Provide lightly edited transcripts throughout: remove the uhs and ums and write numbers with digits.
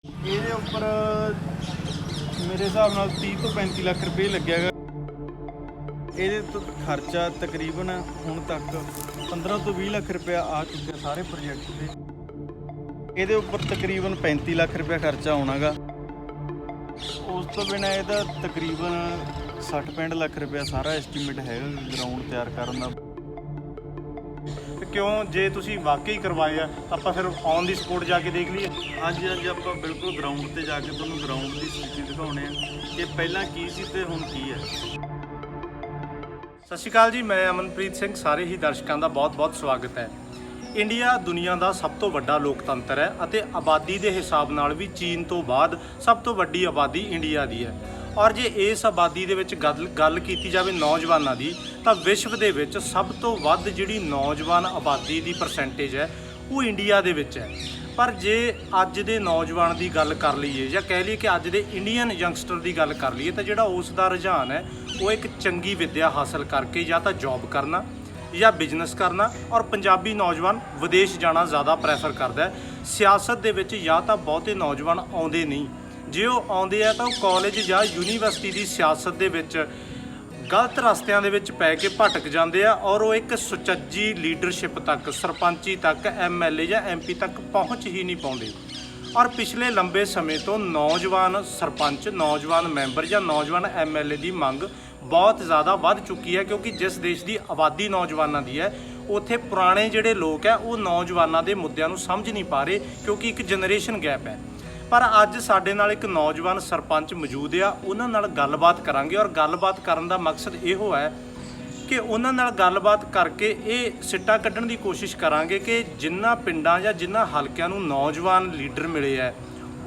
ਇਹਦੇ ਉੱਪਰ ਮੇਰੇ ਹਿਸਾਬ ਨਾਲ 30 ਤੋਂ 35 ਲੱਖ ਰੁਪਏ ਲੱਗਿਆ ਗਾ। ਇਹਦੇ ਤੋਂ ਖਰਚਾ ਤਕਰੀਬਨ ਹੁਣ ਤੱਕ 15 ਤੋਂ 20 ਲੱਖ ਰੁਪਇਆ ਆ ਚੁੱਕਿਆ ਸਾਰੇ ਪ੍ਰੋਜੈਕਟ ਤੇ। ਇਹਦੇ ਉੱਪਰ ਤਕਰੀਬਨ 35 ਲੱਖ ਰੁਪਇਆ ਖਰਚਾ ਆਉਣਾ ਗਾ। ਉਸ ਤੋਂ ਬਿਨਾਂ ਇਹਦਾ ਤਕਰੀਬਨ 60-65 ਲੱਖ ਰੁਪਇਆ ਸਾਰਾ ਐਸਟੀਮੇਟ ਹੈਗਾ ਗਰਾਊਂਡ ਤਿਆਰ ਕਰਨ ਦਾ। क्यों जे तुसी वाकई करवाए आ ਆਪਾਂ ਫਿਰ ਔਨ ਦੀ ਸਪੋਟ ਜਾ ਕੇ ਦੇਖ ਲਈਏ। ਅੱਜ ਆਪਾਂ ਬਿਲਕੁਲ ਗਰਾਊਂਡ ਤੇ ਜਾ ਕੇ ਤੁਹਾਨੂੰ ਗਰਾਊਂਡ ਦੀ ਸਥਿਤੀ ਦਿਖਾਉਣੇ ਆ ਕਿ ਪਹਿਲਾਂ ਕੀ ਸੀ ਤੇ ਹੁਣ ਕੀ ਹੈ। ਸਤਿ ਸ਼੍ਰੀ ਅਕਾਲ ਜੀ, ਮੈਂ ਅਮਨਪ੍ਰੀਤ ਸਿੰਘ। ਸਾਰੇ ਹੀ ਦਰਸ਼ਕਾਂ ਦਾ ਬਹੁਤ-ਬਹੁਤ ਸਵਾਗਤ ਹੈ। ਇੰਡੀਆ ਦੁਨੀਆ ਦਾ ਸਭ ਤੋਂ ਵੱਡਾ ਲੋਕਤੰਤਰ ਹੈ ਅਤੇ ਆਬਾਦੀ ਦੇ ਹਿਸਾਬ ਨਾਲ ਵੀ ਚੀਨ ਤੋਂ ਬਾਅਦ ਸਭ ਤੋਂ ਵੱਡੀ ਆਬਾਦੀ ਇੰਡੀਆ ਦੀ ਹੈ। ਔਰ ਜੇ ਇਸ ਆਬਾਦੀ ਦੇ ਵਿੱਚ ਗੱਲ ਕੀਤੀ ਜਾਵੇ ਨੌਜਵਾਨਾਂ ਦੀ, ਤਾਂ ਵਿਸ਼ਵ ਦੇ ਵਿੱਚ ਸਭ ਤੋਂ ਵੱਧ ਜਿਹੜੀ ਨੌਜਵਾਨ ਆਬਾਦੀ ਦੀ ਪਰਸੈਂਟੇਜ ਹੈ ਉਹ ਇੰਡੀਆ ਦੇ ਵਿੱਚ ਹੈ। ਪਰ ਜੇ ਅੱਜ ਦੇ ਨੌਜਵਾਨ ਦੀ ਗੱਲ ਕਰ ਲਈਏ ਜਾਂ ਕਹਿ ਲਈਏ ਕਿ ਅੱਜ ਦੇ ਇੰਡੀਅਨ ਯੰਗਸਟਰ ਦੀ ਗੱਲ ਕਰ ਲਈਏ, ਤਾਂ ਜਿਹੜਾ ਉਸ ਦਾ ਰੁਝਾਨ ਹੈ ਉਹ ਇੱਕ ਚੰਗੀ ਵਿੱਦਿਆ ਹਾਸਲ ਕਰਕੇ ਜਾਂ ਤਾਂ ਜੌਬ ਕਰਨਾ ਜਾਂ ਬਿਜ਼ਨਸ ਕਰਨਾ, ਔਰ ਪੰਜਾਬੀ ਨੌਜਵਾਨ ਵਿਦੇਸ਼ ਜਾਣਾ ਜ਼ਿਆਦਾ ਪ੍ਰੈਫਰ ਕਰਦਾ ਹੈ। ਸਿਆਸਤ ਦੇ ਵਿੱਚ ਜਾਂ ਤਾਂ ਬਹੁਤੇ ਨੌਜਵਾਨ ਆਉਂਦੇ ਨਹੀਂ, ਜੇ ਉਹ ਆਉਂਦੇ ਆ ਤਾਂ ਉਹ ਕਾਲਜ ਜਾਂ ਯੂਨੀਵਰਸਿਟੀ ਦੀ ਸਿਆਸਤ ਦੇ ਵਿੱਚ ਗਲਤ ਰਸਤਿਆਂ ਦੇ ਵਿੱਚ ਪੈ ਕੇ ਭਟਕ ਜਾਂਦੇ ਆ, ਔਰ ਉਹ ਇੱਕ ਸੁਚੱਜੀ ਲੀਡਰਸ਼ਿਪ ਤੱਕ, ਸਰਪੰਚੀ ਤੱਕ, ਐਮਐਲਏ ਜਾਂ ਐਮਪੀ ਤੱਕ ਪਹੁੰਚ ਹੀ ਨਹੀਂ ਪਾਉਂਦੇ। ਔਰ ਪਿਛਲੇ ਲੰਬੇ ਸਮੇਂ ਤੋਂ ਨੌਜਵਾਨ ਸਰਪੰਚ, ਨੌਜਵਾਨ ਮੈਂਬਰ ਜਾਂ ਨੌਜਵਾਨ ਐਮਐਲਏ ਦੀ ਮੰਗ ਬਹੁਤ ਜ਼ਿਆਦਾ ਵੱਧ ਚੁੱਕੀ ਹੈ, ਕਿਉਂਕਿ ਜਿਸ ਦੇਸ਼ ਦੀ ਆਬਾਦੀ ਨੌਜਵਾਨਾਂ ਦੀ ਹੈ ਉੱਥੇ ਪੁਰਾਣੇ ਜਿਹੜੇ ਲੋਕ ਹੈ ਉਹ ਨੌਜਵਾਨਾਂ ਦੇ ਮੁੱਦਿਆਂ ਨੂੰ ਸਮਝ ਨਹੀਂ ਪਾ ਰਹੇ, ਕਿਉਂਕਿ ਇੱਕ ਜਨਰੇਸ਼ਨ ਗੈਪ ਹੈ। ਪਰ ਅੱਜ ਸਾਡੇ ਨਾਲ ਇੱਕ ਨੌਜਵਾਨ ਸਰਪੰਚ ਮੌਜੂਦ ਆ, ਉਹਨਾਂ ਨਾਲ ਗੱਲਬਾਤ ਕਰਾਂਗੇ। ਔਰ ਗੱਲਬਾਤ ਕਰਨ ਦਾ ਮਕਸਦ ਇਹੋ ਹੈ ਕਿ ਉਹਨਾਂ ਨਾਲ ਗੱਲਬਾਤ ਕਰਕੇ ਇਹ ਸਿੱਟਾ ਕੱਢਣ ਦੀ ਕੋਸ਼ਿਸ਼ ਕਰਾਂਗੇ ਕਿ ਜਿਨ੍ਹਾਂ ਪਿੰਡਾਂ ਜਾਂ ਜਿਨ੍ਹਾਂ ਹਲਕਿਆਂ ਨੂੰ ਨੌਜਵਾਨ ਲੀਡਰ ਮਿਲੇ ਹੈ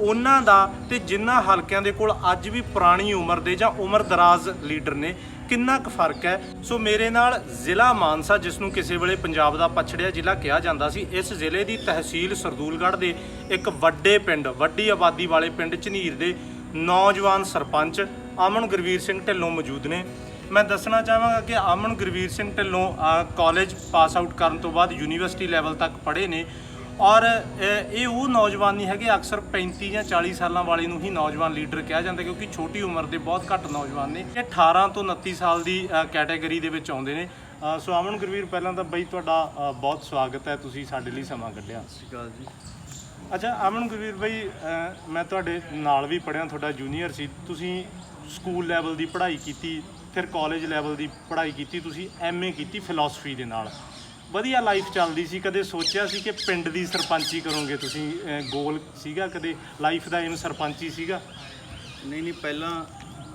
ਉਹਨਾਂ ਦਾ ਤੇ ਜਿਨ੍ਹਾਂ ਹਲਕਿਆਂ ਦੇ ਕੋਲ ਅੱਜ ਵੀ ਪੁਰਾਣੀ ਉਮਰ ਦੇ ਜਾਂ ਉਮਰ ਦਰਾਜ਼ ਲੀਡਰ ਨੇ, ਕਿੰਨਾ ਕੁ ਫਰਕ ਹੈ। ਸੋ ਮੇਰੇ ਨਾਲ ਜ਼ਿਲ੍ਹਾ ਮਾਨਸਾ, ਜਿਸ ਨੂੰ ਕਿਸੇ ਵੇਲੇ ਪੰਜਾਬ ਦਾ ਪਛੜਿਆ ਜ਼ਿਲ੍ਹਾ ਕਿਹਾ ਜਾਂਦਾ ਸੀ, ਇਸ ਜ਼ਿਲ੍ਹੇ ਦੀ ਤਹਿਸੀਲ ਸਰਦੂਲਗੜ੍ਹ ਦੇ ਇੱਕ ਵੱਡੇ ਪਿੰਡ, ਵੱਡੀ ਆਬਾਦੀ ਵਾਲੇ ਪਿੰਡ ਝਨੀਰ ਦੇ ਨੌਜਵਾਨ ਸਰਪੰਚ ਅਮਨ ਗੁਰਵੀਰ ਸਿੰਘ ਢਿੱਲੋਂ ਮੌਜੂਦ ਨੇ। ਮੈਂ ਦੱਸਣਾ ਚਾਹਾਂਗਾ ਕਿ Aman Gurveer Singh Dhillon college pass out ਕਰਨ ਤੋਂ ਬਾਅਦ ਯੂਨੀਵਰਸਿਟੀ ਲੈਵਲ ਤੱਕ ਪੜ੍ਹੇ ਨੇ, ਔਰ ਇਹ ਉਹ ਨੌਜਵਾਨ ਨਹੀਂ ਹੈਗੇ, ਅਕਸਰ 35 ਜਾਂ 40 ਸਾਲਾਂ ਵਾਲੇ ਨੂੰ ਹੀ ਨੌਜਵਾਨ ਲੀਡਰ ਕਿਹਾ ਜਾਂਦਾ, ਕਿਉਂਕਿ ਛੋਟੀ ਉਮਰ ਦੇ ਬਹੁਤ ਘੱਟ ਨੌਜਵਾਨ ਨੇ। ਇਹ 18 ਤੋਂ 29 ਸਾਲ ਦੀ ਕੈਟਾਗਰੀ ਦੇ ਵਿੱਚ ਆਉਂਦੇ ਨੇ। ਸੋ ਅਮਨ ਗੁਰਵੀਰ, ਪਹਿਲਾਂ ਤਾਂ ਬਈ ਤੁਹਾਡਾ ਬਹੁਤ ਸਵਾਗਤ ਹੈ, ਤੁਸੀਂ ਸਾਡੇ ਲਈ ਸਮਾਂ ਕੱਢਿਆ। ਸਤਿ ਸ਼੍ਰੀ ਅਕਾਲ ਜੀ। ਅੱਛਾ ਅਮਨ ਗੁਰਵੀਰ ਬਈ, ਮੈਂ ਤੁਹਾਡੇ ਨਾਲ ਵੀ ਪੜ੍ਹਿਆ, ਤੁਹਾਡਾ ਜੂਨੀਅਰ ਸੀ। ਤੁਸੀਂ ਸਕੂਲ ਲੈਵਲ ਦੀ ਪੜ੍ਹਾਈ ਕੀਤੀ, ਫਿਰ ਕਾਲਜ ਲੈਵਲ ਦੀ ਪੜ੍ਹਾਈ ਕੀਤੀ, ਤੁਸੀਂ ਐਮਏ ਕੀਤੀ ਫਿਲਾਸਫੀ ਦੇ ਨਾਲ। ਵਧੀਆ ਲਾਈਫ ਚੱਲਦੀ ਸੀ। ਕਦੇ ਸੋਚਿਆ ਸੀ ਕਿ ਪਿੰਡ ਦੀ ਸਰਪੰਚੀ ਕਰੋਗੇ ਤੁਸੀਂ? ਗੋਲ ਸੀਗਾ ਕਦੇ ਲਾਈਫ ਦਾ, ਏਮ ਸਰਪੰਚੀ ਸੀਗਾ? ਨਹੀਂ, ਪਹਿਲਾਂ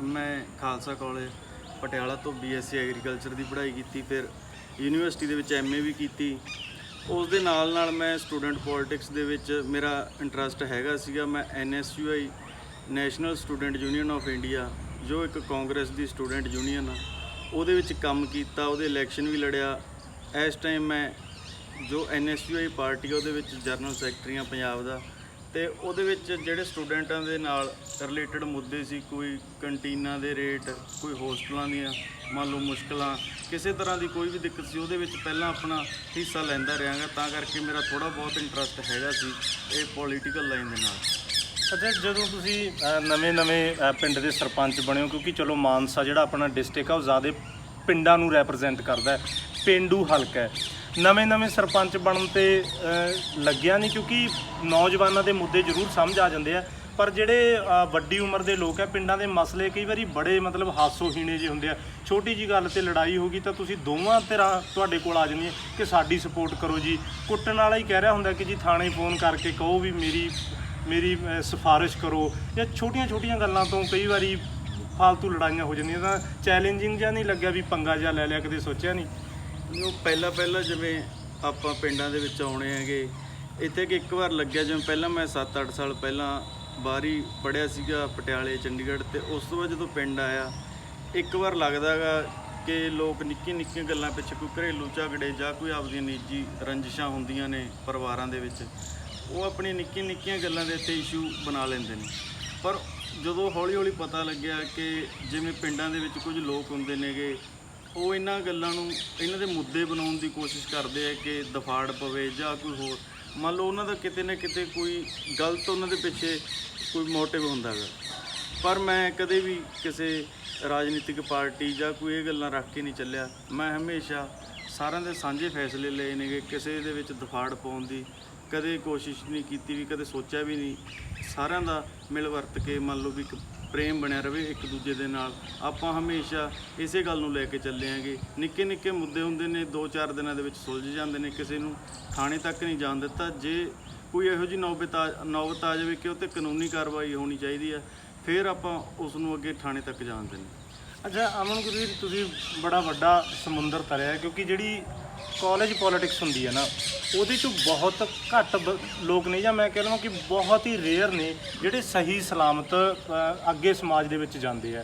ਮੈਂ ਖਾਲਸਾ ਕਾਲਜ ਪਟਿਆਲਾ ਤੋਂ ਬੀਐਸਸੀ ਐਗਰੀਕਲਚਰ ਦੀ ਪੜ੍ਹਾਈ ਕੀਤੀ, ਫਿਰ ਯੂਨੀਵਰਸਿਟੀ ਦੇ ਵਿੱਚ ਐਮਏ ਵੀ ਕੀਤੀ। ਉਸ ਦੇ ਨਾਲ ਮੈਂ ਸਟੂਡੈਂਟ ਪੋਲਿਟਿਕਸ ਦੇ ਵਿੱਚ ਮੇਰਾ ਇੰਟਰਸਟ ਹੈਗਾ ਸੀਗਾ। ਮੈਂ NSUI national student union of India, ਜੋ ਇੱਕ ਕਾਂਗਰਸ ਦੀ ਸਟੂਡੈਂਟ ਯੂਨੀਅਨ ਆ, ਉਹਦੇ ਵਿੱਚ ਕੰਮ ਕੀਤਾ, ਉਹਦੇ ਇਲੈਕਸ਼ਨ ਵੀ ਲੜਿਆ। ਇਸ ਟਾਈਮ ਮੈਂ ਜੋ NSUI ਪਾਰਟੀ ਉਹਦੇ ਵਿੱਚ ਜਨਰਲ ਸੈਕਟਰੀ ਹਾਂ ਪੰਜਾਬ ਦਾ, ਅਤੇ ਉਹਦੇ ਵਿੱਚ ਜਿਹੜੇ ਸਟੂਡੈਂਟਾਂ ਦੇ ਨਾਲ ਰਿਲੇਟਡ ਮੁੱਦੇ ਸੀ, ਕੋਈ ਕੰਟੀਨਾਂ ਦੇ ਰੇਟ, ਕੋਈ ਹੋਸਟਲਾਂ ਦੀਆਂ ਮੰਨ ਲਓ ਮੁਸ਼ਕਲਾਂ, ਕਿਸੇ ਤਰ੍ਹਾਂ ਦੀ ਕੋਈ ਵੀ ਦਿੱਕਤ ਸੀ, ਉਹਦੇ ਵਿੱਚ ਪਹਿਲਾਂ ਆਪਣਾ ਹਿੱਸਾ ਲੈਂਦਾ ਰਿਹਾਂਗਾ। ਤਾਂ ਕਰਕੇ ਮੇਰਾ ਥੋੜ੍ਹਾ ਬਹੁਤ ਇੰਟਰਸਟ ਹੈਗਾ ਸੀ ਇਹ ਪੋਲੀਟੀਕਲ ਲਾਈਨ ਦੇ ਨਾਲ। ਅੱਛਾ, ਜਦੋਂ ਤੁਸੀਂ ਨਵੇਂ ਪਿੰਡ ਦੇ ਸਰਪੰਚ ਬਣੇ ਹੋ, ਕਿਉਂਕਿ ਚਲੋ ਮਾਨਸਾ ਜਿਹੜਾ ਆਪਣਾ ਡਿਸਟ੍ਰਿਕਟ ਆ ਉਹ ਜ਼ਿਆਦਾ ਪਿੰਡਾਂ ਨੂੰ ਰੈਪਰਜੈਂਟ ਕਰਦਾ, ਪੇਂਡੂ ਹਲਕਾ ਹੈ। ਨਵੇਂ ਸਰਪੰਚ ਬਣਨ 'ਤੇ ਲੱਗਿਆ ਨਹੀਂ, ਕਿਉਂਕਿ ਨੌਜਵਾਨਾਂ ਦੇ ਮੁੱਦੇ ਜ਼ਰੂਰ ਸਮਝ ਆ ਜਾਂਦੇ ਆ, ਪਰ ਜਿਹੜੇ ਵੱਡੀ ਉਮਰ ਦੇ ਲੋਕ ਆ, ਪਿੰਡਾਂ ਦੇ ਮਸਲੇ ਕਈ ਵਾਰੀ ਬੜੇ ਮਤਲਬ ਹਾਸੋਹੀਣੇ ਜਿਹੇ ਹੁੰਦੇ ਆ। ਛੋਟੀ ਜੀ ਗੱਲ 'ਤੇ ਲੜਾਈ ਹੋ ਗਈ ਤਾਂ ਤੁਸੀਂ ਦੋਵਾਂ ਧਿਰਾਂ ਤੁਹਾਡੇ ਕੋਲ ਆ ਜਾਂਦੀਆਂ ਕਿ ਸਾਡੀ ਸਪੋਰਟ ਕਰੋ ਜੀ। ਕੁੱਟਣ ਵਾਲਾ ਹੀ ਕਹਿ ਰਿਹਾ ਹੁੰਦਾ ਕਿ ਜੀ ਥਾਣੇ ਫੋਨ ਕਰਕੇ ਕਹੋ ਵੀ ਮੇਰੀ ਸਿਫਾਰਿਸ਼ ਕਰੋ, ਜਾਂ ਛੋਟੀਆਂ ਗੱਲਾਂ ਤੋਂ ਕਈ ਵਾਰੀ ਫਾਲਤੂ ਲੜਾਈਆਂ ਹੋ ਜਾਂਦੀਆਂ। ਤਾਂ ਚੈਲੰਜਿੰਗ ਜਿਹਾ ਨਹੀਂ ਲੱਗਿਆ ਵੀ ਪੰਗਾ ਜਿਹਾ ਲੈ ਲਿਆ? ਕਦੇ ਸੋਚਿਆ ਨਹੀਂ? ਉਹ ਪਹਿਲਾਂ ਜਿਵੇਂ ਆਪਾਂ ਪਿੰਡਾਂ ਦੇ ਵਿੱਚ ਆਉਣੇ ਹੈਗੇ ਇੱਥੇ, ਕਿ ਇੱਕ ਵਾਰ ਲੱਗਿਆ, ਜਿਵੇਂ ਪਹਿਲਾਂ ਮੈਂ 7-8 ਸਾਲ ਪਹਿਲਾਂ ਬਾਹਰ ਹੀ ਪੜ੍ਹਿਆ ਸੀਗਾ ਪਟਿਆਲੇ, ਚੰਡੀਗੜ੍ਹ, ਅਤੇ ਉਸ ਤੋਂ ਬਾਅਦ ਜਦੋਂ ਪਿੰਡ ਆਇਆ, ਇੱਕ ਵਾਰ ਲੱਗਦਾ ਗਾ ਕਿ ਲੋਕ ਨਿੱਕੀਆਂ ਗੱਲਾਂ ਪਿੱਛੇ, ਕੋਈ ਘਰੇਲੂ ਝਗੜੇ ਜਾਂ ਕੋਈ ਆਪਦੀਆਂ ਨਿੱਜੀ ਰੰਜਿਸ਼ਾਂ ਹੁੰਦੀਆਂ ਨੇ ਪਰਿਵਾਰਾਂ ਦੇ ਵਿੱਚ, ਉਹ ਆਪਣੀਆਂ ਨਿੱਕੀਆਂ ਗੱਲਾਂ ਦੇ ਇੱਥੇ ਇਸ਼ੂ ਬਣਾ ਲੈਂਦੇ ਨੇ। ਪਰ ਜਦੋਂ ਹੌਲੀ ਪਤਾ ਲੱਗਿਆ ਕਿ ਜਿਵੇਂ ਪਿੰਡਾਂ ਦੇ ਵਿੱਚ ਕੁਝ ਲੋਕ ਹੁੰਦੇ ਨੇਗੇ, ਉਹ ਇਹਨਾਂ ਗੱਲਾਂ ਨੂੰ, ਇਹਨਾਂ ਦੇ ਮੁੱਦੇ ਬਣਾਉਣ ਦੀ ਕੋਸ਼ਿਸ਼ ਕਰਦੇ ਆ ਕਿ ਦਫਾੜ ਪਵੇ ਜਾਂ ਕੋਈ ਹੋਰ ਮੰਨ ਲਓ ਉਹਨਾਂ ਦਾ ਕਿਤੇ ਨਾ ਕਿਤੇ ਕੋਈ ਗਲਤ ਉਹਨਾਂ ਦੇ ਪਿੱਛੇ ਕੋਈ ਮੋਟਿਵ ਹੁੰਦਾ ਗਾ। ਪਰ ਮੈਂ ਕਦੇ ਵੀ ਕਿਸੇ ਰਾਜਨੀਤਿਕ ਪਾਰਟੀ ਜਾਂ ਕੋਈ ਇਹ ਗੱਲਾਂ ਰੱਖ ਕੇ ਨਹੀਂ ਚੱਲਿਆ। ਮੈਂ ਹਮੇਸ਼ਾ ਸਾਰਿਆਂ ਦੇ ਸਾਂਝੇ ਫੈਸਲੇ ਲਏ ਨੇਗੇ, ਕਿਸੇ ਦੇ ਵਿੱਚ ਦਫਾੜ ਪਾਉਣ ਦੀ ਕਦੇ ਕੋਸ਼ਿਸ਼ ਨਹੀਂ ਕੀਤੀ, ਵੀ ਕਦੇ ਸੋਚਿਆ ਵੀ ਨਹੀਂ। ਸਾਰਿਆਂ ਦਾ ਮਿਲ ਵਰਤ ਕੇ ਮੰਨ ਲਓ ਵੀ ਇੱਕ ਪ੍ਰੇਮ ਬਣਿਆ ਰਵੇ ਇੱਕ ਦੂਜੇ ਦੇ ਨਾਲ। ਆਪਾਂ ਹਮੇਸ਼ਾ ਇਸੇ ਗੱਲ ਨੂੰ ਲੈ ਕੇ ਚੱਲੇ ਆਂਗੇ। ਨਿੱਕੇ ਨਿੱਕੇ ਮੁੱਦੇ ਹੁੰਦੇ ਨੇ 2-4 ਦਿਨਾਂ ਦੇ ਵਿੱਚ ਸੁਲਝ ਜਾਂਦੇ ਨੇ, ਕਿਸੇ ਨੂੰ ਥਾਣੇ ਤੱਕ ਨਹੀਂ ਜਾਣ ਦਿੱਤਾ। ਜੇ ਕੋਈ ਇਹੋ ਜਿਹੀ ਨੌਬਤ ਆ ਜਾਵੇ ਕਿ ਉਹ 'ਤੇ ਕਾਨੂੰਨੀ ਕਾਰਵਾਈ ਹੋਣੀ ਚਾਹੀਦੀ ਹੈ, ਫਿਰ ਆਪਾਂ ਉਸ ਨੂੰ ਅੱਗੇ ਥਾਣੇ ਤੱਕ ਜਾਣ ਦਿੰਦੇ। ਅੱਛਾ ਅਮਨ ਗੁਰਵੀਰ, ਤੁਸੀਂ ਬੜਾ ਵੱਡਾ ਸਮੁੰਦਰ ਤਰਿਆ, ਕਿਉਂਕਿ ਜਿਹੜੀ ਕਾਲਜ ਪੋਲਿਟਿਕਸ ਹੁੰਦੀ ਹੈ ਨਾ, ਉਹਦੇ 'ਚੋਂ ਬਹੁਤ ਘੱਟ ਲੋਕ ਨੇ, ਜਾਂ ਮੈਂ ਕਹਿ ਲਵਾਂ ਕਿ ਬਹੁਤ ਹੀ ਰੇਅਰ ਨੇ ਜਿਹੜੇ ਸਹੀ ਸਲਾਮਤ ਅੱਗੇ ਸਮਾਜ ਦੇ ਵਿੱਚ ਜਾਂਦੇ ਆ।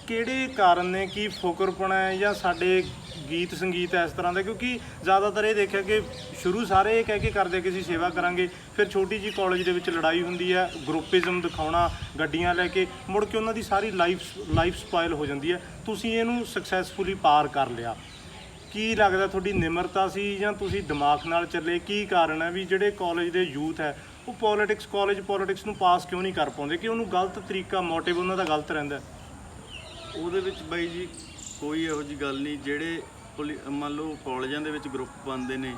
ਕਿਹੜੇ ਕਾਰਨ ਨੇ, ਕੀ ਫੋਕਰਪਣਾ ਹੈ ਜਾਂ ਸਾਡੇ ਗੀਤ ਸੰਗੀਤ ਇਸ ਤਰ੍ਹਾਂ ਦਾ? ਕਿਉਂਕਿ ਜ਼ਿਆਦਾਤਰ ਇਹ ਦੇਖਿਆ ਕਿ ਸ਼ੁਰੂ ਸਾਰੇ ਇਹ ਕਹਿ ਕੇ ਕਰਦੇ ਕਿ ਅਸੀਂ ਸੇਵਾ ਕਰਾਂਗੇ, ਫਿਰ ਛੋਟੀ ਜਿਹੀ ਕਾਲਜ ਦੇ ਵਿੱਚ ਲੜਾਈ ਹੁੰਦੀ ਹੈ, ਗਰੁੱਪਿਜ਼ਮ ਦਿਖਾਉਣਾ, ਗੱਡੀਆਂ ਲੈ ਕੇ, ਮੁੜ ਕੇ ਉਹਨਾਂ ਦੀ ਸਾਰੀ ਲਾਈਫ ਸਪਾਇਲ ਹੋ ਜਾਂਦੀ ਹੈ। ਤੁਸੀਂ ਇਹਨੂੰ ਸਕਸੈਸਫੁਲੀ ਪਾਰ ਕਰ ਲਿਆ। ਕੀ ਲੱਗਦਾ, ਤੁਹਾਡੀ ਨਿਮਰਤਾ ਸੀ ਜਾਂ ਤੁਸੀਂ ਦਿਮਾਗ ਨਾਲ ਚੱਲੇ? ਕੀ ਕਾਰਨ ਹੈ ਵੀ ਜਿਹੜੇ ਕਾਲਜ ਦੇ ਯੂਥ ਹੈ ਉਹ ਕਾਲਜ ਪੋਲਿਟਿਕਸ ਨੂੰ ਪਾਸ ਕਿਉਂ ਨਹੀਂ ਕਰ ਪਾਉਂਦੇ? ਕਿ ਉਹਨੂੰ ਗਲਤ ਤਰੀਕਾ, ਮੋਟਿਵ ਉਹਨਾਂ ਦਾ ਗਲਤ ਰਹਿੰਦਾ? ਉਹਦੇ ਵਿੱਚ ਬਾਈ ਜੀ ਕੋਈ ਇਹੋ ਜਿਹੀ ਗੱਲ ਨਹੀਂ। ਜਿਹੜੇ ਮੰਨ ਲਓ ਕਾਲਜਾਂ ਦੇ ਵਿੱਚ ਗਰੁੱਪ ਬਣਦੇ ਨੇ,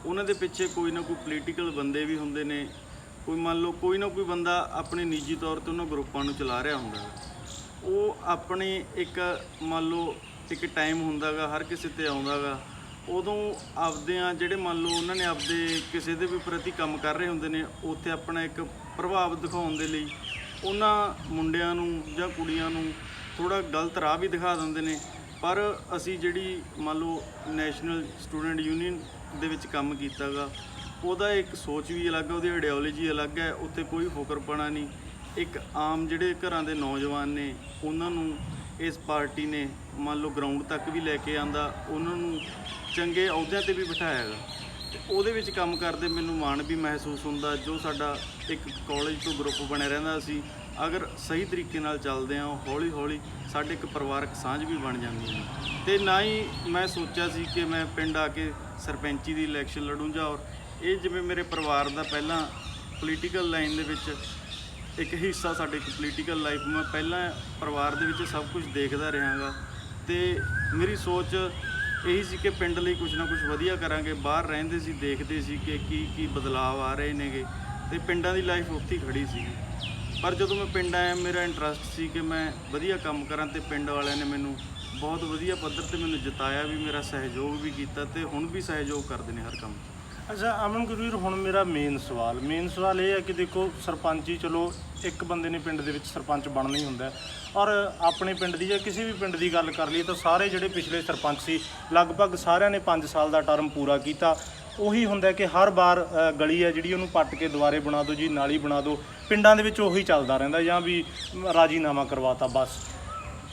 ਉਹਨਾਂ ਦੇ ਪਿੱਛੇ ਕੋਈ ਨਾ ਕੋਈ ਪੋਲੀਟੀਕਲ ਬੰਦੇ ਵੀ ਹੁੰਦੇ ਨੇ। ਕੋਈ ਮੰਨ ਲਓ ਕੋਈ ਨਾ ਕੋਈ ਬੰਦਾ ਆਪਣੇ ਨਿੱਜੀ ਤੌਰ 'ਤੇ ਉਹਨਾਂ ਗਰੁੱਪਾਂ ਨੂੰ ਚਲਾ ਰਿਹਾ ਹੁੰਦਾ ਗਾ। ਉਹ ਆਪਣੇ ਇੱਕ ਮੰਨ ਲਓ ਇੱਕ ਟਾਈਮ ਹੁੰਦਾ ਗਾ, ਹਰ ਕਿਸੇ 'ਤੇ ਆਉਂਦਾ ਗਾ, ਉਦੋਂ ਆਪਦਿਆਂ ਜਿਹੜੇ ਮੰਨ ਲਓ ਉਹਨਾਂ ਨੇ ਆਪਦੇ ਕਿਸੇ ਦੇ ਵੀ ਪ੍ਰਤੀ ਕੰਮ ਕਰ ਰਹੇ ਹੁੰਦੇ ਨੇ, ਉੱਥੇ ਆਪਣਾ ਇੱਕ ਪ੍ਰਭਾਵ ਦਿਖਾਉਣ ਦੇ ਲਈ ਉਹਨਾਂ ਮੁੰਡਿਆਂ ਨੂੰ ਜਾਂ ਕੁੜੀਆਂ ਨੂੰ ਥੋੜ੍ਹਾ ਗਲਤ ਰਾਹ ਵੀ ਦਿਖਾ ਦਿੰਦੇ ਨੇ। ਪਰ ਅਸੀਂ ਜਿਹੜੀ ਮੰਨ ਲਓ ਨੈਸ਼ਨਲ ਸਟੂਡੈਂਟ ਯੂਨੀਅਨ ਦੇ ਵਿੱਚ ਕੰਮ ਕੀਤਾ ਗਾ, ਉਹਦਾ ਇੱਕ ਸੋਚ ਵੀ ਅਲੱਗ ਹੈ, ਉਹਦੀ ਆਈਡੀਓਲੋਜੀ ਅਲੱਗ ਹੈ। ਉੱਥੇ ਕੋਈ ਫੋਕਰਪਣਾ ਨਹੀਂ। ਇੱਕ ਆਮ ਜਿਹੜੇ ਘਰਾਂ ਦੇ ਨੌਜਵਾਨ ਨੇ ਉਹਨਾਂ ਨੂੰ ਇਸ ਪਾਰਟੀ ਨੇ ਮੰਨ ਲਓ ਗਰਾਊਂਡ ਤੱਕ ਵੀ ਲੈ ਕੇ ਆਂਦਾ, ਉਹਨਾਂ ਨੂੰ ਚੰਗੇ ਅਹੁਦਿਆਂ 'ਤੇ ਵੀ ਬਿਠਾਇਆ ਗਾ। ਤੇ ਉਹਦੇ ਵਿੱਚ ਕੰਮ ਕਰਦੇ ਮੈਨੂੰ ਮਾਣ ਵੀ ਮਹਿਸੂਸ ਹੁੰਦਾ। ਜੋ ਸਾਡਾ ਇੱਕ ਕਾਲਜ ਤੋਂ ਗਰੁੱਪ ਬਣਿਆ ਰਹਿੰਦਾ ਸੀ, ਅਗਰ ਸਹੀ ਤਰੀਕੇ ਨਾਲ ਚੱਲਦੇ ਹਾਂ, ਹੌਲੀ ਹੌਲੀ ਸਾਡੇ ਇੱਕ ਪਰਿਵਾਰਕ ਸਾਂਝ ਵੀ ਬਣ ਜਾਂਦੀ ਹੈ। ਅਤੇ ਨਾ ਹੀ ਮੈਂ ਸੋਚਿਆ ਸੀ ਕਿ ਮੈਂ ਪਿੰਡ ਆ ਕੇ ਸਰਪੰਚੀ ਦੀ ਇਲੈਕਸ਼ਨ ਲੜੂੰ ਜਾਂ ਔਰ ਇਹ ਜਿਵੇਂ ਮੇਰੇ ਪਰਿਵਾਰ ਦਾ ਪਹਿਲਾਂ ਪੋਲੀਟੀਕਲ ਲਾਈਨ ਦੇ ਵਿੱਚ ਇੱਕ ਹਿੱਸਾ, ਸਾਡੇ ਇੱਕ ਪੋਲੀਟੀਕਲ ਲਾਈਫ, ਮੈਂ ਪਹਿਲਾਂ ਪਰਿਵਾਰ ਦੇ ਵਿੱਚ ਸਭ ਕੁਝ ਦੇਖਦਾ ਰਿਹਾ ਗਾ। ਅਤੇ ਮੇਰੀ ਸੋਚ ਇਹੀ ਸੀ ਕਿ ਪਿੰਡ ਲਈ ਕੁਝ ਨਾ ਕੁਝ ਵਧੀਆ ਕਰਾਂਗੇ। ਬਾਹਰ ਰਹਿੰਦੇ ਸੀ, ਦੇਖਦੇ ਸੀ ਕਿ ਕੀ ਬਦਲਾਅ ਆ ਰਹੇ ਨੇਗੇ, ਅਤੇ ਪਿੰਡਾਂ ਦੀ ਲਾਈਫ ਉੱਥੇ ਹੀ ਖੜੀ ਸੀ। ਪਰ ਜਦੋਂ ਮੈਂ ਪਿੰਡ ਆਇਆ, ਮੇਰਾ ਇੰਟਰਸਟ ਸੀ ਕਿ ਮੈਂ ਵਧੀਆ ਕੰਮ ਕਰਾਂ, ਅਤੇ ਪਿੰਡ ਵਾਲਿਆਂ ਨੇ ਮੈਨੂੰ ਬਹੁਤ ਵਧੀਆ ਪੱਧਰ 'ਤੇ ਮੈਨੂੰ ਜਿਤਾਇਆ ਵੀ, ਮੇਰਾ ਸਹਿਯੋਗ ਵੀ ਕੀਤਾ, ਅਤੇ ਹੁਣ ਵੀ ਸਹਿਯੋਗ ਕਰਦੇ ਨੇ ਹਰ ਕੰਮ 'ਚ। ਅੱਛਾ ਅਮਨ ਗੁਰਵੀਰ, ਹੁਣ ਮੇਰਾ ਮੇਨ ਸਵਾਲ ਇਹ ਹੈ ਕਿ ਦੇਖੋ, ਸਰਪੰਚੀ ਚਲੋ ਇੱਕ ਬੰਦੇ ਨੇ ਪਿੰਡ ਦੇ ਵਿੱਚ ਸਰਪੰਚ ਬਣਨਾ ਹੀ ਹੁੰਦਾ, ਔਰ ਆਪਣੇ ਪਿੰਡ ਦੀ ਜਾਂ ਕਿਸੇ ਵੀ ਪਿੰਡ ਦੀ ਗੱਲ ਕਰ ਲਈਏ ਤਾਂ ਸਾਰੇ ਜਿਹੜੇ ਪਿਛਲੇ ਸਰਪੰਚ ਸੀ ਲਗਭਗ ਸਾਰਿਆਂ ਨੇ 5 ਸਾਲ ਦਾ ਟਰਮ ਪੂਰਾ ਕੀਤਾ। ਉਹੀ ਹੁੰਦਾ ਕਿ ਹਰ ਵਾਰ ਗਲੀ ਹੈ ਜਿਹੜੀ ਉਹਨੂੰ ਪੱਟ ਕੇ ਦੁਬਾਰੇ ਬਣਾ ਦਿਓ ਜੀ, ਨਾਲੀ ਬਣਾ ਦਿਓ। ਪਿੰਡਾਂ ਦੇ ਵਿੱਚ ਉਹੀ ਚੱਲਦਾ ਰਹਿੰਦਾ, ਜਾਂ ਵੀ ਰਾਜੀਨਾਮਾ ਕਰਵਾਤਾ ਬਸ।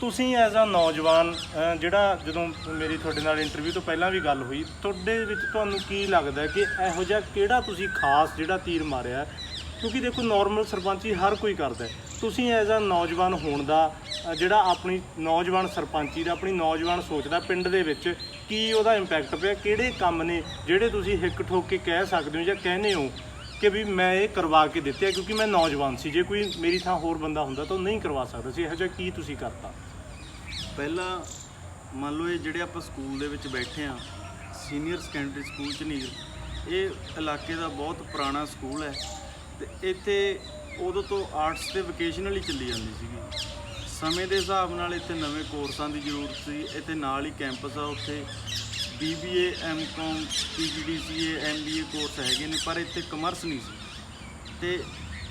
ਤੁਸੀਂ ਐਜ਼ ਅ ਨੌਜਵਾਨ, ਜਿਹੜਾ ਜਦੋਂ ਮੇਰੀ ਤੁਹਾਡੇ ਨਾਲ ਇੰਟਰਵਿਊ ਤੋਂ ਪਹਿਲਾਂ ਵੀ ਗੱਲ ਹੋਈ, ਤੁਹਾਡੇ ਵਿੱਚ ਤੁਹਾਨੂੰ ਕੀ ਲੱਗਦਾ ਕਿ ਇਹੋ ਜਿਹਾ ਕਿਹੜਾ ਤੁਸੀਂ ਖਾਸ ਜਿਹੜਾ ਤੀਰ ਮਾਰਿਆ? ਕਿਉਂਕਿ ਦੇਖੋ ਨੋਰਮਲ ਸਰਪੰਚੀ ਹਰ ਕੋਈ ਕਰਦਾ, ਤੁਸੀਂ ਐਜ਼ ਅ ਨੌਜਵਾਨ ਹੋਣ ਦਾ ਜਿਹੜਾ ਆਪਣੀ ਨੌਜਵਾਨ ਸਰਪੰਚੀ ਦਾ, ਆਪਣੀ ਨੌਜਵਾਨ ਸੋਚ ਦਾ ਪਿੰਡ ਦੇ ਵਿੱਚ ਕੀ ਉਹਦਾ ਇੰਪੈਕਟ ਪਿਆ? ਕਿਹੜੇ ਕੰਮ ਨੇ ਜਿਹੜੇ ਤੁਸੀਂ ਹਿੱਕ ਠੋਕ ਕੇ ਕਹਿ ਸਕਦੇ ਹੋ ਜਾਂ ਕਹਿੰਦੇ ਹੋ ਕਿ ਵੀ ਮੈਂ ਇਹ ਕਰਵਾ ਕੇ ਦਿੱਤੇ ਆ ਕਿਉਂਕਿ ਮੈਂ ਨੌਜਵਾਨ ਸੀ, ਜੇ ਕੋਈ ਮੇਰੀ ਥਾਂ ਹੋਰ ਬੰਦਾ ਹੁੰਦਾ ਤਾਂ ਉਹ ਨਹੀਂ ਕਰਵਾ ਸਕਦਾ ਸੀ? ਇਹੋ ਜਿਹਾ ਕੀ ਤੁਸੀਂ ਕਰਤਾ? ਪਹਿਲਾਂ ਮੰਨ ਲਓ ਇਹ ਜਿਹੜੇ ਆਪਾਂ ਸਕੂਲ ਦੇ ਵਿੱਚ ਬੈਠੇ ਹਾਂ, ਸੀਨੀਅਰ ਸੈਕੰਡਰੀ ਸਕੂਲ ਝਨੀਰ, ਇਹ ਇਲਾਕੇ ਦਾ ਬਹੁਤ ਪੁਰਾਣਾ ਸਕੂਲ ਹੈ। ਅਤੇ ਇੱਥੇ ਉਦੋਂ ਤੋਂ ਆਰਟਸ ਅਤੇ ਵੋਕੇਸ਼ਨਲ ਹੀ ਚੱਲੀ ਜਾਂਦੀ ਸੀਗੀ। ਸਮੇਂ ਦੇ ਹਿਸਾਬ ਨਾਲ ਇੱਥੇ ਨਵੇਂ ਕੋਰਸਾਂ ਦੀ ਜ਼ਰੂਰਤ ਸੀ। ਇੱਥੇ ਨਾਲ ਹੀ ਕੈਂਪਸ ਆ, ਉੱਥੇ BBA MCom PGDCA MBA course ਹੈਗੇ ਨੇ, ਪਰ ਇੱਥੇ ਕਮਰਸ ਨਹੀਂ ਸੀ। ਅਤੇ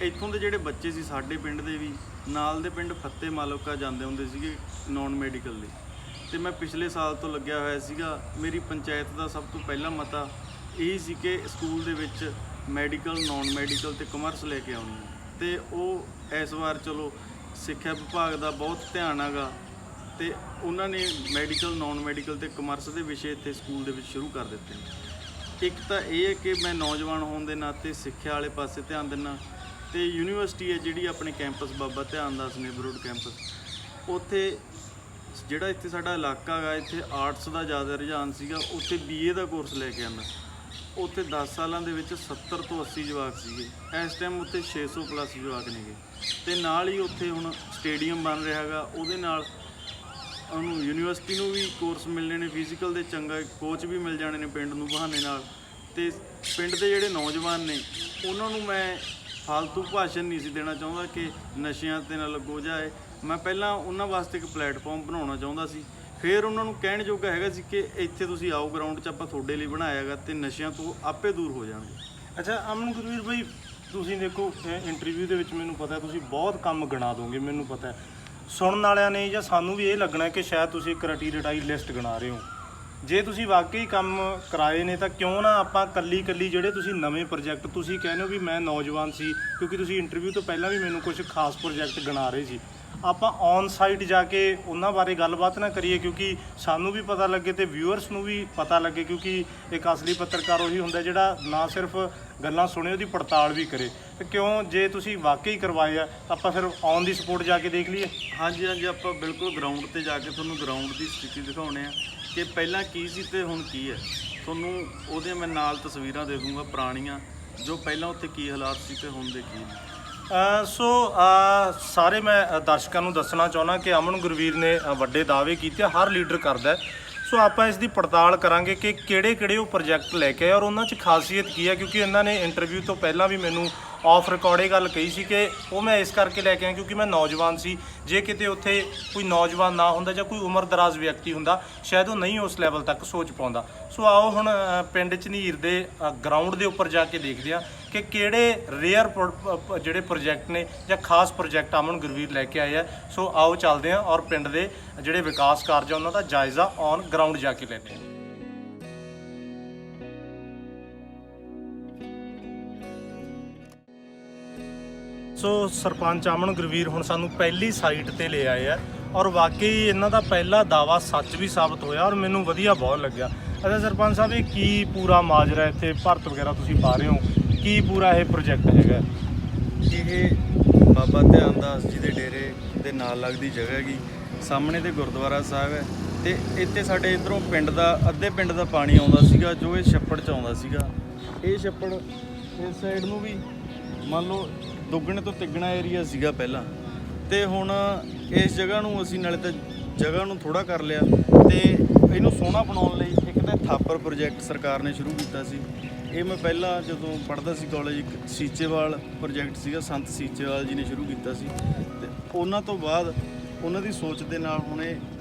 ਇੱਥੋਂ ਦੇ ਜਿਹੜੇ ਬੱਚੇ ਸੀ, ਸਾਡੇ ਪਿੰਡ ਦੇ ਵੀ, ਨਾਲ ਦੇ ਪਿੰਡ ਫਤਿਹ ਮਾਲੂਕਾ ਜਾਂਦੇ ਹੁੰਦੇ ਸੀਗੇ ਨੌਨ ਮੈਡੀਕਲ ਲਈ। ਅਤੇ ਮੈਂ ਪਿਛਲੇ ਸਾਲ ਤੋਂ ਲੱਗਿਆ ਹੋਇਆ ਸੀਗਾ। ਮੇਰੀ ਪੰਚਾਇਤ ਦਾ ਸਭ ਤੋਂ ਪਹਿਲਾ ਮਤਾ ਇਹੀ ਸੀ ਕਿ ਸਕੂਲ ਦੇ ਵਿੱਚ ਮੈਡੀਕਲ, ਨੌਨ ਮੈਡੀਕਲ ਅਤੇ ਕਮਰਸ ਲੈ ਕੇ ਆਉਣੀ ਹੈ। ਅਤੇ ਉਹ ਇਸ ਵਾਰ ਚਲੋ ਸਿੱਖਿਆ ਵਿਭਾਗ ਦਾ ਬਹੁਤ ਧਿਆਨ ਹੈਗਾ, ਅਤੇ ਉਹਨਾਂ ਨੇ ਮੈਡੀਕਲ, ਨੌਨ ਮੈਡੀਕਲ ਅਤੇ ਕਮਰਸ ਦੇ ਵਿਸ਼ੇ ਇੱਥੇ ਸਕੂਲ ਦੇ ਵਿੱਚ ਸ਼ੁਰੂ ਕਰ ਦਿੱਤੇ ਨੇ। ਇੱਕ ਤਾਂ ਇਹ ਹੈ ਕਿ ਮੈਂ ਨੌਜਵਾਨ ਹੋਣ ਦੇ ਨਾਤੇ ਸਿੱਖਿਆ ਵਾਲੇ ਪਾਸੇ ਧਿਆਨ ਦਿੰਦਾ, ਅਤੇ ਯੂਨੀਵਰਸਿਟੀ ਹੈ ਜਿਹੜੀ ਆਪਣੇ ਕੈਂਪਸ ਬਾਬਾ ਧਿਆਨ ਦਾਸ ਨੇਬਰਹੁੱਡ ਕੈਂਪਸ, ਉੱਥੇ ਜਿਹੜਾ ਇੱਥੇ ਸਾਡਾ ਇਲਾਕਾ ਹੈਗਾ, ਇੱਥੇ ਆਰਟਸ ਦਾ ਜ਼ਿਆਦਾ ਰੁਝਾਨ ਸੀਗਾ, ਉੱਥੇ BA ਦਾ ਕੋਰਸ ਲੈ ਕੇ ਆਉਂਦਾ। ਉੱਥੇ 10 ਸਾਲਾਂ ਦੇ ਵਿੱਚ 70 ਤੋਂ 80 ਜਵਾਕ ਸੀਗੇ। ਇਸ ਟਾਈਮ ਉੱਥੇ 600 ਪਲੱਸ ਜਵਾਕ ਨੇਗੇ ਤੇ ਨਾਲ ਹੀ ਉੱਥੇ ਹੁਣ ਸਟੇਡੀਅਮ ਬਣ ਰਿਹਾ ਗਾ। ਉਹਦੇ ਨਾਲ ਉਹਨੂੰ ਯੂਨੀਵਰਸਿਟੀ ਨੂੰ ਵੀ ਕੋਰਸ ਮਿਲਣੇ ਨੇ, ਫਿਜ਼ੀਕਲ ਦੇ ਚੰਗਾ ਕੋਚ ਵੀ ਮਿਲ ਜਾਣੇ ਨੇ ਪਿੰਡ ਨੂੰ ਬਹਾਨੇ ਨਾਲ। ਤੇ ਪਿੰਡ ਦੇ ਜਿਹੜੇ ਨੌਜਵਾਨ ਨੇ ਉਹਨਾਂ ਨੂੰ ਮੈਂ ਫਾਲਤੂ ਭਾਸ਼ਣ ਨਹੀਂ ਸੀ ਦੇਣਾ ਚਾਹੁੰਦਾ ਕਿ ਨਸ਼ਿਆਂ ਤੇ ਨਾ ਲੱਗੋ ਜਾਏ। ਮੈਂ ਪਹਿਲਾਂ ਉਹਨਾਂ ਵਾਸਤੇ ਇੱਕ ਪਲੇਟਫਾਰਮ ਬਣਾਉਣਾ ਚਾਹੁੰਦਾ ਸੀ, ਫਿਰ ਉਹਨਾਂ ਨੂੰ ਕਹਿਣ ਜੋਗਾ ਹੈਗਾ ਸੀ ਕਿ ਇੱਥੇ ਤੁਸੀਂ ਆਓ ਗਰਾਊਂਡ 'ਚ, ਆਪਾਂ ਤੁਹਾਡੇ ਲਈ ਬਣਾਇਆ ਗਾ ਤੇ ਨਸ਼ਿਆਂ ਤੋਂ ਆਪੇ ਦੂਰ ਹੋ ਜਾਣਗੇ। ਅੱਛਾ ਅਮਨ ਗੁਰਵੀਰ ਭਾਈ, ਤੁਸੀਂ ਦੇਖੋ ਇੰਟਰਵਿਊ ਦੇ ਵਿੱਚ ਮੈਨੂੰ ਪਤਾ ਤੁਸੀਂ ਬਹੁਤ ਕੰਮ ਗਿਣਾ ਦੋਗੇ, ਮੈਨੂੰ ਪਤਾ ਸੁਣਨ ਵਾਲਿਆਂ ਨੇ ਜਾਂ ਸਾਨੂੰ ਵੀ ਇਹ ਲੱਗਣਾ ਕਿ ਸ਼ਾਇਦ ਤੁਸੀਂ ਇੱਕ ਰਟੀ ਰਟਾਈ ਲਿਸਟ ਗਿਣਾ ਰਹੇ ਹੋ। ਜੇ ਤੁਸੀਂ ਵਾਕਈ ਕੰਮ ਕਰਾਏ ਨੇ ਤਾਂ ਕਿਉਂ ਨਾ ਆਪਾਂ ਕੱਲੀ ਜਿਹੜੇ ਤੁਸੀਂ ਨਵੇਂ ਪ੍ਰੋਜੈਕਟ, ਤੁਸੀਂ ਕਹਿੰਦੇ ਹੋ ਵੀ ਮੈਂ ਨੌਜਵਾਨ ਸੀ, ਕਿਉਂਕਿ ਤੁਸੀਂ ਇੰਟਰਵਿਊ ਤੋਂ ਪਹਿਲਾਂ ਵੀ ਮੈਨੂੰ ਕੁਝ ਖਾਸ ਪ੍ਰੋਜੈਕਟ ਗਿਣਾ ਰਹੇ ਸੀ, ਆਪਾਂ ਔਨ ਸਾਈਟ ਜਾ ਕੇ ਉਹਨਾਂ ਬਾਰੇ ਗੱਲਬਾਤ ਨਾ ਕਰੀਏ, ਕਿਉਂਕਿ ਸਾਨੂੰ ਵੀ ਪਤਾ ਲੱਗੇ ਤੇ ਵਿਊਅਰਸ ਨੂੰ ਵੀ ਪਤਾ ਲੱਗੇ, ਕਿਉਂਕਿ ਇੱਕ ਅਸਲੀ ਪੱਤਰਕਾਰ ਉਹੀ ਹੁੰਦਾ ਜਿਹੜਾ ਨਾ ਸਿਰਫ ਗੱਲਾਂ ਸੁਣੇ ਉਹਦੀ ਪੜਤਾਲ ਵੀ ਕਰੇ। ਤੇ ਕਿਉਂ ਜੇ ਤੁਸੀਂ ਵਾਕਈ ਕਰਵਾਏ ਆ ਤਾਂ ਆਪਾਂ ਫਿਰ ਔਨ ਦੀ ਸਪੋਰਟ ਜਾ ਕੇ ਦੇਖ ਲਈਏ। ਹਾਂਜੀ ਹਾਂਜੀ, ਆਪਾਂ ਬਿਲਕੁਲ ਗਰਾਊਂਡ ਤੇ ਜਾ ਕੇ ਤੁਹਾਨੂੰ ਗਰਾਊਂਡ ਦੀ ਸਥਿਤੀ ਦਿਖਾਉਣੇ ਆ ਕਿ ਪਹਿਲਾਂ ਕੀ ਸੀ ਤੇ ਹੁਣ ਕੀ ਹੈ। ਤੁਹਾਨੂੰ ਉਹਦੇ ਮੈਂ ਨਾਲ ਤਸਵੀਰਾਂ ਦੇ ਦੂੰਗਾ ਪੁਰਾਣੀਆਂ, ਜੋ ਪਹਿਲਾਂ ਉੱਥੇ ਕੀ ਹਾਲਾਤ ਸੀ ਤੇ ਹੁਣ ਦੇ ਕੀ ਨੇ। ਸਾਰੇ ਮੈਂ ਦਰਸ਼ਕਾਂ ਨੂੰ ਦੱਸਣਾ ਚਾਹੁੰਦਾ ਕਿ ਅਮਨ ਗੁਰਵੀਰ ਨੇ ਵੱਡੇ ਦਾਅਵੇ ਕੀਤੇ, ਹਰ ਲੀਡਰ ਕਰਦਾ। ਸੋ ਆਪਾਂ ਇਸ ਦੀ ਪੜਤਾਲ ਕਰਾਂਗੇ ਕਿ ਕਿਹੜੇ ਉਹ ਪ੍ਰੋਜੈਕਟ ਲੈ ਕੇ ਆਏ ਔਰ ਉਹਨਾਂ 'ਚ ਖਾਸੀਅਤ ਕੀ ਹੈ, ਕਿਉਂਕਿ ਇਹਨਾਂ ਨੇ ਇੰਟਰਵਿਊ ਤੋਂ ਪਹਿਲਾਂ ਵੀ ਮੈਨੂੰ ਆਫ ਰਿਕਾਰਡ ਇਹ ਗੱਲ ਕਹੀ ਸੀ ਕਿ ਉਹ ਮੈਂ ਇਸ ਕਰਕੇ ਲੈ ਕੇ ਆਇਆ ਕਿਉਂਕਿ ਮੈਂ ਨੌਜਵਾਨ ਸੀ। ਜੇ ਕਿਤੇ ਉੱਥੇ ਕੋਈ ਨੌਜਵਾਨ ਨਾ ਹੁੰਦਾ ਜਾਂ ਕੋਈ ਉਮਰਦਰਾਜ਼ ਵਿਅਕਤੀ ਹੁੰਦਾ, ਸ਼ਾਇਦ ਉਹ ਨਹੀਂ ਉਸ ਲੈਵਲ ਤੱਕ ਸੋਚ ਪਾਉਂਦਾ। ਸੋ ਆਓ ਹੁਣ ਪਿੰਡ ਝਨੀਰ ਦੇ ਗਰਾਊਂਡ ਦੇ ਉੱਪਰ ਜਾ ਕੇ ਦੇਖਦੇ ਹਾਂ ਕਿ ਕਿਹੜੇ ਰੇਅਰ ਜਿਹੜੇ ਪ੍ਰੋਜੈਕਟ ਨੇ ਜਾਂ ਖਾਸ ਪ੍ਰੋਜੈਕਟ ਅਮਨ ਗੁਰਵੀਰ ਲੈ ਕੇ ਆਏ ਆ। ਸੋ ਆਓ ਚੱਲਦੇ ਹਾਂ ਔਰ ਪਿੰਡ ਦੇ ਜਿਹੜੇ ਵਿਕਾਸ ਕਾਰਜ ਆ ਉਹਨਾਂ ਦਾ ਜਾਇਜ਼ਾ ਔਨ ਗਰਾਊਂਡ ਜਾ ਕੇ ਲੈਂਦੇ ਹਾਂ। ਸੋ ਸਰਪੰਚ ਅਮਨ ਗੁਰਵੀਰ ਹੁਣ ਸਾਨੂੰ ਪਹਿਲੀ ਸਾਈਟ ਤੇ ਲੈ ਆਏ ਆ ਔਰ ਵਾਕਈ ਇਹਨਾਂ ਦਾ ਪਹਿਲਾ ਦਾਵਾ ਸੱਚ ਵੀ ਸਾਬਤ ਹੋਇਆ ਔਰ ਮੈਨੂੰ ਵਧੀਆ ਬਹੁਤ ਲੱਗਿਆ। ਅੱਛਾ ਸਰਪੰਚ ਸਾਹਿਬ, ਇਹ ਕੀ ਪੂਰਾ ਮਾਜਰਾ ਇੱਥੇ ਭਰਤ ਵਗੈਰਾ ਤੁਸੀਂ ਪਾ ਰਹੇ ਹੋ, ਕੀ ਪੂਰਾ ਇਹ ਪ੍ਰੋਜੈਕਟ ਹੈਗਾ? ਇਹ ਬਾਬਾ ਧਿਆਨ ਦਾਸ ਜੀ ਦੇ ਡੇਰੇ ਦੇ ਨਾਲ ਲੱਗਦੀ ਜਗ੍ਹਾ ਹੈਗੀ, ਸਾਹਮਣੇ ਤੇ ਗੁਰਦੁਆਰਾ ਸਾਹਿਬ ਹੈ ਤੇ ਇੱਥੇ ਸਾਡੇ ਇੱਧਰੋਂ ਪਿੰਡ ਦਾ ਅੱਧੇ ਪਿੰਡ ਦਾ ਪਾਣੀ ਆਉਂਦਾ ਸੀਗਾ, ਜੋ ਇਹ ਛੱਪੜ 'ਚ ਆਉਂਦਾ ਸੀਗਾ। ਇਹ ਛੱਪੜ ਇਸ ਸਾਈਡ ਨੂੰ ਵੀ ਮੰਨ ਲਓ ਦੁੱਗਣੇ ਤੋਂ ਤਿੱਗਣਾ ਏਰੀਆ ਸੀਗਾ ਪਹਿਲਾਂ, ਤੇ ਹੁਣ ਇਸ ਜਗ੍ਹਾ ਨੂੰ ਅਸੀਂ ਨਾਲੇ ਤਾਂ ਜਗ੍ਹਾ ਨੂੰ ਥੋੜ੍ਹਾ ਕਰ ਲਿਆ ਤੇ ਇਹਨੂੰ ਸੋਹਣਾ ਬਣਾਉਣ ਲਈ ਇੱਕ ਤਾਂ ਥਾਪਰ ਪ੍ਰੋਜੈਕਟ ਸਰਕਾਰ ਨੇ ਸ਼ੁਰੂ ਕੀਤਾ ਸੀ। ਇਹ ਮੈਂ ਪਹਿਲਾਂ ਜਦੋਂ ਪੜ੍ਹਦਾ ਸੀ ਕਾਲਜ, ਇੱਕ ਸੀਚੇਵਾਲ ਪ੍ਰੋਜੈਕਟ ਸੀਗਾ, ਸੰਤ ਸੀਚੇਵਾਲ ਜੀ ਨੇ ਸ਼ੁਰੂ ਕੀਤਾ ਸੀ ਤੇ ਉਹਨਾਂ ਤੋਂ ਬਾਅਦ ਉਹਨਾਂ ਦੀ ਸੋਚ ਦੇ ਨਾਲ ਹੁਣ ਇਹ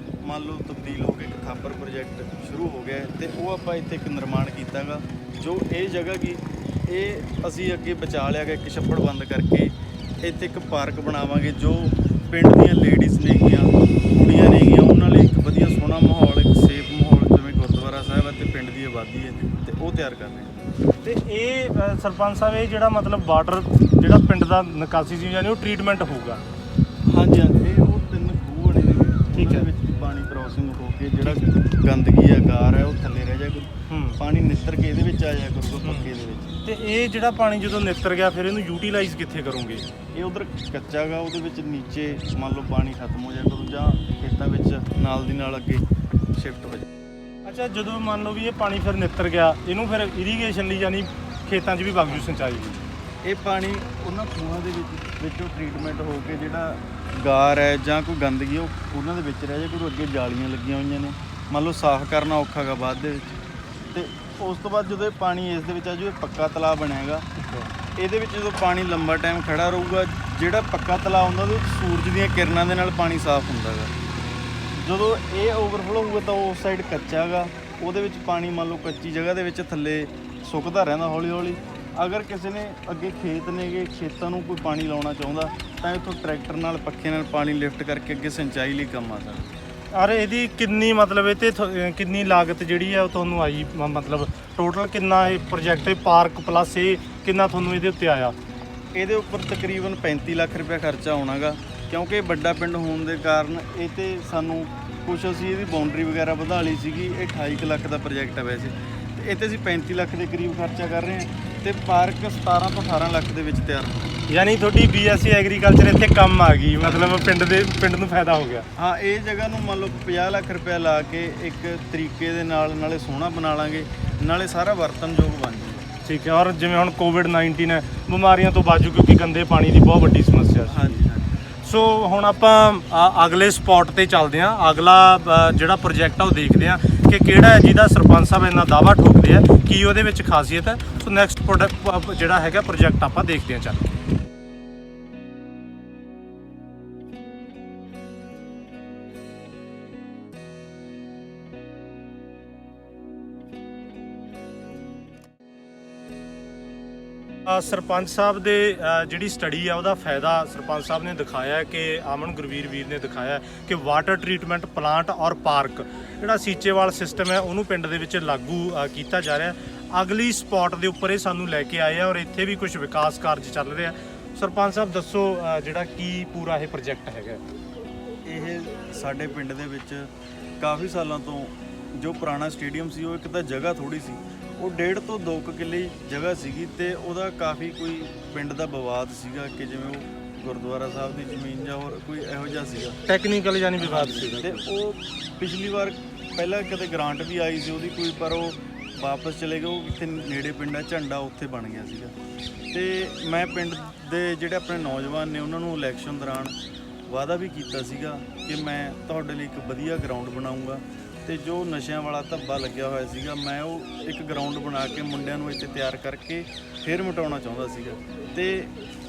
ਮੰਨ ਲਓ ਤਬਦੀਲ ਹੋ ਕੇ ਇੱਕ ਥਾਪਰ ਪ੍ਰੋਜੈਕਟ ਸ਼ੁਰੂ ਹੋ ਗਿਆ ਤੇ ਉਹ ਆਪਾਂ ਇੱਥੇ ਇੱਕ ਨਿਰਮਾਣ ਕੀਤਾ ਗਾ। ਜੋ ਇਹ ਜਗ੍ਹਾ ਗੀ ਇਹ ਅਸੀਂ ਅੱਗੇ ਬਚਾ ਲਿਆ ਗਿਆ, ਇੱਕ ਛੱਪੜ ਬੰਦ ਕਰਕੇ ਇੱਥੇ ਇੱਕ ਪਾਰਕ ਬਣਾਵਾਂਗੇ, ਜੋ ਪਿੰਡ ਦੀਆਂ ਲੇਡੀਜ਼ ਨੇਗੀਆਂ, ਕੁੜੀਆਂ ਨੇਗੀਆਂ, ਉਹਨਾਂ ਲਈ ਇੱਕ ਵਧੀਆ ਸੋਹਣਾ ਮਾਹੌਲ, ਇੱਕ ਸੇਫ ਮਾਹੌਲ ਜਿਵੇਂ ਗੁਰਦੁਆਰਾ ਸਾਹਿਬ ਹੈ ਤੇ ਪਿੰਡ ਦੀ ਆਬਾਦੀ ਹੈ ਤੇ ਉਹ ਤਿਆਰ ਕਰਨੇ। ਤੇ ਇਹ ਸਰਪੰਚ ਸਾਹਿਬ, ਇਹ ਜਿਹੜਾ ਮਤਲਬ ਵਾਟਰ ਜਿਹੜਾ ਪਿੰਡ ਦਾ ਨਿਕਾਸੀ ਸੀ ਯਾਨੀ ਉਹ ਟ੍ਰੀਟਮੈਂਟ ਹੋਊਗਾ? ਹਾਂਜੀ ਹਾਂਜੀ, ਇਹ ਉਹ 3 ਖੂਹ ਬਣੇ ਨੇ, ਠੀਕ ਹੈ, ਵਿੱਚ ਪਾਣੀ ਕ੍ਰੋਸਿੰਗ ਹੋ ਕੇ ਜਿਹੜਾ ਗੰਦਗੀ ਆ ਗਾਰ ਹੈ ਉਹ ਥੱਲੇ ਰਹਿ ਜਾਇਆ ਕਰੂ, ਪਾਣੀ ਨਿੱਤਰ ਕੇ ਇਹਦੇ ਵਿੱਚ ਆ ਜਾਇਆ ਕਰੂਗਾ ਪੱਕੇ ਦੇ ਵਿੱਚ। ਤੇ ਇਹ ਜਿਹੜਾ ਪਾਣੀ ਜਦੋਂ ਨਿੱਤਰ ਗਿਆ ਫਿਰ ਇਹਨੂੰ ਯੂਟੀਲਾਈਜ਼ ਕਿੱਥੇ ਕਰੋਗੇ? ਇਹ ਉਧਰ ਕੱਚਾ ਗਾ, ਉਹਦੇ ਵਿੱਚ ਨੀਚੇ ਮੰਨ ਲਓ ਪਾਣੀ ਖਤਮ ਹੋ ਜਾਇਆ ਕਰੂ ਜਾਂ ਖੇਤਾਂ ਵਿੱਚ ਨਾਲ ਦੀ ਨਾਲ ਅੱਗੇ ਸ਼ਿਫਟ ਹੋ ਜਾਏ। ਅੱਛਾ, ਜਦੋਂ ਮੰਨ ਲਓ ਵੀ ਇਹ ਪਾਣੀ ਫਿਰ ਨਿੱਤਰ ਗਿਆ, ਇਹਨੂੰ ਫਿਰ ਇਰੀਗੇਸ਼ਨ ਲਈ ਯਾਨੀ ਖੇਤਾਂ 'ਚ ਵੀ ਵਗ ਜੂ ਸਿੰਚਾਈ ਲਈ? ਇਹ ਪਾਣੀ ਉਹਨਾਂ ਖੂਹਾਂ ਦੇ ਵਿੱਚੋਂ ਟ੍ਰੀਟਮੈਂਟ ਹੋ ਕੇ ਜਿਹੜਾ ਗਾਰ ਹੈ ਜਾਂ ਕੋਈ ਗੰਦਗੀ ਉਹ ਉਹਨਾਂ ਦੇ ਵਿੱਚ ਰਹਿ ਜਾਏ ਕਰੂ। ਅੱਗੇ ਜਾਲੀਆਂ ਲੱਗੀਆਂ ਹੋਈਆਂ ਨੇ, ਮੰਨ ਲਓ ਸਾਫ਼ ਕਰਨਾ ਔਖਾ ਗਾ ਬਾਅਦ ਦੇ ਵਿੱਚ, ਤੇ ਉਸ ਤੋਂ ਬਾਅਦ ਜਦੋਂ ਇਹ ਪਾਣੀ ਇਸ ਦੇ ਵਿੱਚ ਆ ਜੋ ਇਹ ਪੱਕਾ ਤਲਾਅ ਬਣੇਗਾ, ਇਹਦੇ ਵਿੱਚ ਜਦੋਂ ਪਾਣੀ ਲੰਬਾ ਟਾਈਮ ਖੜਾ ਰਹੂਗਾ, ਜਿਹੜਾ ਪੱਕਾ ਤਲਾਅ ਹੁੰਦਾ ਉਹਦੇ ਵਿੱਚ ਸੂਰਜ ਦੀਆਂ ਕਿਰਨਾਂ ਦੇ ਨਾਲ ਪਾਣੀ ਸਾਫ਼ ਹੁੰਦਾ ਗਾ। ਜਦੋਂ ਇਹ ਓਵਰਫਲੋ ਹੋਊਗਾ ਤਾਂ ਉਸ ਸਾਈਡ ਕੱਚਾ ਗਾ, ਉਹਦੇ ਵਿੱਚ ਪਾਣੀ ਮੰਨ ਲਓ ਕੱਚੀ ਜਗ੍ਹਾ ਦੇ ਵਿੱਚ ਥੱਲੇ ਸੁੱਕਦਾ ਰਹਿੰਦਾ ਹੌਲੀ ਹੌਲੀ। ਅਗਰ ਕਿਸੇ ਨੇ ਅੱਗੇ ਖੇਤ ਨੇਗੇ, ਖੇਤਾਂ ਨੂੰ ਕੋਈ ਪਾਣੀ ਲਾਉਣਾ ਚਾਹੁੰਦਾ ਤਾਂ ਇੱਥੋਂ ਟਰੈਕਟਰ ਨਾਲ ਪੱਖੇ ਨਾਲ ਪਾਣੀ ਲਿਫਟ ਕਰਕੇ ਅੱਗੇ ਸਿੰਚਾਈ ਲਈ ਕੰਮ ਆ ਸਕਦਾ। ਅਰੇ ਇਹਦੀ ਕਿੰਨੀ ਮਤਲਬ ਇਹ 'ਤੇ ਕਿੰਨੀ ਲਾਗਤ ਜਿਹੜੀ ਹੈ ਉਹ ਤੁਹਾਨੂੰ ਆਈ, ਮਤਲਬ ਟੋਟਲ ਕਿੰਨਾ ਇਹ ਪ੍ਰੋਜੈਕਟ ਪਾਰਕ ਪਲੱਸ ਇਹ ਕਿੰਨਾ ਤੁਹਾਨੂੰ ਇਹਦੇ ਉੱਤੇ ਆਇਆ? ਇਹਦੇ ਉੱਪਰ ਤਕਰੀਬਨ 35 ਲੱਖ ਰੁਪਏ ਖਰਚਾ ਆਉਣਾ ਗਾ, ਕਿਉਂਕਿ ਇਹ ਵੱਡਾ ਪਿੰਡ ਹੋਣ ਦੇ ਕਾਰਨ ਇਹ 'ਤੇ ਸਾਨੂੰ ਕੁਛ ਅਸੀਂ ਇਹਦੀ ਬਾਉਂਡਰੀ ਵਗੈਰਾ ਵਧਾ ਲਈ ਸੀਗੀ। ਇਹ 28 ਲੱਖ ਦਾ ਪ੍ਰੋਜੈਕਟ ਹੈ ਵੈਸੇ, ਇੱਥੇ ਅਸੀਂ 35 ਲੱਖ ਦੇ ਕਰੀਬ ਖਰਚਾ ਕਰ ਰਹੇ ਹਾਂ ਤੇ ਪਾਰਕ 17 ਤੋਂ 18 ਲੱਖ ਦੇ ਵਿੱਚ ਤਿਆਰ ਹੋਣਾ। ਯਾਨੀ ਤੁਹਾਡੀ BSc ਐਗਰੀਕਲਚਰ ਇੱਥੇ ਕੰਮ ਆ ਗਈ, ਮਤਲਬ ਪਿੰਡ ਨੂੰ ਫਾਇਦਾ ਹੋ ਗਿਆ। ਹਾਂ, ਇਹ ਜਗ੍ਹਾ ਨੂੰ ਮੰਨ ਲਓ 50 ਲੱਖ ਰੁਪਇਆ ਲਾ ਕੇ ਇੱਕ ਤਰੀਕੇ ਦੇ ਨਾਲ ਨਾਲੇ ਸੋਹਣਾ ਬਣਾ ਲਾਂਗੇ, ਨਾਲੇ ਸਾਰਾ ਵਰਤਨਯੋਗ ਬਣ ਜਾਊਗਾ। ਠੀਕ ਹੈ। ਔਰ ਜਿਵੇਂ ਹੁਣ COVID-19 ਹੈ, ਬਿਮਾਰੀਆਂ ਤੋਂ ਬਾਜੂ, ਕਿਉਂਕਿ ਗੰਦੇ ਪਾਣੀ ਦੀ ਬਹੁਤ ਵੱਡੀ ਸਮੱਸਿਆ ਸੀ। ਹਾਂਜੀ। ਸੋ ਹੁਣ ਆਪਾਂ ਅਗਲੇ ਸਪੌਟ ਤੇ ਚੱਲਦੇ ਹਾਂ। ਅਗਲਾ ਜਿਹੜਾ ਪ੍ਰੋਜੈਕਟ ਆ ਉਹ ਦੇਖਦੇ ਹਾਂ ਕਿ ਕਿਹੜਾ ਹੈ ਜਿਹਦਾ ਸਰਪੰਚ ਸਾਹਿਬ ਇੰਨਾ ਦਾਅਵਾ ਠੋਕਦੇ ਆ, ਕੀ ਉਹਦੇ ਵਿੱਚ ਖਾਸੀਅਤ ਹੈ। ਸੋ ਨੈਕਸਟ ਪ੍ਰੋਡਕਟ ਜਿਹੜਾ ਹੈਗਾ ਪ੍ਰੋਜੈਕਟ ਆਪਾਂ ਦੇਖਦੇ ਹਾਂ। ਚੱਲ ਕੇ ਸਰਪੰਚ ਸਾਹਿਬ ਦੇ ਜਿਹੜੀ ਸਟੱਡੀ ਆ ਉਹਦਾ ਫਾਇਦਾ ਸਰਪੰਚ ਸਾਹਿਬ ਨੇ ਦਿਖਾਇਆ ਹੈ ਕਿ ਅਮਨ ਗੁਰਵੀਰ ਵੀਰ ਨੇ ਦਿਖਾਇਆ ਕਿ ਵਾਟਰ ਟਰੀਟਮੈਂਟ ਪਲਾਂਟ ਔਰ ਪਾਰਕ ਜਿਹੜਾ ਸੀਚੇਵਾਲ ਸਿਸਟਮ ਹੈ ਉਹਨੂੰ ਪਿੰਡ ਦੇ ਵਿੱਚ ਲਾਗੂ ਕੀਤਾ ਜਾ ਰਿਹਾ। ਅਗਲੀ ਸਪੌਟ ਦੇ ਉੱਪਰ ਇਹ ਸਾਨੂੰ ਲੈ ਕੇ ਆਏ ਆ ਔਰ ਇੱਥੇ ਵੀ ਕੁਝ ਵਿਕਾਸ ਕਾਰਜ ਚੱਲ ਰਿਹਾ। ਸਰਪੰਚ ਸਾਹਿਬ ਦੱਸੋ ਜਿਹੜਾ ਕੀ ਪੂਰਾ ਇਹ ਪ੍ਰੋਜੈਕਟ ਹੈਗਾ। ਇਹ ਸਾਡੇ ਪਿੰਡ ਦੇ ਵਿੱਚ ਕਾਫੀ ਸਾਲਾਂ ਤੋਂ ਜੋ ਪੁਰਾਣਾ ਸਟੇਡੀਅਮ ਸੀ, ਉਹ ਇੱਕ ਤਾਂ ਜਗ੍ਹਾ ਥੋੜੀ ਸੀ, ਉਹ 1.5 ਤੋਂ 2 ਕਿੱਲੇ ਜਗ੍ਹਾ ਸੀਗੀ ਤੇ ਉਹਦਾ ਕਾਫੀ ਕੋਈ ਪਿੰਡ ਦਾ ਵਿਵਾਦ ਸੀਗਾ ਕਿ ਜਿਵੇਂ ਉਹ ਗੁਰਦੁਆਰਾ ਸਾਹਿਬ ਦੀ ਜ਼ਮੀਨ ਜਾਂ ਹੋਰ ਕੋਈ ਇਹੋ ਜਿਹਾ ਸੀਗਾ, ਟੈਕਨੀਕਲ ਯਾਨੀ ਵਿਵਾਦ ਸੀਗਾ। ਤੇ ਉਹ ਪਿਛਲੀ ਵਾਰ ਪਹਿਲਾਂ ਕਿਤੇ ਗ੍ਰਾਂਟ ਵੀ ਆਈ ਸੀ ਉਹਦੀ ਕੋਈ, ਪਰ ਉਹ ਵਾਪਸ ਚਲੇ ਗਏ। ਉਹ ਕਿਤੇ ਨੇੜੇ ਪਿੰਡਾ ਝੰਡਾ ਉੱਥੇ ਬਣ ਗਿਆ ਸੀਗਾ। ਤੇ ਮੈਂ ਪਿੰਡ ਦੇ ਜਿਹੜੇ ਆਪਣੇ ਨੌਜਵਾਨ ਨੇ ਉਹਨਾਂ ਨੂੰ ਇਲੈਕਸ਼ਨ ਦੌਰਾਨ ਵਾਅਦਾ ਵੀ ਕੀਤਾ ਸੀਗਾ ਕਿ ਮੈਂ ਤੁਹਾਡੇ ਲਈ ਇੱਕ ਵਧੀਆ ਗਰਾਊਂਡ ਬਣਾਉਂਗਾ ਤੇ ਜੋ ਨਸ਼ਿਆਂ ਵਾਲਾ ਧੱਬਾ ਲੱਗਿਆ ਹੋਇਆ ਸੀਗਾ, ਮੈਂ ਉਹ ਇੱਕ ਗਰਾਊਂਡ ਬਣਾ ਕੇ ਮੁੰਡਿਆਂ ਨੂੰ ਇੱਥੇ ਤਿਆਰ ਕਰਕੇ ਫਿਰ ਮਿਟਾਉਣਾ ਚਾਹੁੰਦਾ ਸੀਗਾ। ਤੇ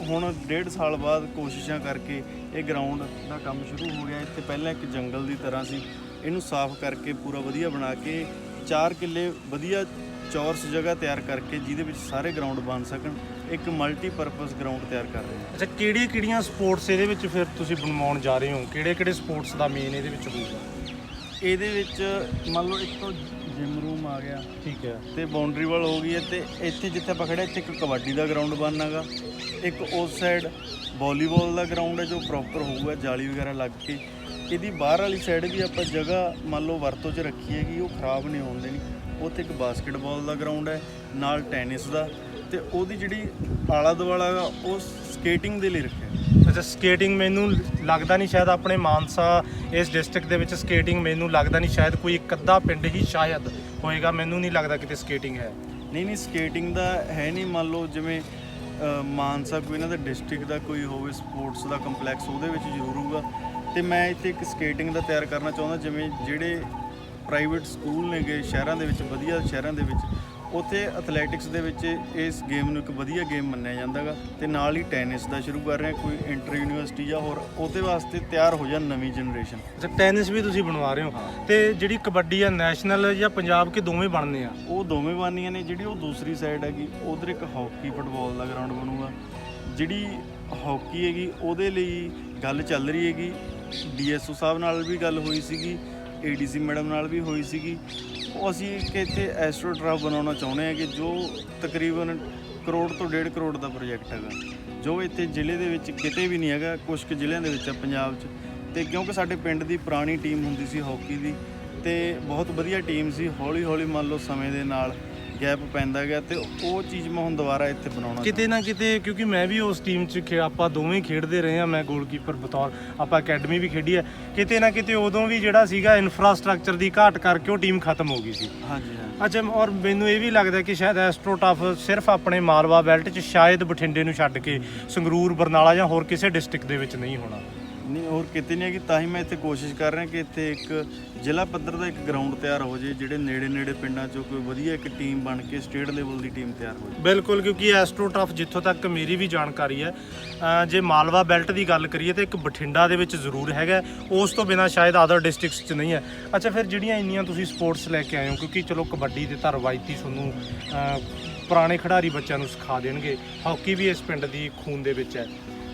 ਹੁਣ 1.5 ਸਾਲ ਬਾਅਦ ਕੋਸ਼ਿਸ਼ਾਂ ਕਰਕੇ ਇਹ ਗਰਾਊਂਡ ਦਾ ਕੰਮ ਸ਼ੁਰੂ ਹੋ ਗਿਆ। ਇੱਥੇ ਪਹਿਲਾਂ ਇੱਕ ਜੰਗਲ ਦੀ ਤਰ੍ਹਾਂ ਸੀ, ਇਹਨੂੰ ਸਾਫ਼ ਕਰਕੇ ਪੂਰਾ ਵਧੀਆ ਬਣਾ ਕੇ 4 ਕਿੱਲੇ ਵਧੀਆ ਚੌਰਸ ਜਗ੍ਹਾ ਤਿਆਰ ਕਰਕੇ ਜਿਹਦੇ ਵਿੱਚ ਸਾਰੇ ਗਰਾਊਂਡ ਬਣ ਸਕਣ, ਇੱਕ ਮਲਟੀਪਰਪਸ ਗਰਾਊਂਡ ਤਿਆਰ ਕਰ ਰਹੇ ਹਾਂ। ਅੱਛਾ, ਕਿਹੜੀਆਂ ਸਪੋਰਟਸ ਇਹਦੇ ਵਿੱਚ ਫਿਰ ਤੁਸੀਂ ਬਣਵਾਉਣ ਜਾ ਰਹੇ ਹੋ? ਕਿਹੜੇ ਸਪੋਰਟਸ ਦਾ ਮੇਨ ਇਹਦੇ ਵਿੱਚ ਹੋਊਗਾ? ਇਹਦੇ ਵਿੱਚ ਮੰਨ ਲਓ ਇੱਕ ਤਾਂ ਜਿਮ ਰੂਮ ਆ ਗਿਆ, ਠੀਕ ਹੈ, ਤੇ ਬਾਉਂਡਰੀ ਵਾਲ ਹੋ ਗਈ ਹੈ, ਤੇ ਇੱਥੇ ਜਿੱਥੇ ਆਪਾਂ ਖੜੇ ਇੱਥੇ ਇੱਕ ਕਬੱਡੀ ਦਾ ਗਰਾਊਂਡ ਬਣਨਾਗਾ, ਇੱਕ ਉਸ ਸਾਈਡ ਵਾਲੀਬਾਲ ਦਾ ਗਰਾਊਂਡ ਹੈ ਜੋ ਪ੍ਰੋਪਰ ਹੋਊਗਾ ਜਾਲੀ ਵਗੈਰਾ ਲੱਗ ਕੇ। ਇਹਦੀ ਬਾਹਰ ਵਾਲੀ ਸਾਈਡ ਵੀ ਆਪਾਂ ਜਗ੍ਹਾ ਮੰਨ ਲਓ ਵਰਤੋਂ 'ਚ ਰੱਖੀ ਹੈਗੀ, ਉਹ ਖਰਾਬ ਨਹੀਂ ਹੋਣ ਦੇਣੀ। ਉੱਥੇ ਇੱਕ ਬਾਸਕਟਬਾਲ ਦਾ ਗਰਾਊਂਡ ਹੈ ਨਾਲ ਟੈਨਿਸ ਦਾ, ਤੇ ਉਹਦੀ ਜਿਹੜੀ ਆਲਾ ਦੁਆਲਾ ਗਾ ਉਹ ਸਕੇਟਿੰਗ ਦੇ ਲਈ ਰੱਖਿਆ। ਅੱਛਾ, ਸਕੇਟਿੰਗ ਮੈਨੂੰ ਲੱਗਦਾ ਨਹੀਂ ਸ਼ਾਇਦ ਆਪਣੇ ਮਾਨਸਾ ਇਸ ਡਿਸਟ੍ਰਿਕਟ ਦੇ ਵਿੱਚ ਸਕੇਟਿੰਗ ਮੈਨੂੰ ਲੱਗਦਾ ਨਹੀਂ, ਸ਼ਾਇਦ ਕੋਈ ਇੱਕ ਅੱਧਾ ਪਿੰਡ ਹੀ ਸ਼ਾਇਦ ਹੋਏਗਾ, ਮੈਨੂੰ ਨਹੀਂ ਲੱਗਦਾ ਕਿਤੇ ਸਕੇਟਿੰਗ ਹੈ। ਨਹੀਂ ਸਕੇਟਿੰਗ ਦਾ ਹੈ ਨਹੀਂ। ਮੰਨ ਲਓ ਜਿਵੇਂ ਮਾਨਸਾ ਕੋਈ ਇਹਨਾਂ ਦਾ ਡਿਸਟ੍ਰਿਕਟ ਦਾ ਕੋਈ ਹੋਵੇ ਸਪੋਰਟਸ ਦਾ ਕੰਪਲੈਕਸ, ਉਹਦੇ ਵਿੱਚ ਜ਼ਰੂਰ ਹੋਊਗਾ। ਤੇ ਮੈਂ ਇੱਥੇ ਇੱਕ ਸਕੇਟਿੰਗ ਦਾ ਤਿਆਰ ਕਰਨਾ ਚਾਹੁੰਦਾ, ਜਿਵੇਂ ਜਿਹੜੇ ਪ੍ਰਾਈਵੇਟ ਸਕੂਲ ਨੇਗੇ ਸ਼ਹਿਰਾਂ ਦੇ ਵਿੱਚ, ਵਧੀਆ ਸ਼ਹਿਰਾਂ ਦੇ ਵਿੱਚ, ਉੱਥੇ ਐਥਲੈਟਿਕਸ ਦੇ ਵਿੱਚ ਇਸ ਗੇਮ ਨੂੰ ਇੱਕ ਵਧੀਆ ਗੇਮ ਮੰਨਿਆ ਜਾਂਦਾ ਗਾ। ਤੇ ਨਾਲ ਹੀ ਟੈਨਿਸ ਦਾ ਸ਼ੁਰੂ ਕਰ ਰਹੇ ਹਾਂ, ਕੋਈ ਇੰਟਰ ਯੂਨੀਵਰਸਿਟੀ ਜਾਂ ਹੋਰ ਉਹਦੇ ਵਾਸਤੇ ਤਿਆਰ ਹੋ ਜਾਣ ਨਵੀਂ ਜਨਰੇਸ਼ਨ। ਅੱਛਾ, ਟੈਨਿਸ ਵੀ ਤੁਸੀਂ ਬਣਵਾ ਰਹੇ ਹੋ। ਤੇ ਜਿਹੜੀ ਕਬੱਡੀ ਆ ਨੈਸ਼ਨਲ ਜਾਂ ਪੰਜਾਬ ਕੇ ਦੋਵੇਂ ਬਣਨੇ ਆ? ਉਹ ਦੋਵੇਂ ਬਣਨੀਆਂ ਨੇ। ਜਿਹੜੀ ਉਹ ਦੂਸਰੀ ਸਾਈਡ ਹੈਗੀ ਉਧਰ ਇੱਕ ਹਾਕੀ ਫੁੱਟਬਾਲ ਦਾ ਗਰਾਊਂਡ ਬਣੂਗਾ। ਜਿਹੜੀ ਹਾਕੀ ਹੈਗੀ ਉਹਦੇ ਲਈ ਗੱਲ ਚੱਲ ਰਹੀ ਹੈਗੀ, DSO ਸਾਹਿਬ ਨਾਲ ਵੀ ਗੱਲ ਹੋਈ ਸੀਗੀ, ADC ਮੈਡਮ ਨਾਲ ਵੀ ਹੋਈ ਸੀਗੀ। ਉਹ ਅਸੀਂ ਕਿ ਇੱਥੇ ਐਸਟਰੋ ਟਰਫ ਬਣਾਉਣਾ ਚਾਹੁੰਦੇ ਹਾਂ ਕਿ ਜੋ ਤਕਰੀਬਨ ਕਰੋੜ ਤੋਂ 1.5 ਕਰੋੜ ਦਾ ਪ੍ਰੋਜੈਕਟ ਹੈਗਾ, ਜੋ ਇੱਥੇ ਜ਼ਿਲ੍ਹੇ ਦੇ ਵਿੱਚ ਕਿਤੇ ਵੀ ਨਹੀਂ ਹੈਗਾ, ਕੁਛ ਕੁ ਜ਼ਿਲ੍ਹਿਆਂ ਦੇ ਵਿੱਚ ਆ ਪੰਜਾਬ 'ਚ। ਤੇ ਕਿਉਂਕਿ ਸਾਡੇ ਪਿੰਡ ਦੀ ਪੁਰਾਣੀ ਟੀਮ ਹੁੰਦੀ ਸੀ ਹਾਕੀ ਦੀ, ਤੇ ਬਹੁਤ ਵਧੀਆ ਟੀਮ ਸੀ। ਹੌਲੀ ਹੌਲੀ ਮੰਨ ਲਓ ਸਮੇਂ ਦੇ ਨਾਲ ਗੈਪ ਪੈਂਦਾ ਗਿਆ, ਤੇ ਉਹ ਚੀਜ਼ ਮੈਂ ਹੁਣ ਦੁਬਾਰਾ ਇੱਥੇ ਬਣਾਉਣਾ ਕਿਤੇ ਨਾ ਕਿਤੇ, ਕਿਉਂਕਿ ਮੈਂ ਵੀ ਉਸ ਟੀਮ 'ਚ ਆਪਾਂ ਦੋਵੇਂ ਖੇਡਦੇ ਰਹੇ ਹਾਂ। ਮੈਂ ਗੋਲਕੀਪਰ ਬਤੌਰ, ਆਪਾਂ ਅਕੈਡਮੀ ਵੀ ਖੇਡੀ ਹੈ। ਕਿਤੇ ਨਾ ਕਿਤੇ ਉਦੋਂ ਵੀ ਜਿਹੜਾ ਸੀਗਾ ਇਨਫਰਾਸਟ੍ਰਕਚਰ ਦੀ ਘਾਟ ਕਰਕੇ ਉਹ ਟੀਮ ਖਤਮ ਹੋ ਗਈ ਸੀ। ਹਾਂਜੀ। ਅੱਛਾ, ਔਰ ਮੈਨੂੰ ਇਹ ਵੀ ਲੱਗਦਾ ਕਿ ਸ਼ਾਇਦ ਐਸਟਰੋ ਟਫ ਸਿਰਫ ਆਪਣੇ ਮਾਲਵਾ ਬੈਲਟ 'ਚ, ਸ਼ਾਇਦ ਬਠਿੰਡੇ ਨੂੰ ਛੱਡ ਕੇ ਸੰਗਰੂਰ, ਬਰਨਾਲਾ ਜਾਂ ਹੋਰ ਕਿਸੇ ਡਿਸਟ੍ਰਿਕਟ ਦੇ ਵਿੱਚ ਨਹੀਂ ਹੋਣਾ। ਨਹੀਂ, ਹੋਰ ਕਿਤੇ ਨਹੀਂ ਹੈਗੀ। ਤਾਂ ਹੀ ਮੈਂ ਇੱਥੇ ਕੋਸ਼ਿਸ਼ ਕਰ ਰਿਹਾ ਕਿ ਇੱਥੇ ਇੱਕ ਜ਼ਿਲ੍ਹਾ ਪੱਧਰ ਦਾ ਇੱਕ ਗਰਾਊਂਡ ਤਿਆਰ ਹੋ ਜੇ, ਜਿਹੜੇ ਨੇੜੇ ਪਿੰਡਾਂ 'ਚੋਂ ਕੋਈ ਵਧੀਆ ਇੱਕ ਟੀਮ ਬਣ ਕੇ ਸਟੇਟ ਲੈਵਲ ਦੀ ਟੀਮ ਤਿਆਰ ਹੋ ਜਾਵੇ। ਬਿਲਕੁਲ, ਕਿਉਂਕਿ ਐਸਟਰੋ ਟਫ ਜਿੱਥੋਂ ਤੱਕ ਮੇਰੀ ਵੀ ਜਾਣਕਾਰੀ ਹੈ, ਜੇ ਮਾਲਵਾ ਬੈਲਟ ਦੀ ਗੱਲ ਕਰੀਏ ਤਾਂ ਇੱਕ ਬਠਿੰਡਾ ਦੇ ਵਿੱਚ ਜ਼ਰੂਰ ਹੈਗਾ, ਉਸ ਤੋਂ ਬਿਨਾਂ ਸ਼ਾਇਦ ਅਦਰ ਡਿਸਟ੍ਰਿਕਟਸ 'ਚ ਨਹੀਂ ਹੈ। ਅੱਛਾ, ਫਿਰ ਜਿਹੜੀਆਂ ਇੰਨੀਆਂ ਤੁਸੀਂ ਸਪੋਰਟਸ ਲੈ ਕੇ ਆਏ ਹੋ, ਕਿਉਂਕਿ ਚਲੋ ਕਬੱਡੀ ਦੇ ਤਾਂ ਰਵਾਇਤੀ ਤੁਹਾਨੂੰ ਪੁਰਾਣੇ ਖਿਡਾਰੀ ਬੱਚਿਆਂ ਨੂੰ ਸਿਖਾ ਦੇਣਗੇ, ਹਾਕੀ ਵੀ ਇਸ ਪਿੰਡ ਦੀ ਖੂਨ ਦੇ ਵਿੱਚ ਹੈ,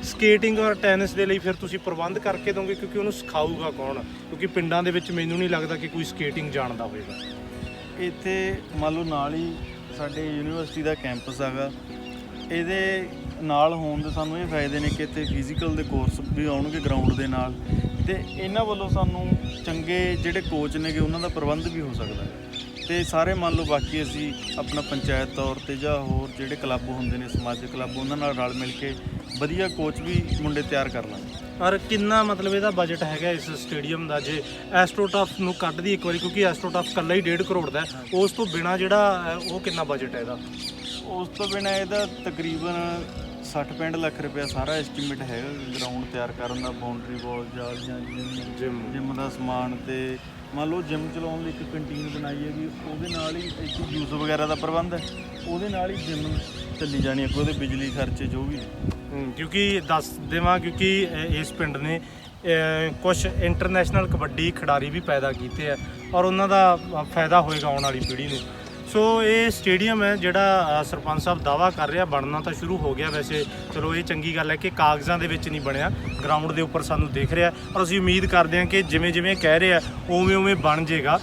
ਸਕੇਟਿੰਗ ਔਰ ਟੈਨਿਸ ਦੇ ਲਈ ਫਿਰ ਤੁਸੀਂ ਪ੍ਰਬੰਧ ਕਰਕੇ ਦੋਗੇ, ਕਿਉਂਕਿ ਉਹਨੂੰ ਸਿਖਾਊਗਾ ਕੌਣ? ਕਿਉਂਕਿ ਪਿੰਡਾਂ ਦੇ ਵਿੱਚ ਮੈਨੂੰ ਨਹੀਂ ਲੱਗਦਾ ਕਿ ਕੋਈ ਸਕੇਟਿੰਗ ਜਾਣਦਾ ਹੋਵੇਗਾ। ਇੱਥੇ ਮੰਨ ਲਓ ਨਾਲ ਹੀ ਸਾਡੇ ਯੂਨੀਵਰਸਿਟੀ ਦਾ ਕੈਂਪਸ ਹੈਗਾ, ਇਹਦੇ ਨਾਲ ਹੋਣ ਦੇ ਸਾਨੂੰ ਇਹ ਫਾਇਦੇ ਨੇ ਕਿ ਇੱਥੇ ਫਿਜ਼ੀਕਲ ਦੇ ਕੋਰਸ ਵੀ ਆਉਣਗੇ ਗਰਾਊਂਡ ਦੇ ਨਾਲ, ਤੇ ਇਹਨਾਂ ਵੱਲੋਂ ਸਾਨੂੰ ਚੰਗੇ ਜਿਹੜੇ ਕੋਚ ਨੇਗੇ ਉਹਨਾਂ ਦਾ ਪ੍ਰਬੰਧ ਵੀ ਹੋ ਸਕਦਾ ਹੈ। ਤੇ ਸਾਰੇ ਮੰਨ ਲਓ ਬਾਕੀ ਅਸੀਂ ਆਪਣਾ ਪੰਚਾਇਤ ਤੌਰ ਤੇ ਜਾਂ ਹੋਰ ਜਿਹੜੇ ਕਲੱਬ ਹੁੰਦੇ ਨੇ ਸਮਾਜਿਕ ਕਲੱਬ ਉਹਨਾਂ ਨਾਲ ਰਲ ਮਿਲ ਕੇ ਵਧੀਆ ਕੋਚ ਵੀ ਮੁੰਡੇ ਤਿਆਰ ਕਰ ਲਾਂਗੇ। ਔਰ ਕਿੰਨਾ ਮਤਲਬ ਇਹਦਾ ਬਜਟ ਹੈਗਾ ਇਸ ਸਟੇਡੀਅਮ ਦਾ, ਜੇ ਐਸਟ੍ਰੋਟਰਫ ਨੂੰ ਕੱਢ ਦੀ ਇੱਕ ਵਾਰੀ, ਕਿਉਂਕਿ ਐਸਟ੍ਰੋਟਰਫ ਇਕੱਲਾ ਹੀ 1.5 ਕਰੋੜ ਦਾ ਹੈ, ਉਸ ਤੋਂ ਬਿਨਾ ਜਿਹੜਾ ਉਹ ਕਿੰਨਾ ਬਜਟ ਹੈ ਇਹਦਾ? ਉਸ ਤੋਂ ਬਿਨਾਂ ਇਹਦਾ ਤਕਰੀਬਨ 60-65 ਲੱਖ ਰੁਪਇਆ ਸਾਰਾ ਐਸਟੀਮੇਟ ਹੈਗਾ ਗਰਾਊਂਡ ਤਿਆਰ ਕਰਨ ਦਾ, ਬਾਉਂਡਰੀ ਵਾਲ, ਜਾਲੀਆਂ, ਜਿਮ ਦਾ ਸਮਾਨ, ਤੇ ਮੰਨ ਲਓ ਜਿਮ ਚਲਾਉਣ ਲਈ ਇੱਕ ਕੰਟੀਨ ਬਣਾਈ ਹੈ ਵੀ ਉਹਦੇ ਨਾਲ ਹੀ ਇੱਕ ਜੂਸ ਵਗੈਰਾ ਦਾ ਪ੍ਰਬੰਧ ਹੈ, ਉਹਦੇ ਨਾਲ ਹੀ ਜਿਮ ਚੱਲੀ ਜਾਣੀ ਹੈ, ਉਹਦੇ ਬਿਜਲੀ ਖਰਚੇ ਜੋ ਵੀ ਕਿਉਂਕਿ ਦੱਸ ਦੇਵਾਂ ਕਿਉਂਕਿ ਇਸ ਪਿੰਡ ਨੇ ਕੁਝ ਇੰਟਰਨੈਸ਼ਨਲ ਕਬੱਡੀ ਖਿਡਾਰੀ ਵੀ ਪੈਦਾ ਕੀਤੇ ਆ ਔਰ ਉਹਨਾਂ ਦਾ ਫਾਇਦਾ ਹੋਏਗਾ ਆਉਣ ਵਾਲੀ ਪੀੜ੍ਹੀ ਨੂੰ। ਸੋ ਇਹ ਸਟੇਡੀਅਮ ਹੈ ਜਿਹੜਾ ਸਰਪੰਚ ਸਾਹਿਬ ਦਾਅਵਾ ਕਰ ਰਿਹਾ, ਬਣਨਾ ਤਾਂ ਸ਼ੁਰੂ ਹੋ ਗਿਆ ਵੈਸੇ, ਚਲੋ ਇਹ ਚੰਗੀ ਗੱਲ ਹੈ ਕਿ ਕਾਗਜ਼ਾਂ ਦੇ ਵਿੱਚ ਨਹੀਂ ਬਣਿਆ, ਗਰਾਊਂਡ ਦੇ ਉੱਪਰ ਸਾਨੂੰ ਦਿਖ ਰਿਹਾ ਔਰ ਅਸੀਂ ਉਮੀਦ ਕਰਦੇ ਹਾਂ ਕਿ ਜਿਵੇਂ ਜਿਵੇਂ ਕਹਿ ਰਹੇ ਆ ਉਵੇਂ ਉਵੇਂ ਬਣ ਜਾਏਗਾ।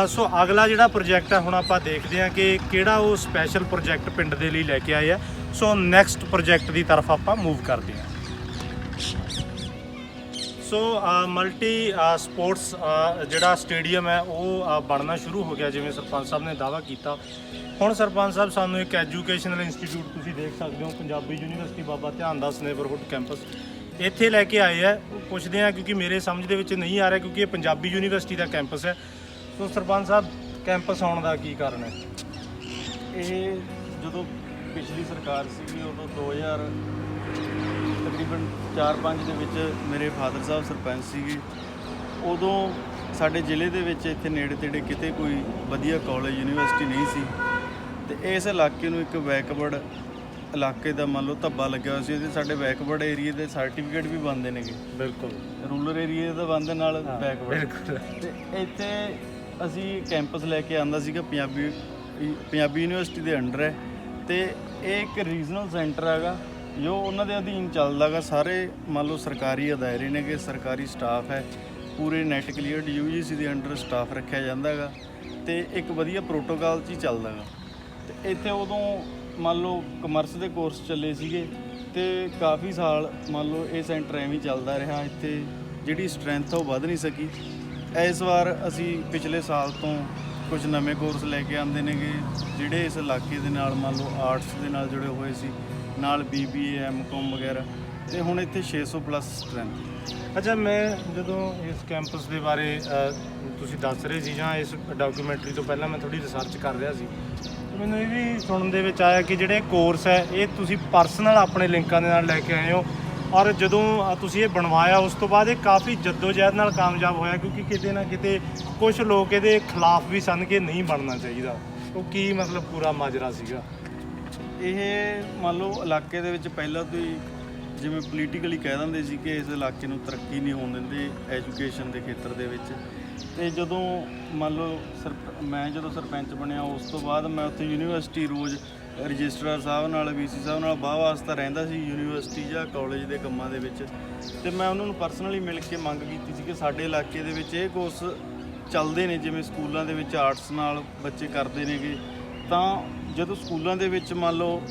ਸੋ ਅਗਲਾ ਜਿਹੜਾ ਪ੍ਰੋਜੈਕਟ ਹੈ ਹੁਣ ਆਪਾਂ ਦੇਖਦੇ ਹਾਂ ਕਿ ਕਿਹੜਾ ਉਹ ਸਪੈਸ਼ਲ ਪ੍ਰੋਜੈਕਟ ਪਿੰਡ ਦੇ ਲਈ ਲੈ ਕੇ ਆਏ ਆ। ਸੋ ਨੈਕਸਟ ਪ੍ਰੋਜੈਕਟ ਦੀ ਤਰਫ ਆਪਾਂ ਮੂਵ ਕਰਦੇ ਹਾਂ। ਸੋ ਮਲਟੀ ਸਪੋਰਟਸ ਜਿਹੜਾ ਸਟੇਡੀਅਮ ਹੈ ਉਹ ਬਣਨਾ ਸ਼ੁਰੂ ਹੋ ਗਿਆ ਜਿਵੇਂ ਸਰਪੰਚ ਸਾਹਿਬ ਨੇ ਦਾਅਵਾ ਕੀਤਾ। ਹੁਣ ਸਰਪੰਚ ਸਾਹਿਬ ਸਾਨੂੰ ਇੱਕ ਐਜੂਕੇਸ਼ਨਲ ਇੰਸਟੀਚਿਊਟ ਤੁਸੀਂ ਦੇਖ ਸਕਦੇ ਹੋ, ਪੰਜਾਬੀ ਯੂਨੀਵਰਸਿਟੀ ਬਾਬਾ ਧਿਆਨ ਦਾਸ ਨੇਬਰਹੁੱਡ ਕੈਂਪਸ, ਇੱਥੇ ਲੈ ਕੇ ਆਏ ਆ। ਪੁੱਛਦੇ ਆ ਕਿਉਂਕਿ ਮੇਰੇ ਸਮਝ ਦੇ ਵਿੱਚ ਨਹੀਂ ਆ ਰਿਹਾ ਕਿਉਂਕਿ ਇਹ ਪੰਜਾਬੀ ਯੂਨੀਵਰਸਿਟੀ ਦਾ ਕੈਂਪਸ ਹੈ। ਸੋ ਸਰਪੰਚ ਸਾਹਿਬ ਕੈਂਪਸ ਆਉਣ ਦਾ ਕੀ ਕਾਰਨ ਹੈ? ਇਹ ਜਦੋਂ ਪਿਛਲੀ ਸਰਕਾਰ ਸੀਗੀ ਉਦੋਂ 2000 ਤਕਰੀਬਨ 4-5 ਦੇ ਵਿੱਚ ਮੇਰੇ ਫਾਦਰ ਸਾਹਿਬ ਸਰਪੰਚ ਸੀਗੇ, ਉਦੋਂ ਸਾਡੇ ਜ਼ਿਲ੍ਹੇ ਦੇ ਵਿੱਚ ਇੱਥੇ ਨੇੜੇ ਤੇੜੇ ਕਿਤੇ ਕੋਈ ਵਧੀਆ ਕਾਲਜ ਯੂਨੀਵਰਸਿਟੀ ਨਹੀਂ ਸੀ ਤੇ ਇਸ ਇਲਾਕੇ ਨੂੰ ਇੱਕ ਬੈਕਵਰਡ ਇਲਾਕੇ ਦਾ ਮੰਨ ਲਓ ਧੱਬਾ ਲੱਗਿਆ ਹੋਇਆ ਸੀ। ਇਹਦੇ ਸਾਡੇ ਬੈਕਵਰਡ ਏਰੀਏ ਦੇ ਸਰਟੀਫਿਕੇਟ ਵੀ ਬਣਦੇ ਨੇਗੇ, ਬਿਲਕੁਲ ਰੂਰਲ ਏਰੀਏ ਦਾ ਬਣਦੇ ਨਾਲ ਬੈਕਵਰਡ। ਬਿਲਕੁਲ। ਤੇ ਇੱਥੇ ਅਸੀਂ ਕੈਂਪਸ ਲੈ ਕੇ ਆਂਦਾ ਸੀਗਾ ਪੰਜਾਬੀ ਯੂਨੀਵਰਸਿਟੀ ਦੇ ਅੰਡਰ ਹੈ ਤੇ ਇਹ ਇੱਕ ਰੀਜਨਲ ਸੈਂਟਰ ਹੈਗਾ ਜੋ ਉਹਨਾਂ ਦੇ ਅਧੀਨ ਚੱਲਦਾ ਗਾ। ਸਾਰੇ ਮੰਨ ਲਓ ਸਰਕਾਰੀ ਅਦਾਰੇ ਨੇਗੇ, ਸਰਕਾਰੀ ਸਟਾਫ ਹੈ, ਪੂਰੇ ਨੈਟ ਕਲੀਅਰਡ UGC ਦੇ ਅੰਡਰ ਸਟਾਫ ਰੱਖਿਆ ਜਾਂਦਾ ਗਾ ਤੇ ਇੱਕ ਵਧੀਆ ਪ੍ਰੋਟੋਕਾਲ 'ਚ ਹੀ ਚੱਲਦਾ ਗਾ। ਤੇ ਇੱਥੇ ਉਦੋਂ ਮੰਨ ਲਓ ਕਮਰਸ ਦੇ ਕੋਰਸ ਚੱਲੇ ਸੀਗੇ ਤੇ ਕਾਫੀ ਸਾਲ ਮੰਨ ਲਓ ਇਹ ਸੈਂਟਰ ਐਵੇਂ ਚੱਲਦਾ ਰਿਹਾ, ਇੱਥੇ ਜਿਹੜੀ ਸਟਰੈਂਥ ਉਹ ਵੱਧ ਨਹੀਂ ਸਕੀ। ਇਸ ਵਾਰ ਅਸੀਂ ਪਿਛਲੇ ਸਾਲ ਤੋਂ ਕੁਝ ਨਵੇਂ ਕੋਰਸ ਲੈ ਕੇ ਆਉਂਦੇ ਨੇਗੇ ਜਿਹੜੇ ਇਸ ਇਲਾਕੇ ਦੇ ਨਾਲ ਮੰਨ ਲਓ ਆਰਟਸ ਦੇ ਨਾਲ ਜੁੜੇ ਹੋਏ ਸੀ, ਨਾਲ BBA MCOM ਵਗੈਰਾ, ਤੇ ਹੁਣ ਇੱਥੇ 600 ਪਲੱਸ ਸਟਰੈਂਥ। ਅੱਛਾ, ਮੈਂ ਜਦੋਂ ਇਸ ਕੈਂਪਸ ਦੇ ਬਾਰੇ ਤੁਸੀਂ ਦੱਸ ਰਹੇ ਸੀ ਜਾਂ ਇਸ ਡਾਕੂਮੈਂਟਰੀ ਤੋਂ ਪਹਿਲਾਂ ਮੈਂ ਥੋੜੀ ਰਿਸਰਚ ਕਰ ਰਿਹਾ ਸੀ, ਮੈਨੂੰ ਇਹ ਵੀ ਸੁਣਨ ਦੇ ਵਿੱਚ ਆਇਆ ਕਿ ਜਿਹੜੇ ਕੋਰਸ ਹੈ ਇਹ ਤੁਸੀਂ ਪਰਸਨਲ ਆਪਣੇ ਲਿੰਕਾਂ ਦੇ ਨਾਲ ਲੈ ਕੇ ਆਏ ਹੋ ਔਰ ਜਦੋਂ ਤੁਸੀਂ ਇਹ ਬਣਵਾਇਆ ਉਸ ਤੋਂ ਬਾਅਦ ਇਹ ਕਾਫੀ ਜੱਦੋ-ਜਹਿਦ ਨਾਲ ਕਾਮਯਾਬ ਹੋਇਆ ਕਿਉਂਕਿ ਕਿਤੇ ਨਾ ਕਿਤੇ ਕੁਝ ਲੋਕ ਇਹਦੇ ਖਿਲਾਫ ਵੀ ਸਨ ਕਿ ਨਹੀਂ ਬਣਨਾ ਚਾਹੀਦਾ। ਉਹ ਕੀ ਮਤਲਬ ਪੂਰਾ ਮਾਜਰਾ ਸੀਗਾ? ਇਹ ਮੰਨ ਲਓ ਇਲਾਕੇ ਦੇ ਵਿੱਚ ਪਹਿਲਾਂ ਤੋਂ ਹੀ ਜਿਵੇਂ ਪੋਲੀਟੀਕਲੀ ਕਹਿ ਦਿੰਦੇ ਸੀ ਕਿ ਇਸ ਇਲਾਕੇ ਨੂੰ ਤਰੱਕੀ ਨਹੀਂ ਹੋਣ ਦਿੰਦੇ ਐਜੂਕੇਸ਼ਨ ਦੇ ਖੇਤਰ ਦੇ ਵਿੱਚ। ਤੇ ਜਦੋਂ ਮੰਨ ਲਓ ਮੈਂ ਜਦੋਂ ਸਰਪੰਚ ਬਣਿਆ ਉਸ ਤੋਂ ਬਾਅਦ ਮੈਂ ਉੱਥੇ ਯੂਨੀਵਰਸਿਟੀ ਰੋਜ਼ ਰਜਿਸਟਰਾਰ ਸਾਹਿਬ ਨਾਲ VC ਸਾਹਿਬ ਨਾਲ ਵਾਹ ਵਾਸਤਾ ਰਹਿੰਦਾ ਸੀ ਯੂਨੀਵਰਸਿਟੀ ਜਾਂ ਕਾਲਜ ਦੇ ਕੰਮਾਂ ਦੇ ਵਿੱਚ, ਤੇ ਮੈਂ ਉਹਨਾਂ ਨੂੰ ਪਰਸਨਲੀ ਮਿਲ ਕੇ ਮੰਗ ਕੀਤੀ ਸੀ ਕਿ ਸਾਡੇ ਇਲਾਕੇ ਦੇ ਵਿੱਚ ਇਹ ਕੋਰਸ ਚੱਲਦੇ ਨੇ, ਜਿਵੇਂ ਸਕੂਲਾਂ ਦੇ ਵਿੱਚ ਆਰਟਸ ਨਾਲ ਬੱਚੇ ਕਰਦੇ ਨੇਗੇ, ਤਾਂ ਜਦੋਂ ਸਕੂਲਾਂ ਦੇ ਵਿੱਚ ਮੰਨ ਲਓ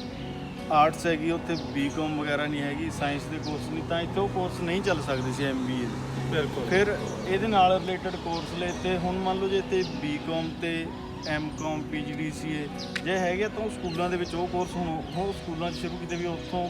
ਆਰਟਸ ਹੈਗੀ ਉੱਥੇ BCom ਵਗੈਰਾ ਨਹੀਂ ਹੈਗੀ, ਸਾਇੰਸ ਦੇ ਕੋਰਸ ਨਹੀਂ, ਤਾਂ ਇੱਥੇ ਉਹ ਕੋਰਸ ਨਹੀਂ ਚੱਲ ਸਕਦੇ ਸੀ MBA ਦੇ। ਬਿਲਕੁਲ। ਫਿਰ ਇਹਦੇ ਨਾਲ ਰਿਲੇਟਡ ਕੋਰਸ ਲਏ ਤੇ ਹੁਣ ਮੰਨ ਲਓ ਜੇ ਇੱਥੇ BCom ਤੇ MCOM PGDCA ਜੇ ਹੈਗੇ ਤਾਂ ਉਹ ਸਕੂਲਾਂ ਦੇ ਵਿੱਚ ਉਹ ਕੋਰਸ ਹੁਣ ਸਕੂਲਾਂ 'ਚ ਸ਼ੁਰੂ ਕੀਤੇ ਵੀ ਉੱਥੋਂ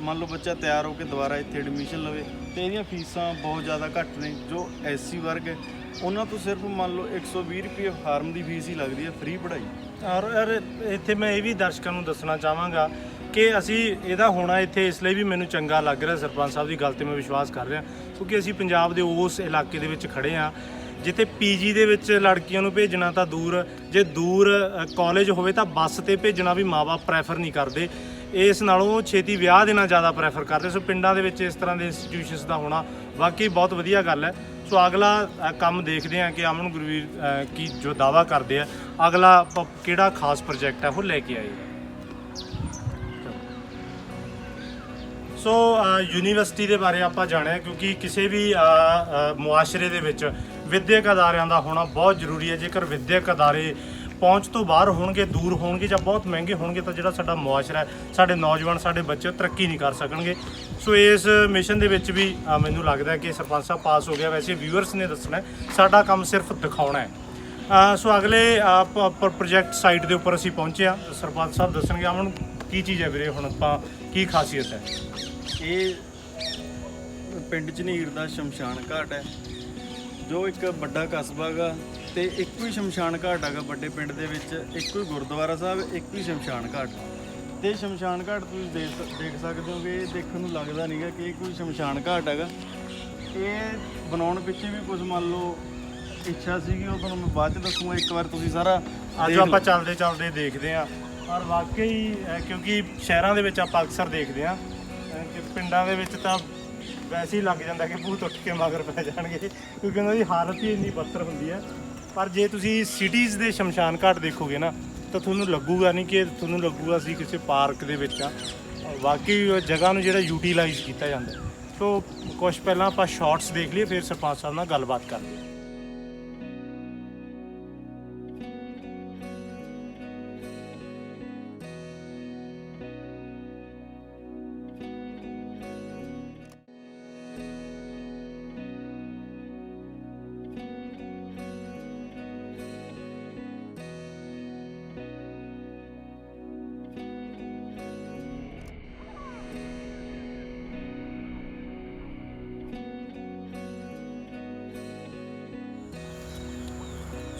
ਮੰਨ ਲਓ ਬੱਚਾ ਤਿਆਰ ਹੋ ਕੇ ਦੁਬਾਰਾ ਇੱਥੇ ਐਡਮਿਸ਼ਨ ਲਵੇ। ਤੇ ਇਹਦੀਆਂ ਫੀਸਾਂ ਬਹੁਤ ਜ਼ਿਆਦਾ ਘੱਟ ਨੇ। ਜੋ SC ਵਰਗ ਹੈ ਉਹਨਾਂ ਤੋਂ ਸਿਰਫ ਮੰਨ ਲਓ 120 ਰੁਪਏ ਫਾਰਮ ਦੀ ਫੀਸ ਹੀ ਲੱਗਦੀ ਹੈ, ਫ੍ਰੀ ਪੜ੍ਹਾਈ। ਔਰ ਇੱਥੇ ਮੈਂ ਇਹ ਵੀ ਦਰਸ਼ਕਾਂ ਨੂੰ ਦੱਸਣਾ ਚਾਹਾਂਗਾ ਕਿ ਅਸੀਂ ਇਹਦਾ ਹੋਣਾ ਇੱਥੇ ਇਸ ਲਈ ਵੀ ਮੈਨੂੰ ਚੰਗਾ ਲੱਗ ਰਿਹਾ, ਸਰਪੰਚ ਸਾਹਿਬ ਦੀ ਗੱਲ 'ਤੇ ਮੈਂ ਵਿਸ਼ਵਾਸ ਕਰ ਰਿਹਾ ਕਿਉਂਕਿ ਅਸੀਂ ਪੰਜਾਬ ਦੇ ਉਸ ਇਲਾਕੇ ਦੇ ਵਿੱਚ ਖੜ੍ਹੇ ਹਾਂ ਜਿੱਥੇ PG ਦੇ ਵਿੱਚ ਲੜਕੀਆਂ ਨੂੰ ਭੇਜਣਾ ਤਾਂ ਦੂਰ, ਜੇ ਦੂਰ ਕਾਲਜ ਹੋਵੇ ਤਾਂ ਬੱਸ 'ਤੇ ਭੇਜਣਾ ਵੀ ਮਾਂ-ਬਾਪ ਪ੍ਰੈਫਰ ਨਹੀਂ ਕਰਦੇ, ਇਸ ਨਾਲੋਂ ਛੇਤੀ ਵਿਆਹ ਦੇਣਾ ਜ਼ਿਆਦਾ ਪ੍ਰੈਫਰ ਕਰਦੇ। ਸੋ ਪਿੰਡਾਂ ਦੇ ਵਿੱਚ ਇਸ ਤਰ੍ਹਾਂ ਦੇ ਇੰਸਟੀਟਿਊਸ਼ਨਸ ਦਾ ਹੋਣਾ ਵਾਕਈ ਬਹੁਤ ਵਧੀਆ ਗੱਲ ਹੈ। ਸੋ ਅਗਲਾ ਕੰਮ ਦੇਖਦੇ ਹਾਂ ਕਿ ਅਮਨ ਗੁਰਵੀਰ ਕੀ ਜੋ ਦਾਅਵਾ ਕਰਦੇ ਆ, ਅਗਲਾ ਕਿਹੜਾ ਖਾਸ ਪ੍ਰੋਜੈਕਟ ਹੈ ਉਹ ਲੈ ਕੇ ਆਏ। ਸੋ ਯੂਨੀਵਰਸਿਟੀ ਦੇ ਬਾਰੇ ਆਪਾਂ ਜਾਣਿਆ ਕਿਉਂਕਿ ਕਿਸੇ ਵੀ ਮੁਆਸ਼ਰੇ ਦੇ ਵਿੱਚ ਵਿੱਦਿਅਕ ਅਦਾਰਿਆਂ ਦਾ ਹੋਣਾ ਬਹੁਤ ਜ਼ਰੂਰੀ ਹੈ। ਜੇਕਰ ਵਿੱਦਿਅਕ ਅਦਾਰੇ ਪਹੁੰਚ ਤੋਂ ਬਾਹਰ ਹੋਣਗੇ, ਦੂਰ ਹੋਣਗੇ ਜਾਂ ਬਹੁਤ ਮਹਿੰਗੇ ਹੋਣਗੇ ਤਾਂ ਜਿਹੜਾ ਸਾਡਾ ਮੁਆਸ਼ਰਾ ਹੈ, ਸਾਡੇ ਨੌਜਵਾਨ, ਸਾਡੇ ਬੱਚੇ ਤਰੱਕੀ ਨਹੀਂ ਕਰ ਸਕਣਗੇ। ਸੋ ਇਸ ਮਿਸ਼ਨ ਦੇ ਵਿੱਚ ਵੀ ਮੈਨੂੰ ਲੱਗਦਾ ਕਿ ਸਰਪੰਚ ਸਾਹਿਬ ਪਾਸ ਹੋ ਗਿਆ। ਵੈਸੇ ਵਿਊਅਰਸ ਨੇ ਦੱਸਣਾ, ਸਾਡਾ ਕੰਮ ਸਿਰਫ ਦਿਖਾਉਣਾ ਹੈ। ਸੋ ਅਗਲੇ ਪ੍ਰੋਜੈਕਟ ਸਾਈਟ ਦੇ ਉੱਪਰ ਅਸੀਂ ਪਹੁੰਚੇ ਹਾਂ। ਸਰਪੰਚ ਸਾਹਿਬ ਦੱਸਣਗੇ ਅਮਨ ਕੀ ਚੀਜ਼ ਹੈ ਵੀਰੇ, ਹੁਣ ਆਪਾਂ ਕੀ ਖਾਸੀਅਤ ਹੈ? ਇਹ ਪਿੰਡ ਝਨੀਰ ਦਾ ਸ਼ਮਸ਼ਾਨ ਘਾਟ ਹੈ, ਜੋ ਇੱਕ ਵੱਡਾ ਕਸਬਾ ਗਾ ਤੇ ਇੱਕੋ ਹੀ ਸ਼ਮਸ਼ਾਨ ਘਾਟ ਹੈਗਾ ਵੱਡੇ ਪਿੰਡ ਦੇ ਵਿੱਚ। ਇੱਕੋ ਹੀ ਗੁਰਦੁਆਰਾ ਸਾਹਿਬ, ਇੱਕੋ ਹੀ ਸ਼ਮਸ਼ਾਨ ਘਾਟ। ਤੇ ਸ਼ਮਸ਼ਾਨ ਘਾਟ ਤੁਸੀਂ ਦੇਖ ਸਕਦੇ ਹੋ ਕਿ ਇਹ ਦੇਖਣ ਨੂੰ ਲੱਗਦਾ ਨਹੀਂਗਾ ਕਿ ਇਹ ਕੋਈ ਸ਼ਮਸ਼ਾਨ ਘਾਟ ਹੈਗਾ। ਇਹ ਬਣਾਉਣ ਪਿੱਛੇ ਵੀ ਕੁਝ ਮੰਨ ਲਓ ਇੱਛਾ ਸੀਗੀ, ਉਹ ਤੁਹਾਨੂੰ ਮੈਂ ਬਾਅਦ 'ਚ ਦੱਸੂਗਾ। ਇੱਕ ਵਾਰ ਤੁਸੀਂ ਸਾਰਾ ਅੱਜ ਆਪਾਂ ਚੱਲਦੇ ਦੇਖਦੇ ਹਾਂ। ਔਰ ਵਾਕਈ ਕਿਉਂਕਿ ਸ਼ਹਿਰਾਂ ਦੇ ਵਿੱਚ ਆਪਾਂ ਅਕਸਰ ਦੇਖਦੇ ਹਾਂ ਕਿ ਪਿੰਡਾਂ ਦੇ ਵਿੱਚ ਤਾਂ ਵੈਸੇ ਹੀ ਲੱਗ ਜਾਂਦਾ ਕਿ ਭੂਤ ਉੱਠ ਕੇ ਮਗਰ ਪੈ ਜਾਣਗੇ, ਕਿਉਂਕਿ ਉਹਨਾਂ ਦੀ ਹਾਲਤ ਹੀ ਇੰਨੀ ਬੱਤਰ ਹੁੰਦੀ ਹੈ। ਪਰ ਜੇ ਤੁਸੀਂ ਸਿਟੀਜ਼ ਦੇ ਸ਼ਮਸ਼ਾਨ ਘਾਟ ਦੇਖੋਗੇ ਨਾ ਤਾਂ ਤੁਹਾਨੂੰ ਲੱਗੂਗਾ ਨਹੀਂ ਕਿ ਤੁਹਾਨੂੰ ਲੱਗੂਗਾ ਅਸੀਂ ਕਿਸੇ ਪਾਰਕ ਦੇ ਵਿੱਚ ਆ। ਵਾਕਈ ਉਹ ਜਗ੍ਹਾ ਨੂੰ ਜਿਹੜਾ ਯੂਟੀਲਾਈਜ਼ ਕੀਤਾ ਜਾਂਦਾ। ਸੋ ਕੁਛ ਪਹਿਲਾਂ ਆਪਾਂ ਸ਼ਾਰਟਸ ਦੇਖ ਲਈਏ, ਫਿਰ ਸਰਪੰਚ ਸਾਹਿਬ ਨਾਲ ਗੱਲਬਾਤ ਕਰਦੇ ਹਾਂ।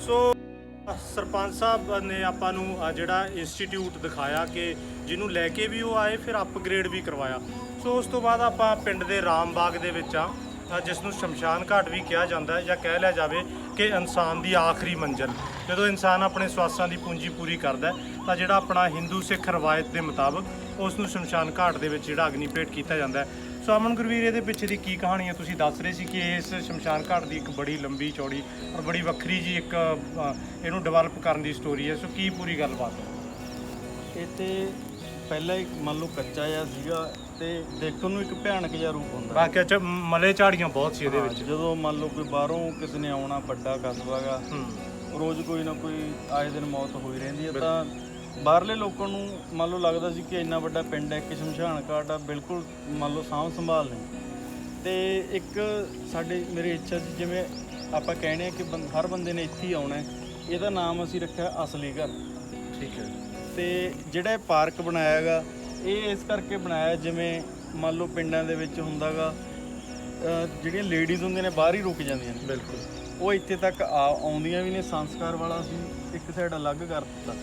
ਸੋ ਸਰਪੰਚ ਸਾਹਿਬ ਨੇ ਆਪਾਂ ਨੂੰ ਜਿਹੜਾ ਇੰਸਟੀਚਿਊਟ ਦਿਖਾਇਆ ਕਿ ਜਿਹਨੂੰ ਲੈ ਕੇ ਵੀ ਉਹ ਆਏ, ਫਿਰ ਅਪਗ੍ਰੇਡ ਵੀ ਕਰਵਾਇਆ। ਸੋ ਉਸ ਤੋਂ ਬਾਅਦ ਆਪਾਂ ਪਿੰਡ ਦੇ ਰਾਮ ਬਾਗ ਦੇ ਵਿੱਚ ਆ, ਜਿਸ ਨੂੰ ਸ਼ਮਸ਼ਾਨ ਘਾਟ ਵੀ ਕਿਹਾ ਜਾਂਦਾ ਹੈ, ਜਾਂ ਕਹਿ ਲਿਆ ਜਾਵੇ ਕਿ ਇਨਸਾਨ ਦੀ ਆਖਰੀ ਮੰਜ਼ਿਲ। ਜਦੋਂ ਇਨਸਾਨ ਆਪਣੇ ਸਵਾਸਾਂ ਦੀ ਪੂੰਜੀ ਪੂਰੀ ਕਰਦਾ ਤਾਂ ਜਿਹੜਾ ਆਪਣਾ ਹਿੰਦੂ ਸਿੱਖ ਰਵਾਇਤ ਦੇ ਮੁਤਾਬਕ ਉਸ ਨੂੰ ਸ਼ਮਸ਼ਾਨ ਘਾਟ ਦੇ ਵਿੱਚ ਜਿਹੜਾ ਅਗਨੀ ਭੇਟ ਕੀਤਾ ਜਾਂਦਾ ਹੈ। ਸੋ ਅਮਨ ਗੁਰਵੀਰ, ਇਹਦੇ ਪਿੱਛੇ ਦੀ ਕੀ ਕਹਾਣੀ ਹੈ? ਤੁਸੀਂ ਦੱਸ ਰਹੇ ਸੀ ਕਿ ਇਸ ਸ਼ਮਸ਼ਾਨ ਘਾਟ ਦੀ ਇੱਕ ਬੜੀ ਲੰਬੀ ਚੌੜੀ ਔਰ ਬੜੀ ਵੱਖਰੀ ਜੀ ਇੱਕ ਇਹਨੂੰ ਡਿਵੈਲਪ ਕਰਨ ਦੀ ਸਟੋਰੀ ਹੈ। ਸੋ ਕੀ ਪੂਰੀ ਗੱਲਬਾਤ ਹੈ? ਇਹ ਤੇ ਪਹਿਲਾਂ ਇੱਕ ਮੰਨ ਲਓ ਕੱਚਾ ਜਿਹਾ ਸੀਗਾ ਤੇ ਦੇਖਣ ਨੂੰ ਇੱਕ ਭਿਆਨਕ ਜਿਹਾ ਰੂਪ ਹੁੰਦਾ। ਵਾਕਿਆ ਚ ਮਲੇ ਝਾੜੀਆਂ ਬਹੁਤ ਸੀ ਇਹਦੇ ਵਿੱਚ। ਜਦੋਂ ਮੰਨ ਲਓ ਕੋਈ ਬਾਹਰੋਂ ਕਿਸੇ ਨੇ ਆਉਣਾ, ਵੱਡਾ ਕਸਬਾ ਗਾ, ਰੋਜ਼ ਕੋਈ ਨਾ ਕੋਈ ਆਏ ਦਿਨ ਮੌਤ ਹੋਈ ਰਹਿੰਦੀ ਹੈ, ਤਾਂ ਬਾਹਰਲੇ ਲੋਕਾਂ ਨੂੰ ਮੰਨ ਲਓ ਲੱਗਦਾ ਸੀ ਕਿ ਇੰਨਾ ਵੱਡਾ ਪਿੰਡ ਹੈ, ਇੱਕ ਸ਼ਮਸ਼ਾਨ ਘਾਟ ਆ, ਬਿਲਕੁਲ ਮੰਨ ਲਓ ਸਾਂਭ ਸੰਭਾਲ ਨਹੀਂ। ਤੇ ਇੱਕ ਮੇਰੀ ਇੱਛਾ ਸੀ, ਜਿਵੇਂ ਆਪਾਂ ਕਹਿੰਦੇ ਆ ਕਿ ਹਰ ਬੰਦੇ ਨੇ ਇੱਥੇ ਹੀ ਆਉਣਾ ਹੈ, ਇਹਦਾ ਨਾਮ ਅਸੀਂ ਰੱਖਿਆ ਅਸਲੀ ਘਰ। ਠੀਕ ਹੈ। ਤੇ ਜਿਹੜਾ ਇਹ ਪਾਰਕ ਬਣਾਇਆ ਗਾ, ਇਹ ਇਸ ਕਰਕੇ ਬਣਾਇਆ ਜਿਵੇਂ ਮੰਨ ਲਓ ਪਿੰਡਾਂ ਦੇ ਵਿੱਚ ਹੁੰਦਾ ਗਾ, ਜਿਹੜੀਆਂ ਲੇਡੀਜ਼ ਹੁੰਦੀਆਂ ਨੇ ਬਾਹਰ ਹੀ ਰੁਕ ਜਾਂਦੀਆਂ ਨੇ। ਬਿਲਕੁਲ। ਉਹ ਇੱਥੇ ਤੱਕ ਆਉਂਦੀਆਂ ਵੀ ਨੇ। ਸੰਸਕਾਰ ਵਾਲਾ ਅਸੀਂ ਇੱਕ ਸਾਈਡ ਅਲੱਗ ਕਰ ਦਿੱਤਾ।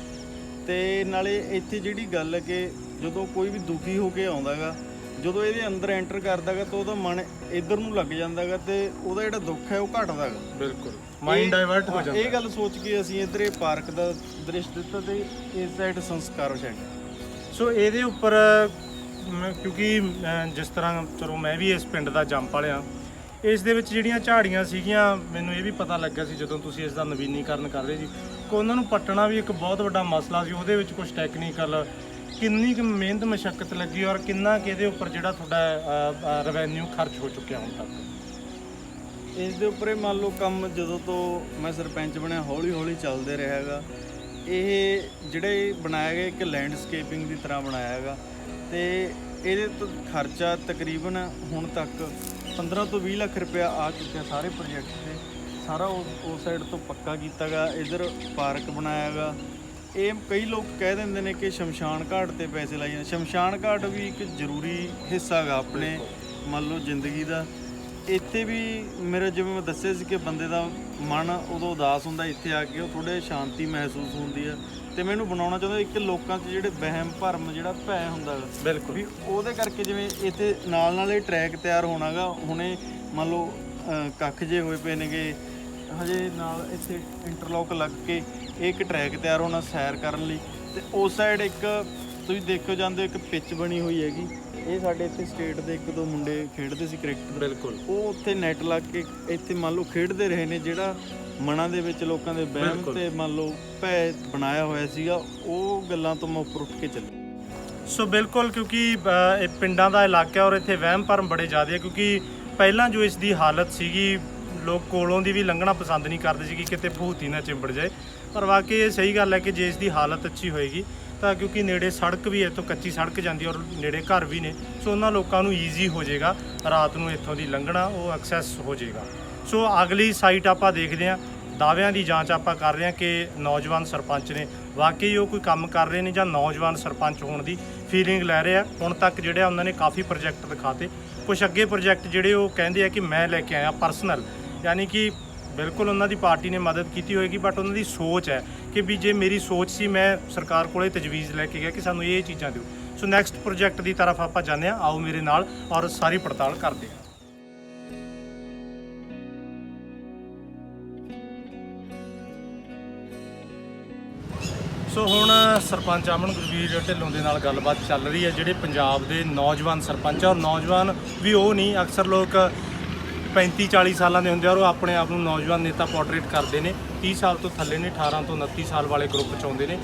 ਤੇ ਨਾਲੇ ਇੱਥੇ ਜਿਹੜੀ ਗੱਲ ਹੈ ਕਿ ਜਦੋਂ ਕੋਈ ਵੀ ਦੁਖੀ ਹੋ ਕੇ ਆਉਂਦਾ ਗਾ, ਜਦੋਂ ਇਹਦੇ ਅੰਦਰ ਐਂਟਰ ਕਰਦਾ ਗਾ ਤਾਂ ਉਹਦਾ ਮਨ ਇੱਧਰ ਨੂੰ ਲੱਗ ਜਾਂਦਾ ਗਾ ਤੇ ਉਹਦਾ ਜਿਹੜਾ ਦੁੱਖ ਹੈ ਉਹ ਘਟਦਾ ਗਾ। ਬਿਲਕੁਲ, ਮਾਈਂਡ ਡਾਇਵਰਟ ਹੋ ਜਾਂਦਾ। ਇਹ ਗੱਲ ਸੋਚ ਕੇ ਅਸੀਂ ਇੱਧਰ ਇਹ ਪਾਰਕ ਦਾ ਦ੍ਰਿਸ਼ ਦਿੱਤਾ ਤੇ ਇਸ ਸਾਈਡ ਸੰਸਕਾਰ ਛੱਡਿਆ। ਸੋ ਇਹਦੇ ਉੱਪਰ ਕਿਉਂਕਿ ਜਿਸ ਤਰ੍ਹਾਂ ਚਲੋ ਮੈਂ ਵੀ ਇਸ ਪਿੰਡ ਦਾ ਜੰਮ ਪਲਿਆ, ਇਸ ਦੇ ਵਿੱਚ ਜਿਹੜੀਆਂ ਝਾੜੀਆਂ ਸੀਗੀਆਂ, ਮੈਨੂੰ ਇਹ ਵੀ ਪਤਾ ਲੱਗਾ ਸੀ ਜਦੋਂ ਤੁਸੀਂ ਇਸ ਦਾ ਨਵੀਨੀਕਰਨ ਕਰ ਰਹੇ ਸੀ ਕਿ ਉਹਨਾਂ ਨੂੰ ਪੱਟਣਾ ਵੀ ਇੱਕ ਬਹੁਤ ਵੱਡਾ ਮਸਲਾ ਸੀ। ਉਹਦੇ ਵਿੱਚ ਕੁਝ ਟੈਕਨੀਕਲ ਕਿੰਨੀ ਕੁ ਮਿਹਨਤ ਮਸ਼ੱਕਤ ਲੱਗੀ ਔਰ ਕਿੰਨਾ ਕਿ ਇਹਦੇ ਉੱਪਰ ਜਿਹੜਾ ਤੁਹਾਡਾ ਰੈਵਨਿਊ ਖਰਚ ਹੋ ਚੁੱਕਿਆ ਹੁਣ ਤੱਕ? ਇਸ ਦੇ ਉੱਪਰ ਮੰਨ ਲਓ ਕੰਮ ਜਦੋਂ ਤੋਂ ਮੈਂ ਸਰਪੰਚ ਬਣਿਆ ਹੌਲੀ ਹੌਲੀ ਚੱਲਦੇ ਰਿਹਾ ਹੈਗਾ। ਇਹ ਜਿਹੜਾ ਬਣਾਇਆ ਗਿਆ ਇੱਕ ਲੈਂਡਸਕੇਪਿੰਗ ਦੀ ਤਰ੍ਹਾਂ ਬਣਾਇਆ ਹੈਗਾ ਤੇ ਇਹਦੇ ਤੋਂ ਖਰਚਾ ਤਕਰੀਬਨ ਹੁਣ ਤੱਕ 15 ਤੋਂ 20 ਲੱਖ ਰੁਪਇਆ ਆ ਚੁੱਕਿਆ ਸਾਰੇ ਪ੍ਰੋਜੈਕਟ 'ਤੇ। ਸਾਰਾ ਉਸ ਸਾਈਡ ਤੋਂ ਪੱਕਾ ਕੀਤਾ ਗਾ। ਇੱਧਰ ਪਾਰਕ ਬਣਾਇਆ ਗਾ। ਇਹ ਕਈ ਲੋਕ ਕਹਿ ਦਿੰਦੇ ਨੇ ਕਿ ਸ਼ਮਸ਼ਾਨ ਘਾਟ 'ਤੇ ਪੈਸੇ ਲਾਈ ਜਾਂਦੇ। ਸ਼ਮਸ਼ਾਨ ਘਾਟ ਵੀ ਇੱਕ ਜ਼ਰੂਰੀ ਹਿੱਸਾ ਗਾ ਆਪਣੇ ਮੰਨ ਲਓ ਜ਼ਿੰਦਗੀ ਦਾ। ਇੱਥੇ ਵੀ ਮੇਰਾ ਜਿਵੇਂ ਮੈਂ ਦੱਸਿਆ ਸੀ ਕਿ ਬੰਦੇ ਦਾ ਮਨ ਉਦੋਂ ਉਦਾਸ ਹੁੰਦਾ, ਇੱਥੇ ਆ ਕੇ ਉਹ ਥੋੜ੍ਹੇ ਸ਼ਾਂਤੀ ਮਹਿਸੂਸ ਹੁੰਦੀ ਆ। ਤੇ ਮੈਨੂੰ ਬਣਾਉਣਾ ਚਾਹੁੰਦਾ ਇੱਕ ਲੋਕਾਂ 'ਚ ਜਿਹੜੇ ਵਹਿਮ ਭਰਮ ਜਿਹੜਾ ਭੈ ਹੁੰਦਾ ਬਿਲਕੁਲ ਵੀ ਉਹਦੇ ਕਰਕੇ, ਜਿਵੇਂ ਇੱਥੇ ਨਾਲ ਇਹ ਟਰੈਕ ਤਿਆਰ ਹੋਣਾ ਗਾ। ਹੁਣੇ ਮੰਨ ਲਓ ਕੱਖ ਜੇ ਹੋਏ ਪਏ ਨੇਗੇ, ਹਜੇ ਨਾਲ ਇੱਥੇ ਇੰਟਰਲੋਕ ਲੱਗ ਕੇ ਇੱਕ ਟਰੈਕ ਤਿਆਰ ਹੋਣਾ ਸੈਰ ਕਰਨ ਲਈ। ਤੇ ਉਸ ਸਾਈਡ ਇੱਕ ਤੁਸੀਂ ਦੇਖੋ ਜਾਂਦੇ ਇੱਕ ਪਿੱਚ ਬਣੀ ਹੋਈ ਹੈਗੀ। ਇਹ ਸਾਡੇ ਇੱਥੇ ਸਟੇਟ ਦੇ 1-2 ਮੁੰਡੇ ਖੇਡਦੇ ਸੀ ਕ੍ਰਿਕਟ। ਬਿਲਕੁਲ। ਉਹ ਉੱਥੇ ਨੈਟ ਲੱਗ ਕੇ ਇੱਥੇ ਮੰਨ ਲਓ ਖੇਡਦੇ ਰਹੇ ਨੇ। ਜਿਹੜਾ ਮਨਾਂ ਦੇ ਵਿੱਚ ਲੋਕਾਂ ਦੇ ਵਹਿਮ ਤੇ ਮੰਨ ਲਓ ਭੈ ਬਣਾਇਆ ਹੋਇਆ ਸੀਗਾ, ਉਹ ਗੱਲਾਂ ਤੋਂ ਮੈਂ ਉੱਪਰ ਉੱਠ ਕੇ ਚੱਲਿਆ। ਸੋ ਬਿਲਕੁਲ, ਕਿਉਂਕਿ ਇਹ ਪਿੰਡਾਂ ਦਾ ਇਲਾਕਾ ਔਰ ਇੱਥੇ ਵਹਿਮ ਭਰਮ ਬੜੇ ਜ਼ਿਆਦਾ ਹੈ। ਕਿਉਂਕਿ ਪਹਿਲਾਂ ਜੋ ਇਸ ਦੀ ਹਾਲਤ ਸੀਗੀ, ਲੋਕ ਕੋਲੋਂ ਦੀ ਵੀ ਲੰਘਣਾ ਪਸੰਦ ਨਹੀਂ ਕਰਦੇ ਸੀ ਕਿ ਕਿਤੇ ਭੂਤ ਹੀ ਨਾ ਚਿੰਬੜ ਜਾਏ। ਪਰ ਵਾਕਈ ਇਹ ਸਹੀ ਗੱਲ ਹੈ ਕਿ ਜੇ ਇਸ ਦੀ ਹਾਲਤ ਅੱਛੀ ਹੋਏਗੀ ਤਾਂ, ਕਿਉਂਕਿ ਨੇੜੇ ਸੜਕ ਵੀ ਇੱਥੋਂ ਕੱਚੀ ਸੜਕ ਜਾਂਦੀ ਔਰ ਨੇੜੇ ਘਰ ਵੀ ਨੇ, ਸੋ ਉਹਨਾਂ ਲੋਕਾਂ ਨੂੰ ਈਜ਼ੀ ਹੋ ਜਾਏਗਾ ਰਾਤ ਨੂੰ ਇੱਥੋਂ ਦੀ ਲੰਘਣਾ, ਉਹ ਐਕਸੈਸ ਹੋ ਜਾਏਗਾ। ਸੋ ਅਗਲੀ ਸਾਈਟ ਆਪਾਂ ਦੇਖਦੇ ਹਾਂ ਦਾਅਵਿਆਂ ਦੀ ਜਾਂਚ ਆਪਾਂ ਕਰ ਰਹੇ ਹਾਂ ਕਿ ਨੌਜਵਾਨ ਸਰਪੰਚ ਨੇ ਵਾਕਈ ਉਹ ਕੋਈ ਕੰਮ ਕਰ ਰਹੇ ਨੇ ਜਾਂ ਨੌਜਵਾਨ ਸਰਪੰਚ ਹੋਣ ਦੀ ਫੀਲਿੰਗ ਲੈ ਰਹੇ ਆ। ਹੁਣ ਤੱਕ ਜਿਹੜੇ ਉਹਨਾਂ ਨੇ ਕਾਫੀ ਪ੍ਰੋਜੈਕਟ ਦਿਖਾਤੇ, ਕੁਝ ਅੱਗੇ ਪ੍ਰੋਜੈਕਟ ਜਿਹੜੇ ਉਹ ਕਹਿੰਦੇ ਆ ਕਿ ਮੈਂ ਲੈ ਕੇ ਆਇਆ ਪਰਸਨਲ, ਯਾਨੀ ਕਿ ਬਿਲਕੁਲ ਉਹਨਾਂ ਦੀ ਪਾਰਟੀ ਨੇ ਮਦਦ ਕੀਤੀ ਹੋਏਗੀ, ਬਟ ਉਹਨਾਂ ਦੀ ਸੋਚ ਹੈ ਕਿ ਵੀ ਜੇ ਮੇਰੀ ਸੋਚ ਸੀ ਮੈਂ ਸਰਕਾਰ ਕੋਲੇ ਤਜਵੀਜ਼ ਲੈ ਕੇ ਗਿਆ ਕਿ ਸਾਨੂੰ ਇਹ ਚੀਜ਼ਾਂ ਦਿਓ। ਸੋ ਨੈਕਸਟ ਪ੍ਰੋਜੈਕਟ ਦੀ ਤਰਫ ਆਪਾਂ ਜਾਂਦੇ ਹਾਂ, ਆਓ ਮੇਰੇ ਨਾਲ ਔਰ ਸਾਰੀ ਪੜਤਾਲ ਕਰਦੇ ਹਾਂ। ਸੋ ਹੁਣ ਸਰਪੰਚ ਅਮਨ ਗੁਰਵੀਰ ਢਿੱਲੋਂ ਦੇ ਨਾਲ ਗੱਲਬਾਤ ਚੱਲ ਰਹੀ ਹੈ, ਜਿਹੜੇ ਪੰਜਾਬ ਦੇ ਨੌਜਵਾਨ ਸਰਪੰਚ ਔਰ ਨੌਜਵਾਨ ਵੀ ਉਹ ਨਹੀਂ, ਅਕਸਰ ਲੋਕ 35-40 ਸਾਲਾਂ ਦੇ ਹੁੰਦੇ ਆ ਔਰ ਉਹ ਆਪਣੇ ਆਪ ਨੂੰ ਨੌਜਵਾਨ ਨੇਤਾ ਪੋਰਟਰੇਟ ਕਰਦੇ ਨੇ। 30 ਸਾਲ ਤੋਂ ਥੱਲੇ ਨੇ, 18 ਤੋਂ 29 ਸਾਲ ਵਾਲੇ ਗਰੁੱਪ 'ਚ ਆਉਂਦੇ ਨੇ।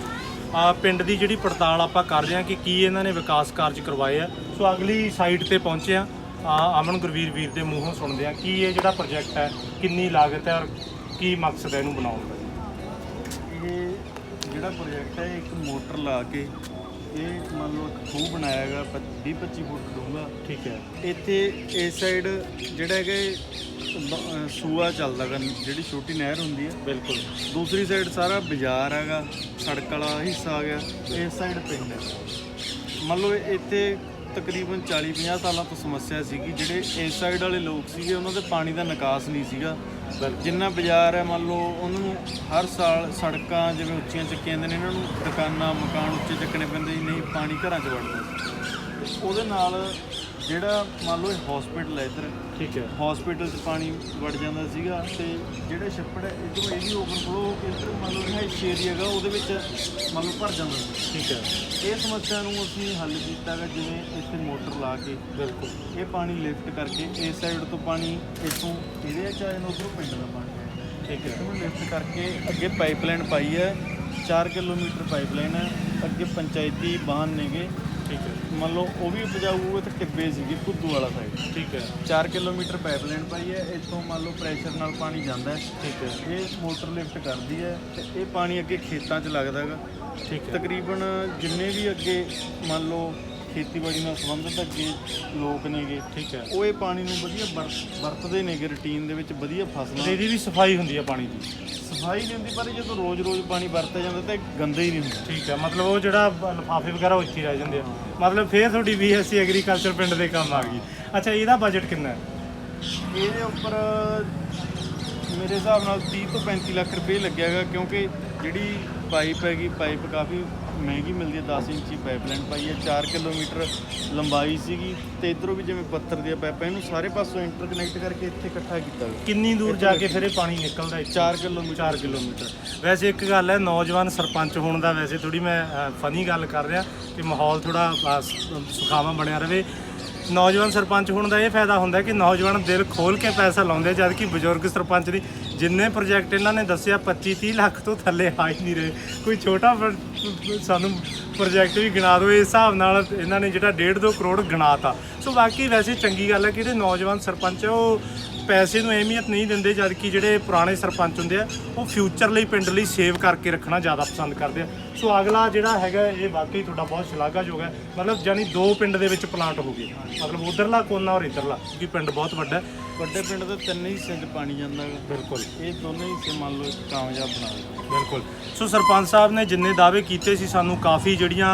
ਪਿੰਡ ਦੀ ਜਿਹੜੀ ਪੜਤਾਲ ਆਪਾਂ ਕਰਦੇ ਹਾਂ ਕਿ ਕੀ ਇਹਨਾਂ ਨੇ ਵਿਕਾਸ ਕਾਰਜ ਕਰਵਾਏ ਆ। ਸੋ ਅਗਲੀ ਸਾਈਟ ਤੇ ਪਹੁੰਚੇ ਆ, ਅਮਨ ਗੁਰਵੀਰ ਵੀਰ ਦੇ ਮੂੰਹੋਂ ਸੁਣਦੇ ਆ ਕਿ ਇਹ ਜਿਹੜਾ ਪ੍ਰੋਜੈਕਟ ਹੈ ਕਿੰਨੀ ਲਾਗਤ ਹੈ ਔਰ ਕੀ ਮਕਸਦ ਹੈ ਇਹਨੂੰ ਬਣਾਉਣ ਦਾ। ਇਹ ਜਿਹੜਾ ਪ੍ਰੋਜੈਕਟ ਹੈ ਇੱਕ ਮੋਟਰ ਲਾ ਕੇ ਇਹ ਮੰਨ ਲਓ ਇੱਕ ਖੂਹ ਬਣਾਇਆ ਹੈਗਾ 20-25 ਫੁੱਟ ਡੂੰਘਾ। ਠੀਕ ਹੈ। ਇੱਥੇ ਇਸ ਸਾਈਡ ਜਿਹੜਾ ਹੈਗਾ ਸੂਆ ਚੱਲਦਾ ਗਾ, ਜਿਹੜੀ ਛੋਟੀ ਨਹਿਰ ਹੁੰਦੀ ਹੈ। ਬਿਲਕੁਲ। ਦੂਸਰੀ ਸਾਈਡ ਸਾਰਾ ਬਾਜ਼ਾਰ ਹੈਗਾ, ਸੜਕ ਵਾਲਾ ਹਿੱਸਾ ਆ ਗਿਆ। ਇਸ ਸਾਈਡ ਪਿੰਡ ਹੈ। ਮੰਨ ਲਓ ਇੱਥੇ ਤਕਰੀਬਨ 40-50 ਸਾਲਾਂ ਤੋਂ ਸਮੱਸਿਆ ਸੀਗੀ, ਜਿਹੜੇ ਇਸ ਸਾਈਡ ਵਾਲੇ ਲੋਕ ਸੀਗੇ ਉਹਨਾਂ ਦੇ ਪਾਣੀ ਦਾ ਨਿਕਾਸ ਨਹੀਂ ਸੀਗਾ। ਜਿੰਨਾ ਬਾਜ਼ਾਰ ਹੈ ਮੰਨ ਲਓ ਉਹਨਾਂ ਨੂੰ ਹਰ ਸਾਲ ਸੜਕਾਂ ਜਿਵੇਂ ਉੱਚੀਆਂ ਚੱਕੀਆਂ ਜਾਂਦੇ ਨੇ, ਇਹਨਾਂ ਨੂੰ ਦੁਕਾਨਾਂ ਮਕਾਨ ਉੱਚੇ ਚੱਕਣੇ ਪੈਂਦੇ ਸੀ, ਨਹੀਂ ਪਾਣੀ ਘਰਾਂ 'ਚ ਵੜਦਾ ਸੀ। ਉਹਦੇ ਨਾਲ ਜਿਹੜਾ ਮੰਨ ਲਓ ਇਹ ਹਸਪੀਟਲ ਹੈ ਇੱਧਰ, ਠੀਕ ਹੈ, ਹਸਪੀਟਲ 'ਚ ਪਾਣੀ ਵੜ ਜਾਂਦਾ ਸੀਗਾ। ਤੇ ਜਿਹੜਾ ਛੱਪੜ ਹੈ ਇੱਧਰੋਂ ਇਹ ਵੀ ਓਵਰਫਲੋ ਹੋ ਕੇ ਇੱਧਰ ਮੰਨ ਲਓ ਰਿਹਾਇਸ਼ ਏਰੀਆ ਹੈਗਾ ਉਹਦੇ ਵਿੱਚ ਮੰਨ ਲਓ ਭਰ ਜਾਂਦਾ ਸੀ। ਠੀਕ ਹੈ। ਇਹ ਸਮੱਸਿਆ ਨੂੰ ਅਸੀਂ ਹੱਲ ਕੀਤਾ ਗਾ, ਜਿਵੇਂ ਇੱਥੇ ਮੋਟਰ ਲਾ ਕੇ ਬਿਲਕੁਲ ਇਹ ਪਾਣੀ ਲਿਫਟ ਕਰਕੇ ਇਸ ਸਾਈਡ ਤੋਂ ਪਾਣੀ ਇੱਥੋਂ ਇਹਦੇ 'ਚ ਆ ਜਾਂਦਾ, ਉੱਧਰੋਂ ਪਿੰਡ ਦਾ ਪਾਣੀ ਹੈ। ਠੀਕ ਹੈ। ਇੱਥੋਂ ਲਿਫਟ ਕਰਕੇ ਅੱਗੇ ਪਾਈਪਲਾਈਨ ਪਾਈ ਹੈ, 4 ਕਿਲੋਮੀਟਰ ਪਾਈਪਲਾਈਨ ਹੈ। ਅੱਗੇ ਪੰਚਾਇਤੀ ਬਾਹਨ ਨੇਗੇ। ਠੀਕ ਹੈ। ਮੰਨ ਲਓ ਉਹ ਵੀ ਉਪਜਾਊ ਤੇ ਟਿੱਬੇ ਸੀਗੇ ਕੁੱਦੂ ਵਾਲਾ ਸਾਈਡ। ਠੀਕ ਹੈ। 4 ਕਿਲੋਮੀਟਰ ਪਾਈਪਲਾਈਨ ਪਾਈ ਹੈ, ਇੱਥੋਂ ਮੰਨ ਲਓ ਪ੍ਰੈਸ਼ਰ ਨਾਲ ਪਾਣੀ ਜਾਂਦਾ ਹੈ। ਠੀਕ ਹੈ। ਇਹ ਮੋਟਰ ਲਿਫਟ ਕਰਦੀ ਹੈ ਤੇ ਇਹ ਪਾਣੀ ਅੱਗੇ ਖੇਤਾਂ 'ਚ ਲੱਗਦਾ ਹੈਗਾ। ਠੀਕ ਹੈ। ਤਕਰੀਬਨ ਜਿੰਨੇ ਵੀ ਅੱਗੇ ਮੰਨ ਲਓ ਖੇਤੀਬਾੜੀ ਨਾਲ ਸੰਬੰਧਿਤ ਅੱਗੇ ਲੋਕ ਨੇਗੇ, ਠੀਕ ਹੈ, ਉਹ ਇਹ ਪਾਣੀ ਨੂੰ ਵਧੀਆ ਵਰਤਦੇ ਨੇਗੇ ਰੂਟੀਨ ਦੇ ਵਿੱਚ। ਵਧੀਆ ਫਸਲਾਂ ਇਹਦੀ ਵੀ ਸਫਾਈ ਹੁੰਦੀ ਹੈ ਪਾਣੀ ਦੀ। ਸਫਾਈ ਨਹੀਂ ਹੁੰਦੀ, ਪਰ ਜਦੋਂ ਰੋਜ਼-ਰੋਜ਼ ਪਾਣੀ ਵਰਤਿਆ ਜਾਂਦਾ ਤਾਂ ਗੰਦਾ ਹੀ ਨਹੀਂ ਹੁੰਦਾ। ਠੀਕ ਹੈ, ਮਤਲਬ ਉਹ ਜਿਹੜਾ ਲਿਫਾਫੇ ਵਗੈਰਾ ਉਹ ਇੱਥੇ ਰਹਿ ਜਾਂਦੇ ਆ। ਮਤਲਬ ਫੇਰ ਤੁਹਾਡੀ BSc ਐਗਰੀਕਲਚਰ ਪਿੰਡ ਦੇ ਕੰਮ ਆ ਗਈ। ਅੱਛਾ, ਇਹਦਾ ਬਜਟ ਕਿੰਨਾ ਹੈ? ਇਹਦੇ ਉੱਪਰ ਮੇਰੇ ਹਿਸਾਬ ਨਾਲ 30 ਤੋਂ 35 ਲੱਖ ਰੁਪਏ ਲੱਗਿਆ ਹੈਗਾ, ਕਿਉਂਕਿ ਜਿਹੜੀ ਪਾਈਪ ਹੈਗੀ, ਪਾਈਪ ਕਾਫੀ ਮਹਿੰਗੀ ਮਿਲਦੀ ਹੈ। 10 ਇੰਚੀ ਪਾਈਪਲਾਈਨ ਪਾਈ ਹੈ, 4 ਕਿਲੋਮੀਟਰ ਲੰਬਾਈ ਸੀਗੀ। ਤੇ ਇੱਧਰੋਂ ਵੀ ਜਿਵੇਂ ਪੱਥਰ ਦੀਆਂ ਪਾਈਪਾਂ, ਇਹਨੂੰ ਸਾਰੇ ਪਾਸੋਂ ਇੰਟਰਕਨੈਕਟ ਕਰਕੇ ਇੱਥੇ ਇਕੱਠਾ ਕੀਤਾ ਗਿਆ। ਕਿੰਨੀ ਦੂਰ ਜਾ ਕੇ ਫਿਰ ਇਹ ਪਾਣੀ ਨਿਕਲਦਾ? 4 ਕਿਲੋਮੀਟਰ। 4 ਕਿਲੋਮੀਟਰ। ਵੈਸੇ ਇੱਕ ਗੱਲ ਹੈ, ਨੌਜਵਾਨ ਸਰਪੰਚ ਹੋਣ ਦਾ ਵੈਸੇ ਥੋੜੀ ਮੈਂ ਫਨੀ ਗੱਲ ਕਰ ਰਿਹਾ ਕਿ ਮਾਹੌਲ ਥੋੜਾ ਸੁਖਾਵਾਂ ਬਣਿਆ ਰਵੇ। ਨੌਜਵਾਨ ਸਰਪੰਚ ਹੋਣ ਦਾ ਇਹ ਫਾਇਦਾ ਹੁੰਦਾ ਕਿ ਨੌਜਵਾਨ ਦਿਲ ਖੋਲ ਕੇ ਪੈਸਾ ਲਾਉਂਦੇ, ਜਦ ਕਿ ਬਜ਼ੁਰਗ ਸਰਪੰਚ ਦੀ ਜਿੰਨੇ ਪ੍ਰੋਜੈਕਟ ਇਹਨਾਂ ਨੇ ਦੱਸਿਆ 25-30 ਲੱਖ ਤੋਂ ਥੱਲੇ ਆ ਹੀ ਨਹੀਂ ਰਹੇ। ਕੋਈ ਛੋਟਾ ਸਾਨੂੰ ਪ੍ਰੋਜੈਕਟ ਵੀ ਗਿਣਾ ਦਿਓ, ਇਸ ਹਿਸਾਬ ਨਾਲ ਇਹਨਾਂ ਨੇ ਜਿਹੜਾ 1.5-2 ਕਰੋੜ ਗਿਣਾਤਾ। ਸੋ ਬਾਕੀ ਵੈਸੇ ਚੰਗੀ ਗੱਲ ਹੈ ਕਿ ਜਿਹੜੇ ਨੌਜਵਾਨ ਸਰਪੰਚ ਆ ਉਹ ਪੈਸੇ ਨੂੰ ਅਹਿਮੀਅਤ ਨਹੀਂ ਦਿੰਦੇ, ਜਦ ਕਿ ਜਿਹੜੇ ਪੁਰਾਣੇ ਸਰਪੰਚ ਹੁੰਦੇ ਆ ਉਹ ਫਿਊਚਰ ਲਈ ਪਿੰਡ ਲਈ ਸੇਵ ਕਰਕੇ ਰੱਖਣਾ ਜ਼ਿਆਦਾ ਪਸੰਦ ਕਰਦੇ ਆ। ਸੋ ਅਗਲਾ ਜਿਹੜਾ ਹੈਗਾ ਇਹ ਵਾਕਈ ਤੁਹਾਡਾ ਬਹੁਤ ਸ਼ਲਾਘਾਯੋਗ ਹੈ। ਮਤਲਬ ਜਾਨੀ 2 ਪਿੰਡ ਦੇ ਵਿੱਚ ਪਲਾਂਟ ਹੋ ਗਏ, ਮਤਲਬ ਉਧਰਲਾ ਕੋਨਾ ਔਰ ਇੱਧਰਲਾ, ਕਿਉਂਕਿ ਪਿੰਡ ਬਹੁਤ ਵੱਡਾ ਹੈ। ਵੱਡੇ ਪਿੰਡ ਦੇ 3 ਹਿੱਸਿਆਂ 'ਚ ਪਾਣੀ ਜਾਂਦਾ ਹੈ। ਬਿਲਕੁਲ। ਇਹ ਦੋਨੇ ਹਿੱਸੇ ਮੰਨ ਲਓ ਕਾਮਯਾਬ ਬਣਾ ਦਿੱਤੇ। ਬਿਲਕੁਲ। ਸੋ ਸਰਪੰਚ ਸਾਹਿਬ ਨੇ ਜਿੰਨੇ ਦਾਅਵੇ ਕੀਤੇ ਸੀ ਸਾਨੂੰ ਕਾਫੀ ਜਿਹੜੀਆਂ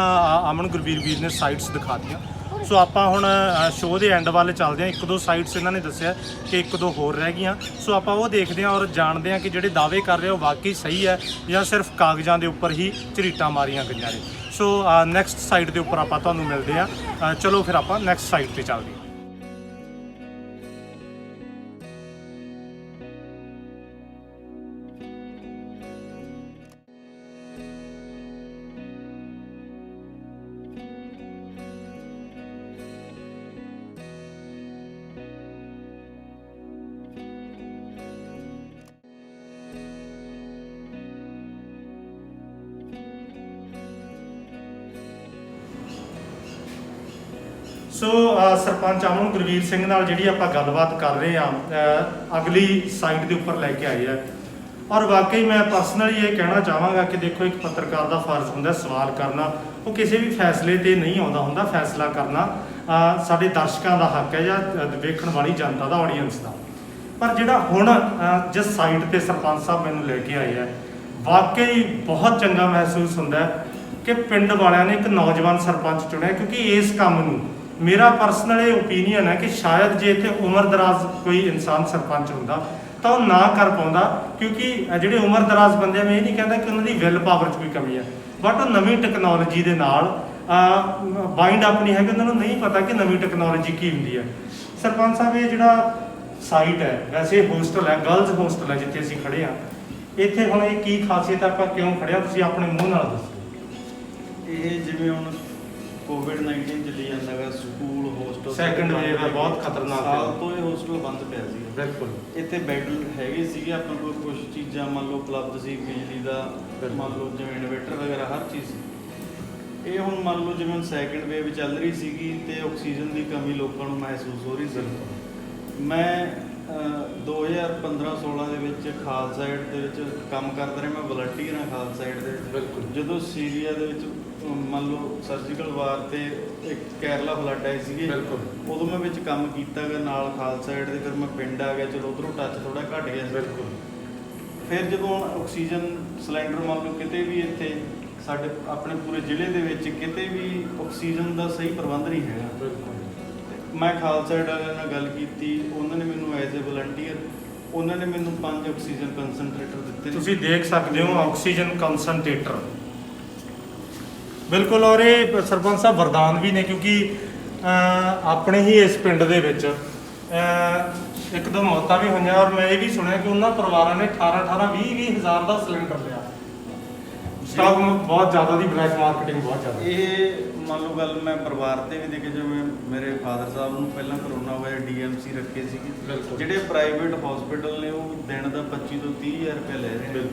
ਅਮਨ ਗੁਰਵੀਰ ਵੀਰ ਨੇ ਸਾਈਟਸ ਦਿਖਾਤੀਆਂ। ਸੋ ਆਪਾਂ ਹੁਣ ਸ਼ੋਅ ਦੇ ਐਂਡ ਵੱਲ ਚੱਲਦੇ ਹਾਂ। 1-2 ਸਾਈਟਸ ਇਹਨਾਂ ਨੇ ਦੱਸਿਆ ਕਿ 1-2 ਹੋਰ ਰਹਿ ਗਈਆਂ। ਸੋ ਆਪਾਂ ਉਹ ਦੇਖਦੇ ਹਾਂ ਔਰ ਜਾਣਦੇ ਹਾਂ ਕਿ ਜਿਹੜੇ ਦਾਅਵੇ ਕਰ ਰਹੇ ਉਹ ਵਾਕਈ ਸਹੀ ਹੈ ਜਾਂ ਸਿਰਫ ਕਾਗਜ਼ਾਂ ਦੇ ਉੱਪਰ ਹੀ ਝਰੀਟਾਂ ਮਾਰੀਆਂ ਗਈਆਂ ਨੇ। ਸੋ ਨੈਕਸਟ ਸਾਈਟ ਦੇ ਉੱਪਰ ਆਪਾਂ ਤੁਹਾਨੂੰ ਮਿਲਦੇ ਹਾਂ। ਚਲੋ ਫਿਰ ਆਪਾਂ ਨੈਕਸਟ ਸਾਈਟ ਤੇ ਚੱਲਦੇ ਹਾਂ। ਸੋ ਸਰਪੰਚ ਅਮਨ ਗੁਰਵੀਰ ਸਿੰਘ ਨਾਲ ਜਿਹੜੀ ਆਪਾਂ ਗੱਲਬਾਤ ਕਰ ਰਹੇ ਹਾਂ, ਅਗਲੀ ਸਾਈਟ ਦੇ ਉੱਪਰ ਲੈ ਕੇ ਆਏ ਆ। ਔਰ ਵਾਕਈ ਮੈਂ ਪਰਸਨਲੀ ਇਹ ਕਹਿਣਾ ਚਾਹਾਂਗਾ ਕਿ ਦੇਖੋ, ਇੱਕ ਪੱਤਰਕਾਰ ਦਾ ਫਰਜ਼ ਹੁੰਦਾ ਸਵਾਲ ਕਰਨਾ। ਉਹ ਕਿਸੇ ਵੀ ਫੈਸਲੇ ਤੇ ਨਹੀਂ ਆਉਂਦਾ ਹੁੰਦਾ, ਫੈਸਲਾ ਕਰਨਾ ਸਾਡੇ ਦਰਸ਼ਕਾਂ ਦਾ ਹੱਕ ਹੈ ਜਾਂ ਵੇਖਣ ਵਾਲੀ ਜਨਤਾ ਦਾ, ਆਡੀਅנס ਦਾ। ਪਰ ਜਿਹੜਾ ਹੁਣ ਜਿਸ ਸਾਈਟ ਤੇ ਸਰਪੰਚ ਸਾਹਿਬ ਮੈਨੂੰ ਲੈ ਕੇ ਆਏ ਆ, ਵਾਕਈ ਬਹੁਤ ਚੰਗਾ ਮਹਿਸੂਸ ਹੁੰਦਾ ਹੈ ਕਿ ਪਿੰਡ ਵਾਲਿਆਂ ਨੇ ਇੱਕ ਨੌਜਵਾਨ ਸਰਪੰਚ ਚੁਣਿਆ। ਕਿਉਂਕਿ ਇਸ ਕੰਮ ਨੂੰ ਮੇਰਾ ਪਰਸਨਲ ਇਹ ਓਪੀਨੀਅਨ ਹੈ ਕਿ ਸ਼ਾਇਦ ਜੇ ਇੱਥੇ ਉਮਰ ਦਰਾਜ਼ ਕੋਈ ਇਨਸਾਨ ਸਰਪੰਚ ਹੁੰਦਾ ਤਾਂ ਉਹ ਨਾ ਕਰ ਪਾਉਂਦਾ, ਕਿਉਂਕਿ ਜਿਹੜੇ ਉਮਰ ਦਰਾਜ਼ ਬੰਦੇ ਆ, ਮੈਂ ਇਹ ਨਹੀਂ ਕਹਿੰਦਾ ਕਿ ਉਹਨਾਂ ਦੀ ਵਿਲ ਪਾਵਰ 'ਚ ਕੋਈ ਕਮੀ ਹੈ, ਬਟ ਉਹ ਨਵੀਂ ਟੈਕਨੋਲੋਜੀ ਦੇ ਨਾਲ ਬਾਈਂਡ ਅਪ ਨਹੀਂ ਹੈਗੇ, ਉਹਨਾਂ ਨੂੰ ਨਹੀਂ ਪਤਾ ਕਿ ਨਵੀਂ ਟੈਕਨੋਲੋਜੀ ਕੀ ਹੁੰਦੀ ਹੈ। ਸਰਪੰਚ ਸਾਹਿਬ, ਇਹ ਜਿਹੜਾ ਸਾਈਟ ਹੈ, ਵੈਸੇ ਹੋਸਟਲ ਹੈ, ਗਰਲਜ਼ ਹੋਸਟਲ ਹੈ ਜਿੱਥੇ ਅਸੀਂ ਖੜੇ ਹਾਂ, ਇੱਥੇ ਹੁਣ ਇਹ ਕੀ ਖਾਸੀਅਤ, ਆਪਾਂ ਕਿਉਂ ਖੜਿਆ, ਤੁਸੀਂ ਆਪਣੇ ਮੂੰਹ ਨਾਲ ਦੱਸੋ। ਇਹ ਜਿਵੇਂ ਹੁਣ ਕੋਵਿਡ-19 ਚੱਲੀ ਜਾਂਦਾ ਗਾ, ਸਕੂਲ ਹੋਸਟਲ ਸੈਕੰਡ ਵੇਵ ਹੈ, ਬਹੁਤ ਖਤਰਨਾਕ ਹੈ। ਸਾਲ ਤੋਂ ਇਹ ਹੋਸਟਲ ਬੰਦ ਪਿਆ ਸੀ। ਬਿਲਕੁਲ। ਇੱਥੇ ਬੈੱਡ ਹੈਗੇ ਸੀਗੇ, ਆਪਣੇ ਕੋਲ ਕੁਝ ਚੀਜ਼ਾਂ ਮੰਨ ਲਓ ਉਪਲਬਧ ਸੀ, ਬਿਜਲੀ ਦਾ ਮੰਨ ਲਓ ਜਿਵੇਂ ਇਨਵੇਟਰ ਵਗੈਰਾ ਹਰ ਚੀਜ਼ ਸੀ। ਇਹ ਹੁਣ ਮੰਨ ਲਓ ਜਿਵੇਂ ਸੈਕੰਡ ਵੇਵ ਚੱਲ ਰਹੀ ਸੀਗੀ ਤੇ ਆਕਸੀਜਨ ਦੀ ਕਮੀ ਲੋਕਾਂ ਨੂੰ ਮਹਿਸੂਸ ਹੋ ਰਹੀ ਸੀ। ਮੈਂ 2015-16 ਦੇ ਵਿੱਚ ਖਾਲਸਾ ਏਡ ਦੇ ਵਿੱਚ ਕੰਮ ਕਰਦਾ ਰਿਹਾ, ਮੈਂ ਵਲੰਟੀਅਰ ਹਾਂ ਖਾਲਸਾ ਏਡ ਦੇ ਵਿੱਚ। ਬਿਲਕੁਲ। ਜਦੋਂ ਸੀਰੀਆ ਦੇ ਵਿੱਚ ਮੰਨ ਲਓ ਸਰਜੀਕਲ ਵਾਰ ਤੇ ਇੱਕ ਕੇਰਲਾ ਫਲੱਡ ਆਏ ਸੀਗੇ, ਉਦੋਂ ਮੈਂ ਵਿੱਚ ਕੰਮ ਕੀਤਾ ਗਾ ਨਾਲ ਖਾਲਸਾ ਏਡ ਦੇ। ਫਿਰ ਮੈਂ ਪਿੰਡ ਆ ਗਿਆ, ਚਲੋ ਉਧਰੋਂ ਟੱਚ ਥੋੜਾ ਘਟ ਗਿਆ ਸੀ। ਬਿਲਕੁਲ। ਫਿਰ ਜਦੋਂ ਆਕਸੀਜਨ ਸਿਲੰਡਰ ਮੰਨ ਲਓ ਕਿਤੇ ਵੀ ਇੱਥੇ ਸਾਡੇ ਆਪਣੇ ਪੂਰੇ ਜ਼ਿਲ੍ਹੇ ਦੇ ਵਿੱਚ ਕਿਤੇ ਵੀ ਆਕਸੀਜਨ ਦਾ ਸਹੀ ਪ੍ਰਬੰਧ ਨਹੀਂ ਹੈਗਾ। ਬਿਲਕੁਲ। ਮੈਂ ਖਾਲਸਾ ਏਡ ਵਾਲਿਆਂ ਨਾਲ ਗੱਲ ਕੀਤੀ, ਉਹਨਾਂ ਨੇ ਮੈਨੂੰ ਐਜ਼ ਏ ਵਲੰਟੀਅਰ ਉਹਨਾਂ ਨੇ ਮੈਨੂੰ 5 ਆਕਸੀਜਨ ਕੰਸਨਟਰੇਟਰ ਦਿੱਤੇ। ਤੁਸੀਂ ਦੇਖ ਸਕਦੇ ਹੋ ਆਕਸੀਜਨ ਕੰਸਨਟਰੇਟਰ। ਬਿਲਕੁਲ। ਔਰ ਇਹ ਸਰਪੰਚ ਸਾਹਿਬ ਵਰਦਾਨ ਵੀ ਨੇ, ਕਿਉਂਕਿ ਆਪਣੇ ਹੀ ਇਸ ਪਿੰਡ ਦੇ ਵਿੱਚ ਇੱਕ ਦੋ ਮੌਤਾਂ ਵੀ ਹੋਈਆਂ, ਔਰ ਮੈਂ ਇਹ ਵੀ ਸੁਣਿਆ ਕਿ ਉਹਨਾਂ ਪਰਿਵਾਰਾਂ ਨੇ 18-18 20-20 ਹਜ਼ਾਰ ਦਾ ਸਿਲੰਡਰ ਲਿਆ। ਸਟਾਕ ਬਹੁਤ ਜ਼ਿਆਦਾ ਦੀ, ਬਲੈਕ ਮਾਰਕੀਟਿੰਗ ਬਹੁਤ ਜ਼ਿਆਦਾ। ਇਹ ਮੰਨ ਲਓ ਗੱਲ ਮੈਂ ਪਰਿਵਾਰ ਤੇ ਵੀ ਦੇਖੇ, ਜਿਵੇਂ ਮੇਰੇ ਫਾਦਰ ਸਾਹਿਬ ਨੂੰ ਪਹਿਲਾਂ ਕਰੋਨਾ ਹੋਇਆ, ਡੀਐਮਸੀ ਰੱਖੇ ਸੀਗੇ। ਜਿਹੜੇ ਪ੍ਰਾਈਵੇਟ ਹਸਪੀਟਲ ਨੇ ਉਹ ਦਿਨ ਦਾ 25 ਤੋਂ 30 ਹਜ਼ਾਰ ਰੁਪਏ ਲੈ ਰਹੇ ਨੇ।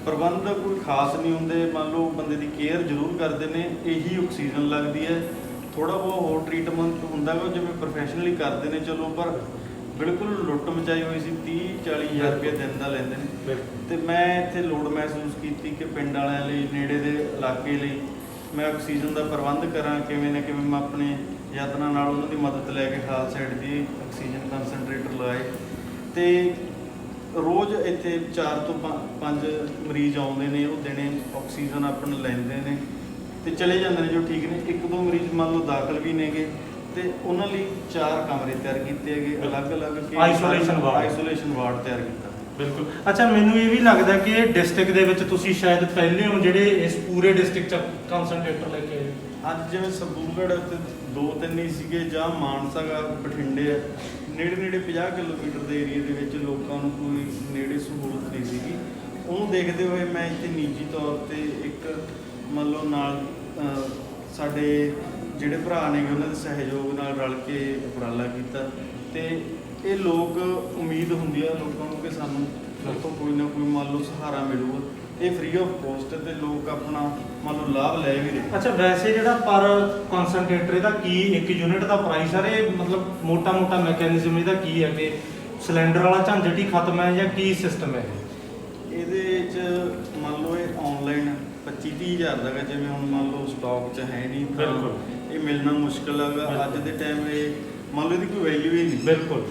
ਪ੍ਰਬੰਧ ਕੋਈ ਖਾਸ ਨਹੀਂ ਹੁੰਦੇ, ਮੰਨ ਲਓ ਬੰਦੇ ਦੀ ਕੇਅਰ ਜ਼ਰੂਰ ਕਰਦੇ ਨੇ। ਇਹੀ ਆਕਸੀਜਨ ਲੱਗਦੀ ਹੈ, ਥੋੜਾ ਬਹੁਤ ਹੋਰ ਟ੍ਰੀਟਮੈਂਟ ਹੁੰਦਾ ਵਾ ਜਿਵੇਂ ਪ੍ਰੋਫੈਸ਼ਨਲੀ ਕਰਦੇ ਨੇ ਚਲੋ, ਪਰ ਬਿਲਕੁਲ ਲੁੱਟ ਮਚਾਈ ਹੋਈ ਸੀ। 30-40 ਹਜ਼ਾਰ ਰੁਪਏ ਦਿਨ ਦਾ ਲੈਂਦੇ ਨੇ। ਤੇ ਮੈਂ ਇੱਥੇ ਲੋੜ ਮਹਿਸੂਸ ਕੀਤੀ ਕਿ ਪਿੰਡ ਵਾਲਿਆਂ ਲਈ, ਨੇੜੇ ਦੇ ਇਲਾਕੇ ਲਈ ਮੈਂ ਆਕਸੀਜਨ ਦਾ ਪ੍ਰਬੰਧ ਕਰਾਂ, ਕਿਵੇਂ ਨਾ ਕਿਵੇਂ ਮੈਂ ਆਪਣੇ ਯਤਨਾਂ ਨਾਲ ਉਹਨਾਂ ਦੀ ਮਦਦ ਲੈ ਕੇ ਖਾਲਸਾ ਏਡ ਦੀ ਆਕਸੀਜਨ ਕੰਸਨਟਰੇਟਰ ਲਗਾਏ। ਤੇ ਰੋਜ਼ ਇੱਥੇ 4 ਤੋਂ 5 ਮਰੀਜ਼ ਆਉਂਦੇ ਨੇ, ਉਹ ਦਿਨੇ ਆਕਸੀਜਨ ਆਪਣਾ ਲੈਂਦੇ ਨੇ ਤੇ ਚਲੇ ਜਾਂਦੇ ਨੇ ਜੋ ਠੀਕ ਨੇ। 1-2 ਮਰੀਜ਼ ਮੰਨ ਲਓ ਦਾਖਲ ਵੀ ਨੇਗੇ ਤੇ ਉਹਨਾਂ ਲਈ 4 ਕਮਰੇ ਤਿਆਰ ਕੀਤੇ ਹੈਗੇ, ਅਲੱਗ-ਅਲੱਗ ਆਈਸੋਲੇਸ਼ਨ ਵਾਰਡ ਤਿਆਰ ਕੀਤਾ। ਬਿਲਕੁਲ। ਅੱਛਾ, ਮੈਨੂੰ ਇਹ ਵੀ ਲੱਗਦਾ ਕਿ ਇਹ ਡਿਸਟ੍ਰਿਕਟ ਦੇ ਵਿੱਚ ਤੁਸੀਂ ਸ਼ਾਇਦ ਪਹਿਲੇ ਹੋ ਜਿਹੜੇ ਇਸ ਪੂਰੇ ਡਿਸਟ੍ਰਿਕਟ 'ਚ ਕੰਸਨਟਰੇਟਰ ਲੈ ਕੇ ਆਏ। ਅੱਜ ਜਿਵੇਂ ਸਬੂਗੜ੍ਹ ਤੇ 2-3 ਹੀ ਸੀਗੇ, ਜਾਂ ਮਾਨਸਾ ਗਾ, ਬਠਿੰਡੇ ਆ, ਨੇੜੇ 50 ਕਿਲੋਮੀਟਰ ਦੇ ਏਰੀਏ ਦੇ ਵਿੱਚ ਲੋਕਾਂ ਨੂੰ ਕੋਈ ਨੇੜੇ ਸਹੂਲਤ ਨਹੀਂ ਸੀਗੀ। ਉਹਨੂੰ ਦੇਖਦੇ ਹੋਏ ਮੈਂ ਇੱਥੇ ਨਿੱਜੀ ਤੌਰ ਤੇ ਇੱਕ ਮੰਨ ਲਓ ਨਾਲ ਸਾਡੇ ਜਿਹੜੇ ਭਰਾ ਨੇ ਉਹਨਾਂ ਦੇ ਸਹਿਯੋਗ ਨਾਲ ਰਲ ਕੇ ਉਪਰਾਲਾ ਕੀਤਾ। ਤੇ ਇਹ ਲੋਕ ਉਮੀਦ ਹੁੰਦੀ ਆ ਲੋਕਾਂ ਨੂੰ ਕਿ ਸਾਨੂੰ ਇੱਥੋਂ ਕੋਈ ਨਾ ਕੋਈ ਮੰਨ ਲਓ ਸਹਾਰਾ ਮਿਲੂਗਾ। ਇਹ ਫ੍ਰੀ ਆਫ ਕੋਸਟ ਤੇ ਲੋਕ ਆਪਣਾ ਮੰਨ ਲਓ ਲਾਭ ਲੈ ਵੀ ਰਹੇ। ਅੱਛਾ, ਵੈਸੇ ਜਿਹੜਾ ਪਰ ਕਨਸਨਟਰੇਟਰ ਇਹਦਾ ਕੀ ਇੱਕ ਯੂਨਿਟ ਦਾ ਪ੍ਰਾਈਸ ਹੈ, ਇਹ ਮਤਲਬ ਮੋਟਾ ਮੈਕੈਨਿਜ਼ਮ ਇਹਦਾ ਕੀ ਹੈ ਕਿ ਸਿਲੰਡਰ ਵਾਲਾ ਝੰਜਟ ਹੀ ਖਤਮ ਹੈ ਜਾਂ ਕੀ ਸਿਸਟਮ ਹੈ? ਇਹਦੇ ਵਿੱਚ ਮੰਨ ਲਓ ਇਹ ਆਨਲਾਈਨ 25-30 ਹਜ਼ਾਰ ਦਾ ਹੈ, ਜਿਵੇਂ ਹੁਣ ਮੰਨ ਲਓ ਸਟਾਕ 'ਚ ਹੈ ਨਹੀਂ ਤਾਂ ਇਹ ਮਿਲਣਾ ਮੁਸ਼ਕਿਲ ਹੈਗਾ। ਅੱਜ ਦੇ ਟਾਈਮ ਇਹ ਮੰਨ ਲਓ ਇਹਦੀ ਕੋਈ ਵੈਲਿਊ ਹੀ ਨਹੀਂ। ਬਿਲਕੁਲ।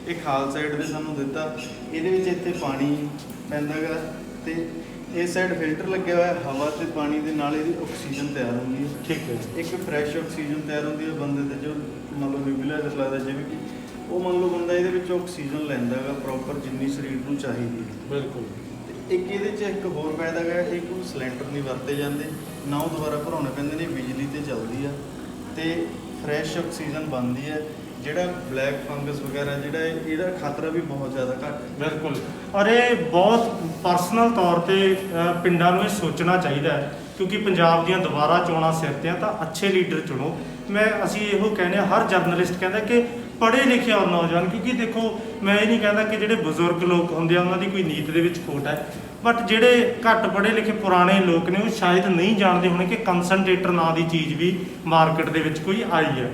ਇਹ ਖਾਲਸਾ ਏਡ ਦੇ ਸਾਨੂੰ ਦਿੱਤਾ। ਇਹਦੇ ਵਿੱਚ ਇੱਥੇ ਪਾਣੀ ਪੈਂਦਾ ਗਾ ਤੇ ਇਸ ਸਾਈਡ ਫਿਲਟਰ ਲੱਗਿਆ ਹੋਇਆ, ਹਵਾ ਤੇ ਪਾਣੀ ਦੇ ਨਾਲ ਇਹਦੀ ਆਕਸੀਜਨ ਤਿਆਰ ਹੁੰਦੀ ਹੈ। ਠੀਕ ਹੈ। ਇੱਕ ਫਰੈਸ਼ ਆਕਸੀਜਨ ਤਿਆਰ ਹੁੰਦੀ ਹੈ ਬੰਦੇ ਦੇ, ਜੋ ਮੰਨ ਲਓ ਨਿਊਬੀਲਾਈਜ਼ਰ ਲੱਗਦਾ ਜਿਵੇਂ ਕਿ ਉਹ ਮੰਨ ਲਓ ਬੰਦਾ ਇਹਦੇ ਵਿੱਚੋਂ ਆਕਸੀਜਨ ਲੈਂਦਾ ਗਾ ਪ੍ਰੋਪਰ ਜਿੰਨੀ ਸਰੀਰ ਨੂੰ ਚਾਹੀਦੀ ਹੈ। ਬਿਲਕੁਲ। ਇੱਕ ਇਹਦੇ 'ਚ ਇੱਕ ਹੋਰ ਫਾਇਦਾ ਗਾ, ਇਹ ਕੋਈ ਸਿਲੰਡਰ ਨਹੀਂ ਵਰਤੇ ਜਾਂਦੇ, ਨਾ ਉਹ ਦੁਬਾਰਾ ਭਰਾਉਣੇ ਪੈਂਦੇ ਨੇ, ਬਿਜਲੀ ਤੇ ਚੱਲਦੀ ਆ ਤੇ ਫਰੈਸ਼ ਆਕਸੀਜਨ ਬਣਦੀ ਹੈ। ਜਿਹੜਾ ਬਲੈਕ ਫੰਗਸ ਵਗੈਰਾ ਜਿਹੜਾ ਇਹਦਾ ਖਤਰਾ ਵੀ ਬਹੁਤ ਜ਼ਿਆਦਾ ਘੱਟ ਹੈ। ਬਿਲਕੁਲ। ਔਰ ਇਹ ਬਹੁਤ ਪਰਸਨਲ ਤੌਰ ਤੇ ਪਿੰਡਾਂ ਨੂੰ ਇਹ ਸੋਚਣਾ ਚਾਹੀਦਾ ਹੈ, ਕਿਉਂਕਿ ਪੰਜਾਬ ਦੀਆਂ ਦੁਬਾਰਾ ਚੋਣਾਂ ਸਿਰ ਤੇ ਆ, ਤਾਂ ਅੱਛੇ ਲੀਡਰ ਚੁਣੋ। ਅਸੀਂ ਇਹੋ ਕਹਿੰਦੇ ਹਾਂ, ਹਰ ਜਰਨਲਿਸਟ ਕਹਿੰਦਾ ਕਿ ਪੜ੍ਹੇ ਲਿਖੇ ਔਰ ਨੌਜਵਾਨ, ਕਿਉਂਕਿ ਦੇਖੋ ਮੈਂ ਇਹ ਨਹੀਂ ਕਹਿੰਦਾ ਕਿ ਜਿਹੜੇ ਬਜ਼ੁਰਗ ਲੋਕ ਹੁੰਦੇ ਆ ਉਹਨਾਂ ਦੀ ਕੋਈ ਨੀਤ ਦੇ ਵਿੱਚ ਖੋਟ ਹੈ, ਬਟ ਜਿਹੜੇ ਘੱਟ ਪੜ੍ਹੇ ਲਿਖੇ ਪੁਰਾਣੇ ਲੋਕ ਨੇ ਉਹ ਸ਼ਾਇਦ ਨਹੀਂ ਜਾਣਦੇ ਹੋਣੇ ਕਿ ਕੰਸਨਟਰੇਟਰ ਨਾਂ ਦੀ ਚੀਜ਼ ਵੀ ਮਾਰਕੀਟ ਦੇ ਵਿੱਚ ਕੋਈ ਆਈ ਹੈ।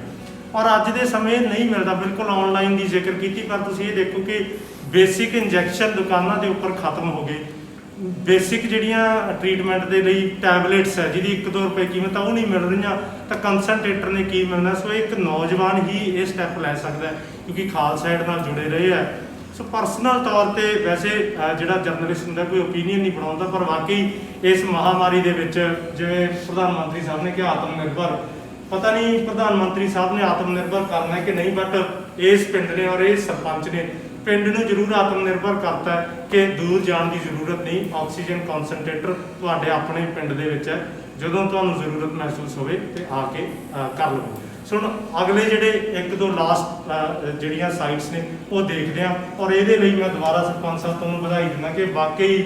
ਔਰ ਅੱਜ ਦੇ ਸਮੇਂ ਨਹੀਂ ਮਿਲਦਾ। ਬਿਲਕੁਲ ਆਨਲਾਈਨ ਦੀ ਜ਼ਿਕਰ ਕੀਤੀ, ਪਰ ਤੁਸੀਂ ਇਹ ਦੇਖੋ ਕਿ ਬੇਸਿਕ ਇੰਜੈਕਸ਼ਨ ਦੁਕਾਨਾਂ ਦੇ ਉੱਪਰ ਖਤਮ ਹੋ ਗਏ। ਬੇਸਿਕ ਜਿਹੜੀਆਂ ਟ੍ਰੀਟਮੈਂਟ ਦੇ ਲਈ ਟੈਬਲੇਟਸ ਹੈ ਜਿਹਦੀ 1-2 ਰੁਪਏ ਕੀਮਤ ਆ ਉਹ ਨਹੀਂ ਮਿਲ ਰਹੀਆਂ, ਤਾਂ ਕੰਸਨਟਰੇਟਰ ਨੇ ਕੀ ਮਿਲਣਾ। ਸੋ ਇੱਕ ਨੌਜਵਾਨ ਹੀ ਇਹ ਸਟੈਪ ਲੈ ਸਕਦਾ ਹੈ, ਕਿਉਂਕਿ ਖਾਲਸਾ ਏਡ ਨਾਲ ਜੁੜੇ ਰਹੇ ਆ ਸੋ ਪਰਸਨਲ ਤੌਰ ਤੇ ਵੈਸੇ ਜਿਹੜਾ ਜਰਨਲਿਸਟ ਹੁੰਦਾ ਕੋਈ ਓਪੀਨੀਅਨ ਨਹੀਂ ਬਣਾਉਂਦਾ, ਪਰ ਵਾਕਈ ਇਸ ਮਹਾਮਾਰੀ ਦੇ ਵਿੱਚ ਜਿਵੇਂ ਪ੍ਰਧਾਨ ਮੰਤਰੀ ਸਾਹਿਬ ਨੇ ਕਿਹਾ ਆਤਮ ਨਿਰਭਰ, ਪਤਾ ਨਹੀਂ ਪ੍ਰਧਾਨ ਮੰਤਰੀ ਸਾਹਿਬ ਨੇ ਆਤਮ ਨਿਰਭਰ ਕਰਨਾ ਹੈ ਕਿ ਨਹੀਂ, ਬਟ ਇਸ ਪਿੰਡ ਨੇ ਔਰ ਇਸ ਸਰਪੰਚ ਨੇ ਪਿੰਡ ਨੂੰ ਜ਼ਰੂਰ ਆਤਮ ਨਿਰਭਰ ਕਰਤਾ ਹੈ ਕਿ ਦੂਰ ਜਾਣ ਦੀ ਜ਼ਰੂਰਤ ਨਹੀਂ। ਆਕਸੀਜਨ ਕਨਸੈਂਟਰੇਟਰ ਤੁਹਾਡੇ ਆਪਣੇ ਪਿੰਡ ਦੇ ਵਿੱਚ ਹੈ, ਜਦੋਂ ਤੁਹਾਨੂੰ ਜ਼ਰੂਰਤ ਮਹਿਸੂਸ ਹੋਵੇ ਤੇ ਆ ਕੇ ਕਰ ਲਵੋ। ਸੋ ਹੁਣ ਅਗਲੇ ਜਿਹੜੇ 1-2 ਲਾਸਟ ਜਿਹੜੀਆਂ ਸਾਈਟਸ ਨੇ ਉਹ ਦੇਖਦੇ ਹਾਂ, ਔਰ ਇਹਦੇ ਲਈ ਮੈਂ ਦੁਬਾਰਾ ਸਰਪੰਚ ਸਾਹਿਬ ਤੁਹਾਨੂੰ ਵਧਾਈ ਦਿੰਦਾ ਕਿ ਵਾਕਈ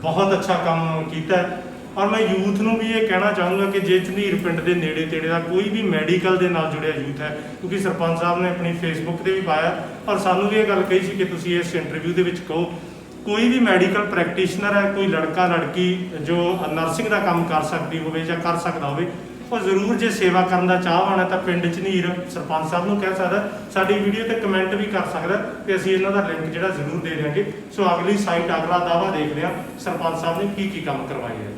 ਬਹੁਤ ਅੱਛਾ ਕੰਮ ਕੀਤਾ ਹੈ। ਔਰ ਮੈਂ ਯੂਥ ਨੂੰ ਵੀ ਇਹ ਕਹਿਣਾ ਚਾਹੂੰਗਾ ਕਿ ਜੇ ਝਨੀਰ ਪਿੰਡ ਦੇ ਨੇੜੇ ਤੇੜੇ ਦਾ ਕੋਈ ਵੀ ਮੈਡੀਕਲ ਦੇ ਨਾਲ ਜੁੜਿਆ ਯੂਥ ਹੈ, ਕਿਉਂਕਿ ਸਰਪੰਚ ਸਾਹਿਬ ਨੇ ਆਪਣੀ ਫੇਸਬੁੱਕ ਤੇ ਵੀ ਪਾਇਆ ਔਰ ਸਾਨੂੰ ਵੀ ਇਹ ਗੱਲ ਕਹੀ ਸੀ ਕਿ ਤੁਸੀਂ ਇਸ ਇੰਟਰਵਿਊ ਦੇ ਵਿੱਚ ਕਹੋ, ਕੋਈ ਵੀ ਮੈਡੀਕਲ ਪ੍ਰੈਕਟੀਸ਼ਨਰ ਹੈ, ਕੋਈ ਲੜਕਾ ਲੜਕੀ ਜੋ ਨਰਸਿੰਗ ਦਾ ਕੰਮ ਕਰ ਸਕਦੀ ਹੋਵੇ ਜਾਂ ਕਰ ਸਕਦਾ ਹੋਵੇ, ਉਹ ਜ਼ਰੂਰ ਜੇ ਸੇਵਾ ਕਰਨ ਦਾ ਚਾਹਵਾਨ ਹੈ ਤਾਂ ਪਿੰਡ ਝਨੀਰ ਸਰਪੰਚ ਸਾਹਿਬ ਨੂੰ ਕਹਿ ਸਕਦਾ, ਸਾਡੀ ਵੀਡੀਓ ਤੇ ਕਮੈਂਟ ਵੀ ਕਰ ਸਕਦਾ ਤੇ ਅਸੀਂ ਇਹਨਾਂ ਦਾ ਲਿੰਕ ਜਿਹੜਾ ਜ਼ਰੂਰ ਦੇ ਦਿਆਂਗੇ। ਸੋ ਅਗਲੀ ਸਾਈਟ ਅਗਲਾ ਦਾਅਵਾ ਦੇਖਦੇ ਹਾਂ ਸਰਪੰਚ ਸਾਹਿਬ ਨੇ ਕੀ ਕੰਮ ਕਰਵਾਏ ਹੈ।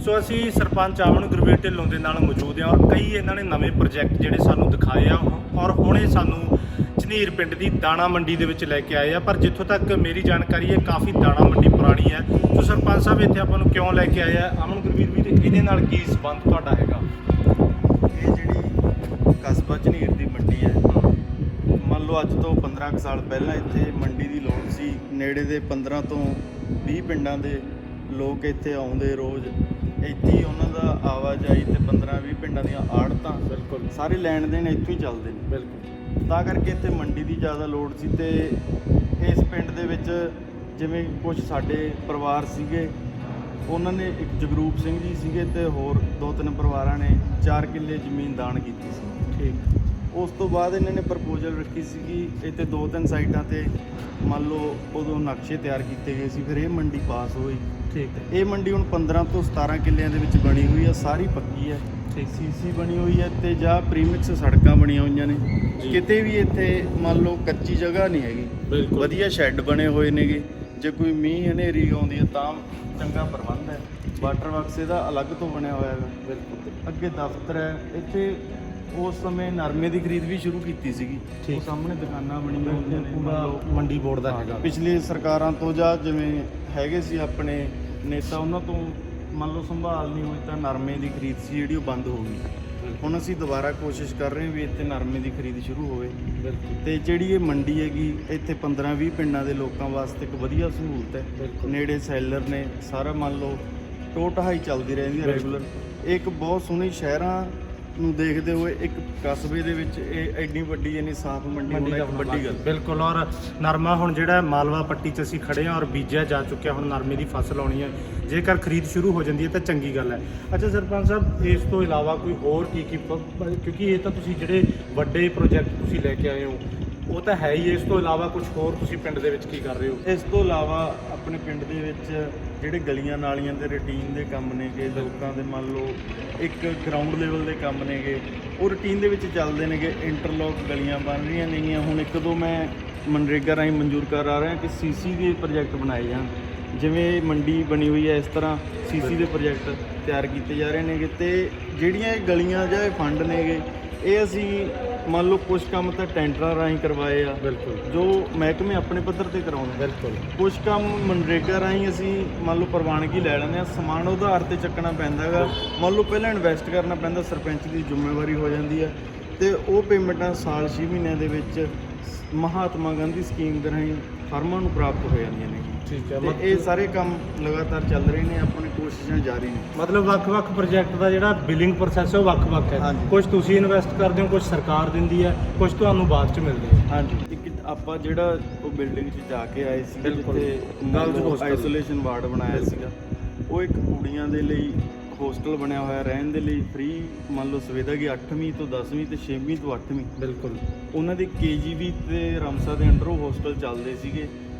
ਸੋ ਅਸੀਂ ਸਰਪੰਚ ਆਵਣ ਗੁਰਵੀਰ ਢਿੱਲੋਂ ਦੇ ਨਾਲ ਮੌਜੂਦ ਹਾਂ ਔਰ ਕਈ ਇਹਨਾਂ ਨੇ ਨਵੇਂ ਪ੍ਰੋਜੈਕਟ ਜਿਹੜੇ ਸਾਨੂੰ ਦਿਖਾਏ ਆ ਔਰ ਹੁਣ ਇਹ ਸਾਨੂੰ ਝਨੀਰ ਪਿੰਡ ਦੀ ਦਾਣਾ ਮੰਡੀ ਦੇ ਵਿੱਚ ਲੈ ਕੇ ਆਏ ਆ। ਪਰ ਜਿੱਥੋਂ ਤੱਕ ਮੇਰੀ ਜਾਣਕਾਰੀ ਹੈ ਕਾਫੀ ਦਾਣਾ ਮੰਡੀ ਪੁਰਾਣੀ ਹੈ। ਸੋ ਸਰਪੰਚ ਸਾਹਿਬ ਇੱਥੇ ਆਪਾਂ ਨੂੰ ਕਿਉਂ ਲੈ ਕੇ ਆਏ ਆ? ਅਮਨ ਗੁਰਵੀਰ ਵੀ ਇਹਦੇ ਨਾਲ ਕੀ ਸੰਬੰਧ ਤੁਹਾਡਾ ਹੈਗਾ? ਇਹ ਜਿਹੜੀ ਕਸਬਾ ਝਨੀਰ ਦੀ ਮੰਡੀ ਹੈ, ਮੰਨ ਲਓ ਅੱਜ ਤੋਂ 15 ਕੁ ਸਾਲ ਪਹਿਲਾਂ ਇੱਥੇ ਮੰਡੀ ਦੀ ਲੋੜ ਸੀ। ਨੇੜੇ ਦੇ 15 ਤੋਂ 20 ਪਿੰਡਾਂ ਦੇ ਲੋਕ ਇੱਥੇ ਆਉਂਦੇ ਰੋਜ਼, ਇੱਥੇ ਹੀ ਉਹਨਾਂ ਦਾ ਆਵਾਜਾਈ ਤੇ 15-20 ਪਿੰਡਾਂ ਦੀਆਂ ਆੜਤਾਂ ਬਿਲਕੁਲ ਸਾਰੇ ਲੈਣ ਦੇਣ ਇੱਥੋਂ ਹੀ ਚੱਲਦੇ ਨੇ। ਬਿਲਕੁਲ, ਤਾਂ ਕਰਕੇ ਇੱਥੇ ਮੰਡੀ ਦੀ ਜ਼ਿਆਦਾ ਲੋੜ ਸੀ। ਤੇ ਇਸ ਪਿੰਡ ਦੇ ਵਿੱਚ ਜਿਵੇਂ ਕੁਝ ਸਾਡੇ ਪਰਿਵਾਰ ਸੀਗੇ, ਉਹਨਾਂ ਨੇ ਇੱਕ ਜਗਰੂਪ ਸਿੰਘ ਜੀ ਸੀਗੇ ਤੇ ਹੋਰ 2-3 ਪਰਿਵਾਰਾਂ ਨੇ 4 ਕਿੱਲੇ ਜ਼ਮੀਨ ਦਾਨ ਕੀਤੀ ਸੀ। ਠੀਕ। ਉਸ ਤੋਂ ਬਾਅਦ ਇਹਨਾਂ ਨੇ ਪ੍ਰਪੋਜ਼ਲ ਰੱਖੀ ਸੀਗੀ ਇੱਥੇ 2-3 ਸਾਈਟਾਂ ਤੇ, ਮੰਨ ਲਓ ਉਦੋਂ ਨਕਸ਼ੇ ਤਿਆਰ ਕੀਤੇ ਗਏ ਸੀ, ਫਿਰ ਇਹ ਮੰਡੀ ਪਾਸ ਹੋਈ। ਠੀਕ। ਇਹ ਮੰਡੀ ਹੁਣ 15 ਤੋਂ 17 ਕਿੱਲਿਆਂ ਦੇ ਵਿੱਚ ਬਣੀ ਹੋਈ ਹੈ, ਸਾਰੀ ਪੱਕੀ ਹੈ। ਠੀਕ। ਸੀਸੀ ਬਣੀ ਹੋਈ ਹੈ ਤੇ ਜਾਂ ਪ੍ਰੀਮਿਕਸ ਸੜਕਾਂ ਬਣੀਆਂ ਹੋਈਆਂ ਨੇ। ਕਿਤੇ ਵੀ ਇੱਥੇ ਮੰਨ ਲਓ ਕੱਚੀ ਜਗ੍ਹਾ ਨਹੀਂ ਹੈਗੀ, ਬਿਲਕੁਲ ਵਧੀਆ ਸ਼ੈੱਡ ਬਣੇ ਹੋਏ ਨੇਗੇ। ਜੇ ਕੋਈ ਮੀਂਹ ਹਨੇਰੀ ਆਉਂਦੀ ਹੈ ਤਾਂ ਚੰਗਾ ਪ੍ਰਬੰਧ ਹੈ। ਵਾਟਰ ਵਰਕਸ ਇਹਦਾ ਅਲੱਗ ਤੋਂ ਬਣਿਆ ਹੋਇਆ ਹੈ। ਬਿਲਕੁਲ। ਅੱਗੇ ਦਫ਼ਤਰ ਹੈ ਇੱਥੇ। ਉਸ ਸਮੇਂ ਨਰਮੇ ਦੀ ਖਰੀਦ ਵੀ ਸ਼ੁਰੂ ਕੀਤੀ ਸੀਗੀ। ਉਹ ਸਾਹਮਣੇ ਦੁਕਾਨਾਂ ਬਣੀਆਂ ਹੋਈਆਂ ਨੇ। ਪੂਰਾ ਮੰਡੀ ਬੋਰਡ ਦਾ ਹੈਗਾ। ਪਿਛਲੀ ਸਰਕਾਰਾਂ ਤੋਂ ਜਾਂ ਜਿਵੇਂ ਹੈਗੇ ਸੀ ਆਪਣੇ ਨੇਤਾ, ਉਹਨਾਂ ਤੋਂ ਮੰਨ ਲਓ ਸੰਭਾਲ ਨਹੀਂ ਹੋਈ ਤਾਂ ਨਰਮੇ ਦੀ ਖਰੀਦ ਸੀ ਜਿਹੜੀ ਉਹ ਬੰਦ ਹੋ ਗਈ। ਹੁਣ ਅਸੀਂ ਦੁਬਾਰਾ ਕੋਸ਼ਿਸ਼ ਕਰ ਰਹੇ ਹਾਂ ਵੀ ਇੱਥੇ ਨਰਮੇ ਦੀ ਖਰੀਦ ਸ਼ੁਰੂ ਹੋਵੇ। ਤੇ ਜਿਹੜੀ ਇਹ ਮੰਡੀ ਹੈਗੀ ਇੱਥੇ 15-20 ਪਿੰਡਾਂ ਦੇ ਲੋਕਾਂ ਵਾਸਤੇ ਇੱਕ ਵਧੀਆ ਸਹੂਲਤ ਹੈ। ਨੇੜੇ ਸੈਲਰ ਨੇ, ਸਾਰਾ ਮੰਨ ਲਓ ਟੋ ਢਹਾਈ ਚੱਲਦੀ ਰਹਿੰਦੀ ਹੈ ਰੈਗੂਲਰ। ਇਹ ਇੱਕ ਬਹੁਤ ਸੋਹਣੀ ਸ਼ਹਿਰਾਂ ਨੂੰ ਦੇਖਦੇ ਹੋਏ ਇੱਕ ਕਸਬੇ ਦੇ ਵਿੱਚ ਇਹ ਐਡੀ ਵੱਡੀ ਯਾਨੀ ਸਾਫ਼ ਮੰਡੀ ਹੋਣਾ ਇੱਕ ਵੱਡੀ ਗੱਲ। ਬਿਲਕੁਲ। ਔਰ ਨਰਮਾ ਹੁਣ ਜਿਹੜਾ ਮਾਲਵਾ ਪੱਟੀ 'ਚ ਅਸੀਂ ਖੜੇ ਹਾਂ ਔਰ ਬੀਜਿਆ ਜਾ ਚੁੱਕਿਆ, ਹੁਣ ਨਰਮੇ ਦੀ ਫਸਲ ਆਉਣੀ ਹੈ। ਜੇਕਰ ਖਰੀਦ ਸ਼ੁਰੂ ਹੋ ਜਾਂਦੀ ਹੈ ਤਾਂ ਚੰਗੀ ਗੱਲ ਹੈ। ਅੱਛਾ ਸਰਪੰਚ ਸਾਹਿਬ, ਇਸ ਤੋਂ ਇਲਾਵਾ ਕੋਈ ਹੋਰ ਕੀ ਕਿਉਂਕਿ ਇਹ ਤਾਂ ਤੁਸੀਂ ਜਿਹੜੇ ਵੱਡੇ ਪ੍ਰੋਜੈਕਟ ਤੁਸੀਂ ਲੈ ਕੇ ਆਏ ਹੋ ਉਹ ਤਾਂ ਹੈ ਹੀ, ਇਸ ਤੋਂ ਇਲਾਵਾ ਕੁਝ ਹੋਰ ਤੁਸੀਂ ਪਿੰਡ ਦੇ ਵਿੱਚ ਕੀ ਕਰ ਰਹੇ ਹੋ? ਇਸ ਤੋਂ ਇਲਾਵਾ ਆਪਣੇ ਪਿੰਡ ਦੇ ਵਿੱਚ ਜਿਹੜੇ ਗਲੀਆਂ ਨਾਲੀਆਂ ਦੇ ਰੂਟੀਨ ਦੇ ਕੰਮ ਨੇਗੇ, ਲੋਕਾਂ ਦੇ ਮੰਨ ਲਓ ਇੱਕ ਗਰਾਊਂਡ ਲੈਵਲ ਦੇ ਕੰਮ ਨੇਗੇ, ਉਹ ਰੂਟੀਨ ਦੇ ਵਿੱਚ ਚੱਲਦੇ ਨੇਗੇ। ਇੰਟਰਲੋਕ ਗਲੀਆਂ ਬਣ ਰਹੀਆਂ ਨੇਗੀਆਂ। ਹੁਣ 1-2 ਮੈਂ ਮਨਰੇਗਾ ਰਾਹੀਂ ਮਨਜ਼ੂਰ ਕਰਾ ਰਿਹਾ ਕਿ ਸੀਸੀ ਦੇ ਪ੍ਰੋਜੈਕਟ ਬਣਾਏ ਜਾਣ। ਜਿਵੇਂ ਮੰਡੀ ਬਣੀ ਹੋਈ ਹੈ ਇਸ ਤਰ੍ਹਾਂ ਸੀਸੀ ਦੇ ਪ੍ਰੋਜੈਕਟ ਤਿਆਰ ਕੀਤੇ ਜਾ ਰਹੇ ਨੇਗੇ। ਤੇ ਜਿਹੜੀਆਂ ਇਹ ਗਲੀਆਂ ਜਾਂ ਇਹ ਫੰਡ ਨੇਗੇ, ਇਹ ਅਸੀਂ ਮੰਨ ਲਓ ਕੁਝ ਕੰਮ ਤਾਂ ਟੈਂਡਰਾਂ ਰਾਹੀਂ ਕਰਵਾਏ ਆ। ਬਿਲਕੁਲ। ਜੋ ਮਹਿਕਮੇ ਆਪਣੇ ਪੱਧਰ ਤੇ ਕਰਾਉਂਦੇ। ਬਿਲਕੁਲ। ਕੁਝ ਕੰਮ ਮਨਰੇਗਾ ਰਾਹੀਂ ਅਸੀਂ ਮੰਨ ਲਓ ਪ੍ਰਵਾਨਗੀ ਲੈ ਲੈਂਦੇ ਹਾਂ। ਸਮਾਨ ਉਧਾਰ ਤੇ ਚੱਕਣਾ ਪੈਂਦਾ ਹੈਗਾ। ਮੰਨ ਲਓ ਪਹਿਲਾਂ ਇਨਵੈਸਟ ਕਰਨਾ ਪੈਂਦਾ, ਸਰਪੰਚ ਦੀ ਜ਼ਿੰਮੇਵਾਰੀ ਹੋ ਜਾਂਦੀ ਹੈ ਤੇ ਉਹ ਪੇਮੈਂਟਾਂ ਸਾਲ 6 ਮਹੀਨਿਆਂ ਦੇ ਵਿੱਚ ਮਹਾਤਮਾ ਗਾਂਧੀ ਸਕੀਮ ਦੇ ਰਾਹੀਂ ਫਰਮਾਂ ਨੂੰ ਪ੍ਰਾਪਤ ਹੋ ਜਾਂਦੀਆਂ ਨੇ। ਠੀਕ ਹੈ। ਤੇ ਇਹ ਸਾਰੇ ਕੰਮ ਲਗਾਤਾਰ ਚੱਲ ਰਹੇ ਨੇ, ਆਪਣੀ ਕੋਸ਼ਿਸ਼ਾਂ ਜਾਰੀ ਨੇ। ਮਤਲਬ ਵੱਖ-ਵੱਖ ਪ੍ਰੋਜੈਕਟ ਦਾ ਜਿਹੜਾ ਬਿਲਿੰਗ ਪ੍ਰੋਸੈਸ ਹੈ ਉਹ ਵੱਖ-ਵੱਖ ਹੈ। ਕੁਝ ਤੁਸੀਂ ਇਨਵੈਸਟ ਕਰਦੇ ਹੋ, ਕੁਝ ਸਰਕਾਰ ਦਿੰਦੀ ਹੈ, ਕੁਝ ਤੁਹਾਨੂੰ ਬਾਅਦ 'ਚ ਮਿਲਦੇ ਹੈ। ਹਾਂਜੀ। ਇੱਕ ਆਪਾਂ ਜਿਹੜਾ ਉਹ ਬਿਲਡਿੰਗ 'ਚ ਜਾ ਕੇ ਆਏ ਸੀ ਬਿਲਕੁਲ। ਜਿੱਥੇ ਆਈਸੋਲੇਸ਼ਨ ਵਾਰਡ ਬਣਾਇਆ ਸੀਗਾ, ਉਹ ਇੱਕ ਕੁੜੀਆਂ ਦੇ ਲਈ ਹੋਸਟਲ ਬਣਿਆ ਹੋਇਆ ਰਹਿਣ ਦੇ ਲਈ ਫ੍ਰੀ। ਮੰਨ ਲਓ ਸੁਵਿਧਾ ਕਿ 8ਵੀਂ ਤੋਂ 10ਵੀਂ ਤੇ 6ਵੀਂ ਤੋਂ 8ਵੀਂ। ਬਿਲਕੁਲ। ਉਹਨਾਂ ਦੇ KGB ਤੇ ਰਮਸਾ ਦੇ ਅੰਡਰ ਉਹ ਹੋਸਟਲ ਚੱਲਦੇ ਸੀਗੇ।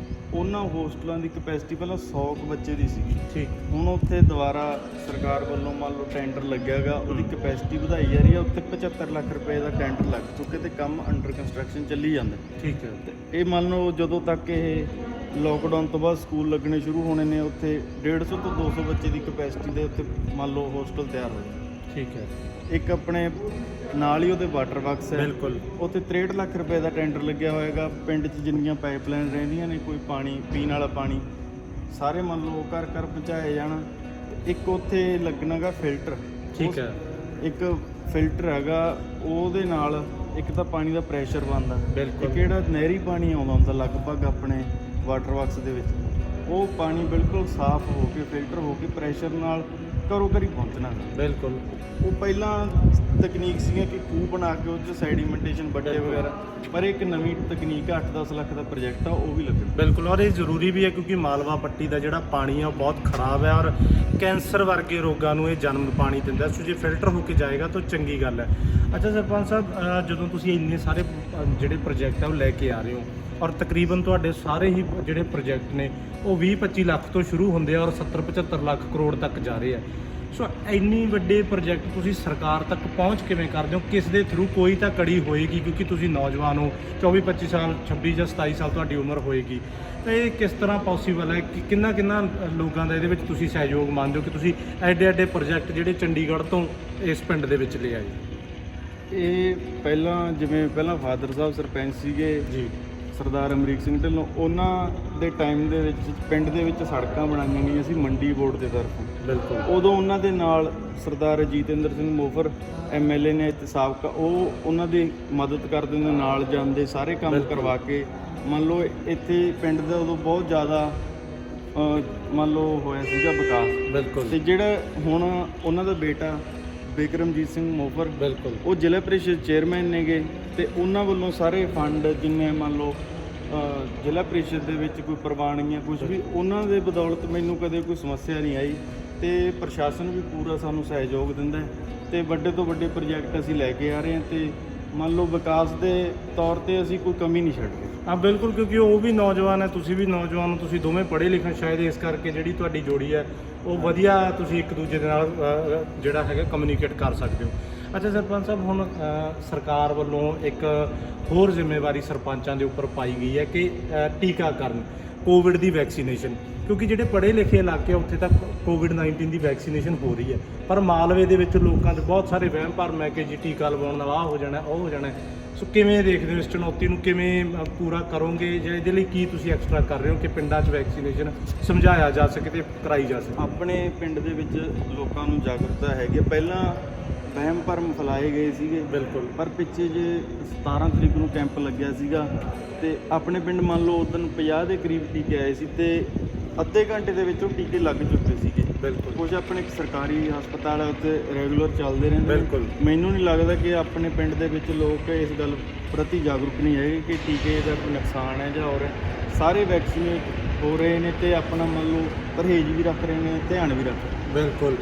ਉਹਨਾਂ ਹੋਸਟਲਾਂ ਦੀ ਕਪੈਸਿਟੀ ਪਹਿਲਾਂ 100 ਕੁ ਬੱਚੇ ਦੀ ਸੀਗੀ। ਠੀਕ। ਹੁਣ ਉੱਥੇ ਦੁਬਾਰਾ ਸਰਕਾਰ ਵੱਲੋਂ ਮੰਨ ਲਓ ਟੈਂਡਰ ਲੱਗਿਆ ਗਾ, ਉਹਦੀ ਕਪੈਸਿਟੀ ਵਧਾਈ ਜਾ ਰਹੀ ਹੈ। ਉੱਥੇ 75 ਲੱਖ ਰੁਪਏ ਦਾ ਟੈਂਡਰ ਲੱਗ ਚੁੱਕੇ ਤੇ ਕੰਮ ਅੰਡਰ ਕੰਸਟਰਕਸ਼ਨ ਚੱਲੀ ਜਾਂਦਾ। ਠੀਕ ਹੈ। ਤੇ ਇਹ ਮੰਨ ਲਓ ਜਦੋਂ ਤੱਕ ਇਹ ਲੋਕਡਾਊਨ ਤੋਂ ਬਾਅਦ ਸਕੂਲ ਲੱਗਣੇ ਸ਼ੁਰੂ ਹੋਣੇ ਨੇ, ਉੱਥੇ 150 ਤੋਂ 200 ਬੱਚੇ ਦੀ ਕਪੈਸਿਟੀ ਦੇ ਉੱਤੇ ਮੰਨ ਲਓ ਹੋਸਟਲ ਤਿਆਰ ਹੋ ਜਾਏ। ਠੀਕ ਹੈ, ਇੱਕ ਆਪਣੇ ਨਾਲ ਹੀ ਉਹਦੇ ਵਾਟਰ ਵਰਕਸ ਹੈ। ਬਿਲਕੁਲ ਉੱਥੇ 63 ਲੱਖ ਰੁਪਏ ਦਾ ਟੈਂਡਰ ਲੱਗਿਆ ਹੋਏਗਾ। ਪਿੰਡ 'ਚ ਜਿੰਨੀਆਂ ਪਾਈਪਲਾਈਨ ਰਹਿੰਦੀਆਂ ਨੇ, ਕੋਈ ਪਾਣੀ ਪੀਣ ਵਾਲਾ ਪਾਣੀ ਸਾਰੇ ਮੰਨ ਲਓ ਘਰ ਘਰ ਪਹੁੰਚਾਇਆ ਜਾਣਾ। ਇੱਕ ਉੱਥੇ ਲੱਗਣਾਗਾ ਫਿਲਟਰ, ਠੀਕ ਹੈ, ਇੱਕ ਫਿਲਟਰ ਹੈਗਾ, ਉਹਦੇ ਨਾਲ ਇੱਕ ਤਾਂ ਪਾਣੀ ਦਾ ਪ੍ਰੈਸ਼ਰ ਬਣਦਾ। ਬਿਲਕੁਲ। ਇੱਕ ਜਿਹੜਾ ਨਹਿਰੀ ਪਾਣੀ ਆਉਂਦਾ ਹੁੰਦਾ ਲਗਭਗ ਆਪਣੇ ਵਾਟਰ ਵਰਕਸ ਦੇ ਵਿੱਚ, ਉਹ ਪਾਣੀ ਬਿਲਕੁਲ ਸਾਫ਼ ਹੋ ਕੇ ਫਿਲਟਰ ਹੋ ਕੇ ਪ੍ਰੈਸ਼ਰ ਨਾਲ ਘਰੋਂ ਘਰੀ ਪਹੁੰਚਣਾ। ਬਿਲਕੁਲ। ਉਹ ਪਹਿਲਾਂ ਤਕਨੀਕ ਸੀਗੀਆਂ ਕਿ ਖੂਹ ਬਣਾ ਕੇ ਉਹ 'ਚ ਸੈਡੀਮੈਂਟੇਸ਼ਨ ਵੱਡੇ ਵਗੈਰਾ, ਪਰ ਇੱਕ ਨਵੀਂ ਤਕਨੀਕ 8-10 ਲੱਖ ਦਾ ਪ੍ਰੋਜੈਕਟ ਆ, ਉਹ ਵੀ ਲੱਗਣਾ। ਬਿਲਕੁਲ, ਔਰ ਇਹ ਜ਼ਰੂਰੀ ਵੀ ਹੈ ਕਿਉਂਕਿ ਮਾਲਵਾ ਪੱਟੀ ਦਾ ਜਿਹੜਾ ਪਾਣੀ ਆ ਉਹ ਬਹੁਤ ਖਰਾਬ ਹੈ ਔਰ ਕੈਂਸਰ ਵਰਗੇ ਰੋਗਾਂ ਨੂੰ ਇਹ ਜਨਮ ਪਾਣੀ ਦਿੰਦਾ। ਸੋ ਜੇ ਫਿਲਟਰ ਹੋ ਕੇ ਜਾਏਗਾ ਤਾਂ ਚੰਗੀ ਗੱਲ ਹੈ। ਅੱਛਾ ਸਰਪੰਚ ਸਾਹਿਬ, ਜਦੋਂ ਤੁਸੀਂ ਇੰਨੇ ਸਾਰੇ ਜਿਹੜੇ ਪ੍ਰੋਜੈਕਟ ਆ ਉਹ ਲੈ ਕੇ ਆ ਰਹੇ ਹੋ ਔਰ ਤਕਰੀਬਨ ਤੁਹਾਡੇ ਸਾਰੇ ਹੀ ਜਿਹੜੇ ਪ੍ਰੋਜੈਕਟ ਨੇ ਉਹ 20-25 ਲੱਖ ਤੋਂ ਸ਼ੁਰੂ ਹੁੰਦੇ ਆ ਔਰ 70-75 ਲੱਖ ਕਰੋੜ ਤੱਕ ਜਾ ਰਹੇ ਆ। ਸੋ ਇੰਨੀ ਵੱਡੇ ਪ੍ਰੋਜੈਕਟ ਤੁਸੀਂ ਸਰਕਾਰ ਤੱਕ ਪਹੁੰਚ ਕਿਵੇਂ ਕਰਦੇ ਹੋ? ਕਿਸ ਦੇ ਥਰੂ? ਕੋਈ ਤਾਂ ਕੜੀ ਹੋਏਗੀ ਕਿਉਂਕਿ ਤੁਸੀਂ ਨੌਜਵਾਨ ਹੋ, 24-25 ਸਾਲ 26 ਜਾਂ 27 ਸਾਲ ਤੁਹਾਡੀ ਉਮਰ ਹੋਏਗੀ, ਤਾਂ ਇਹ ਕਿਸ ਤਰ੍ਹਾਂ ਪੋਸੀਬਲ ਹੈ ਕਿ ਕਿੰਨਾ ਲੋਕਾਂ ਦਾ ਇਹਦੇ ਵਿੱਚ ਤੁਸੀਂ ਸਹਿਯੋਗ ਮੰਨਦੇ ਹੋ ਕਿ ਤੁਸੀਂ ਐਡੇ ਪ੍ਰੋਜੈਕਟ ਜਿਹੜੇ ਚੰਡੀਗੜ੍ਹ ਤੋਂ ਇਸ ਪਿੰਡ ਦੇ ਵਿੱਚ ਲੈ ਆਏ? ਇਹ ਪਹਿਲਾਂ ਫਾਦਰ ਸਾਹਿਬ ਸਰਪੰਚ ਸੀਗੇ ਜੀ, ਸਰਦਾਰ ਅਮਰੀਕ ਸਿੰਘ ਢਿੱਲੋਂ, ਉਹਨਾਂ ਦੇ ਟਾਈਮ ਦੇ ਵਿੱਚ ਪਿੰਡ ਦੇ ਵਿੱਚ ਸੜਕਾਂ ਬਣਾਈਆਂ ਗਈਆਂ ਸੀ ਮੰਡੀ ਬੋਰਡ ਦੇ ਤਰਫੋਂ। ਬਿਲਕੁਲ। ਉਦੋਂ ਉਹਨਾਂ ਦੇ ਨਾਲ ਸਰਦਾਰ ਜੀਤੇਂਦਰ ਸਿੰਘ ਮੋਫਰ MLA ਨੇ ਇੱਥੇ ਸਾਬਕਾ, ਉਹ ਉਹਨਾਂ ਦੀ ਮਦਦ ਕਰਦੇ ਨੇ, ਨਾਲ ਜਾਂਦੇ ਸਾਰੇ ਕੰਮ ਕਰਵਾ ਕੇ। ਮੰਨ ਲਓ ਇੱਥੇ ਪਿੰਡ ਦਾ ਉਦੋਂ ਬਹੁਤ ਜ਼ਿਆਦਾ ਮੰਨ ਲਓ ਹੋਇਆ ਸੀਗਾ ਵਿਕਾਸ। ਬਿਲਕੁਲ। ਤੇ ਜਿਹੜਾ ਹੁਣ ਉਹਨਾਂ ਦਾ ਬੇਟਾ ਬਿਕਰਮਜੀਤ ਸਿੰਘ ਮੋਫਰ, ਬਿਲਕੁਲ, ਉਹ ਜ਼ਿਲ੍ਹਾ ਪ੍ਰੀਸ਼ਦ ਚੇਅਰਮੈਨ ਨੇਗੇ, ਤੇ ਉਹਨਾਂ ਵੱਲੋਂ ਸਾਰੇ ਫੰਡ ਜਿੰਨੇ ਮੰਨ ਲਓ ਜ਼ਿਲ੍ਹਾ ਪ੍ਰੀਸ਼ਦ ਦੇ ਵਿੱਚ ਕੋਈ ਪ੍ਰਵਾਨਗੀਆਂ ਕੁਝ ਵੀ, ਉਹਨਾਂ ਦੇ ਬਦੌਲਤ ਮੈਨੂੰ ਕਦੇ ਕੋਈ ਸਮੱਸਿਆ ਨਹੀਂ ਆਈ ਤੇ ਪ੍ਰਸ਼ਾਸਨ ਵੀ ਪੂਰਾ ਸਾਨੂੰ ਸਹਿਯੋਗ ਦਿੰਦਾ ਹੈ ਤੇ ਵੱਡੇ ਤੋਂ ਵੱਡੇ ਪ੍ਰੋਜੈਕਟ ਅਸੀਂ ਲੈ ਕੇ ਆ ਰਹੇ ਹਾਂ ਤੇ ਮੰਨ ਲਓ ਵਿਕਾਸ ਦੇ ਤੌਰ ਤੇ ਅਸੀਂ ਕੋਈ ਕਮੀ ਨਹੀਂ ਛੱਡਦੇ। ਹਾਂ ਬਿਲਕੁਲ, ਕਿਉਂਕਿ ਉਹ ਵੀ ਨੌਜਵਾਨ ਹੈ, ਤੁਸੀਂ ਵੀ ਨੌਜਵਾਨ ਹੋ, ਤੁਸੀਂ ਦੋਵੇਂ ਪੜ੍ਹੇ ਲਿਖੇ, ਸ਼ਾਇਦ ਇਸ ਕਰਕੇ ਜਿਹੜੀ ਤੁਹਾਡੀ ਜੋੜੀ ਹੈ ਉਹ ਵਧੀਆ, ਤੁਸੀਂ ਇੱਕ ਦੂਜੇ ਦੇ ਨਾਲ ਜਿਹੜਾ ਹੈਗਾ ਕਮਿਊਨੀਕੇਟ ਕਰ ਸਕਦੇ ਹੋ। ਅੱਛਾ ਸਰਪੰਚ ਸਾਹਿਬ, ਹੁਣ ਸਰਕਾਰ ਵੱਲੋਂ ਇੱਕ ਹੋਰ ਜ਼ਿੰਮੇਵਾਰੀ ਸਰਪੰਚਾਂ ਦੇ ਉੱਪਰ ਪਾਈ ਗਈ ਹੈ ਕਿ ਟੀਕਾਕਰਨ, ਕੋਵਿਡ ਦੀ ਵੈਕਸੀਨੇਸ਼ਨ, ਕਿਉਂਕਿ ਜਿਹੜੇ ਪੜ੍ਹੇ ਲਿਖੇ ਇਲਾਕੇ ਆ ਉੱਥੇ ਤੱਕ ਕੋਵਿਡ-19 ਦੀ ਵੈਕਸੀਨੇਸ਼ਨ ਹੋ ਰਹੀ ਹੈ, ਪਰ ਮਾਲਵੇ ਦੇ ਵਿੱਚ ਲੋਕਾਂ ਦੇ ਬਹੁਤ ਸਾਰੇ ਵਹਿਮ ਭਰਮ ਹੈ ਕਿ ਜੀ ਟੀਕਾ ਲਗਵਾਉਣ ਨਾਲ ਆਹ ਹੋ ਜਾਣਾ ਉਹ ਹੋ ਜਾਣਾ। ਸੋ ਕਿਵੇਂ ਦੇਖਦੇ ਹੋ ਇਸ ਚੁਣੌਤੀ ਨੂੰ, ਕਿਵੇਂ ਪੂਰਾ ਕਰੋਗੇ ਜਾਂ ਇਹਦੇ ਲਈ ਕੀ ਤੁਸੀਂ ਐਕਸਟਰਾ ਕਰ ਰਹੇ ਹੋ ਕਿ ਪਿੰਡਾਂ 'ਚ ਵੈਕਸੀਨੇਸ਼ਨ ਸਮਝਾਇਆ ਜਾ ਸਕੇ ਤੇ ਕਰਾਈ ਜਾ ਸਕੇ? ਆਪਣੇ ਪਿੰਡ ਦੇ ਵਿੱਚ ਲੋਕਾਂ ਨੂੰ ਜਾਗਰੂਕਤਾ ਹੈਗੀ। ਪਹਿਲਾਂ ਵਹਿਮ ਭਰਮ ਫੈਲਾਏ ਗਏ ਸੀਗੇ। ਬਿਲਕੁਲ। ਪਰ ਪਿੱਛੇ ਜੇ 17 ਤਰੀਕ ਨੂੰ ਕੈਂਪ ਲੱਗਿਆ ਸੀਗਾ ਤੇ ਆਪਣੇ ਪਿੰਡ ਮੰਨ ਲਓ ਉਦੋਂ 50 ਦੇ ਕਰੀਬ ਟੀਕੇ ਆਏ ਸੀ ਤੇ ਅੱਧੇ ਘੰਟੇ ਦੇ ਵਿੱਚ ਉਹ ਟੀਕੇ ਲੱਗ ਚੁੱਕੇ ਸੀਗੇ। ਬਿਲਕੁਲ। ਕੁਝ ਆਪਣੇ ਇੱਕ ਸਰਕਾਰੀ ਹਸਪਤਾਲ ਹੈ ਉੱਥੇ ਰੈਗੂਲਰ ਚੱਲਦੇ ਰਹਿੰਦੇ। ਬਿਲਕੁਲ। ਮੈਨੂੰ ਨਹੀਂ ਲੱਗਦਾ ਕਿ ਆਪਣੇ ਪਿੰਡ ਦੇ ਵਿੱਚ ਲੋਕ ਇਸ ਗੱਲ ਪ੍ਰਤੀ ਜਾਗਰੂਕ ਨਹੀਂ ਹੈਗੇ ਕਿ ਟੀਕੇ ਦਾ ਕੋਈ ਨੁਕਸਾਨ ਹੈ ਜਾਂ ਹੋਰ। ਸਾਰੇ ਵੈਕਸੀਨੇਟ ਹੋ ਰਹੇ ਨੇ ਤੇ ਆਪਣਾ ਮੰਨ ਲਓ ਪਰਹੇਜ਼ ਵੀ ਰੱਖ ਰਹੇ ਨੇ, ਧਿਆਨ ਵੀ ਰੱਖ ਰਹੇ ਨੇ। ਬਿਲਕੁਲ।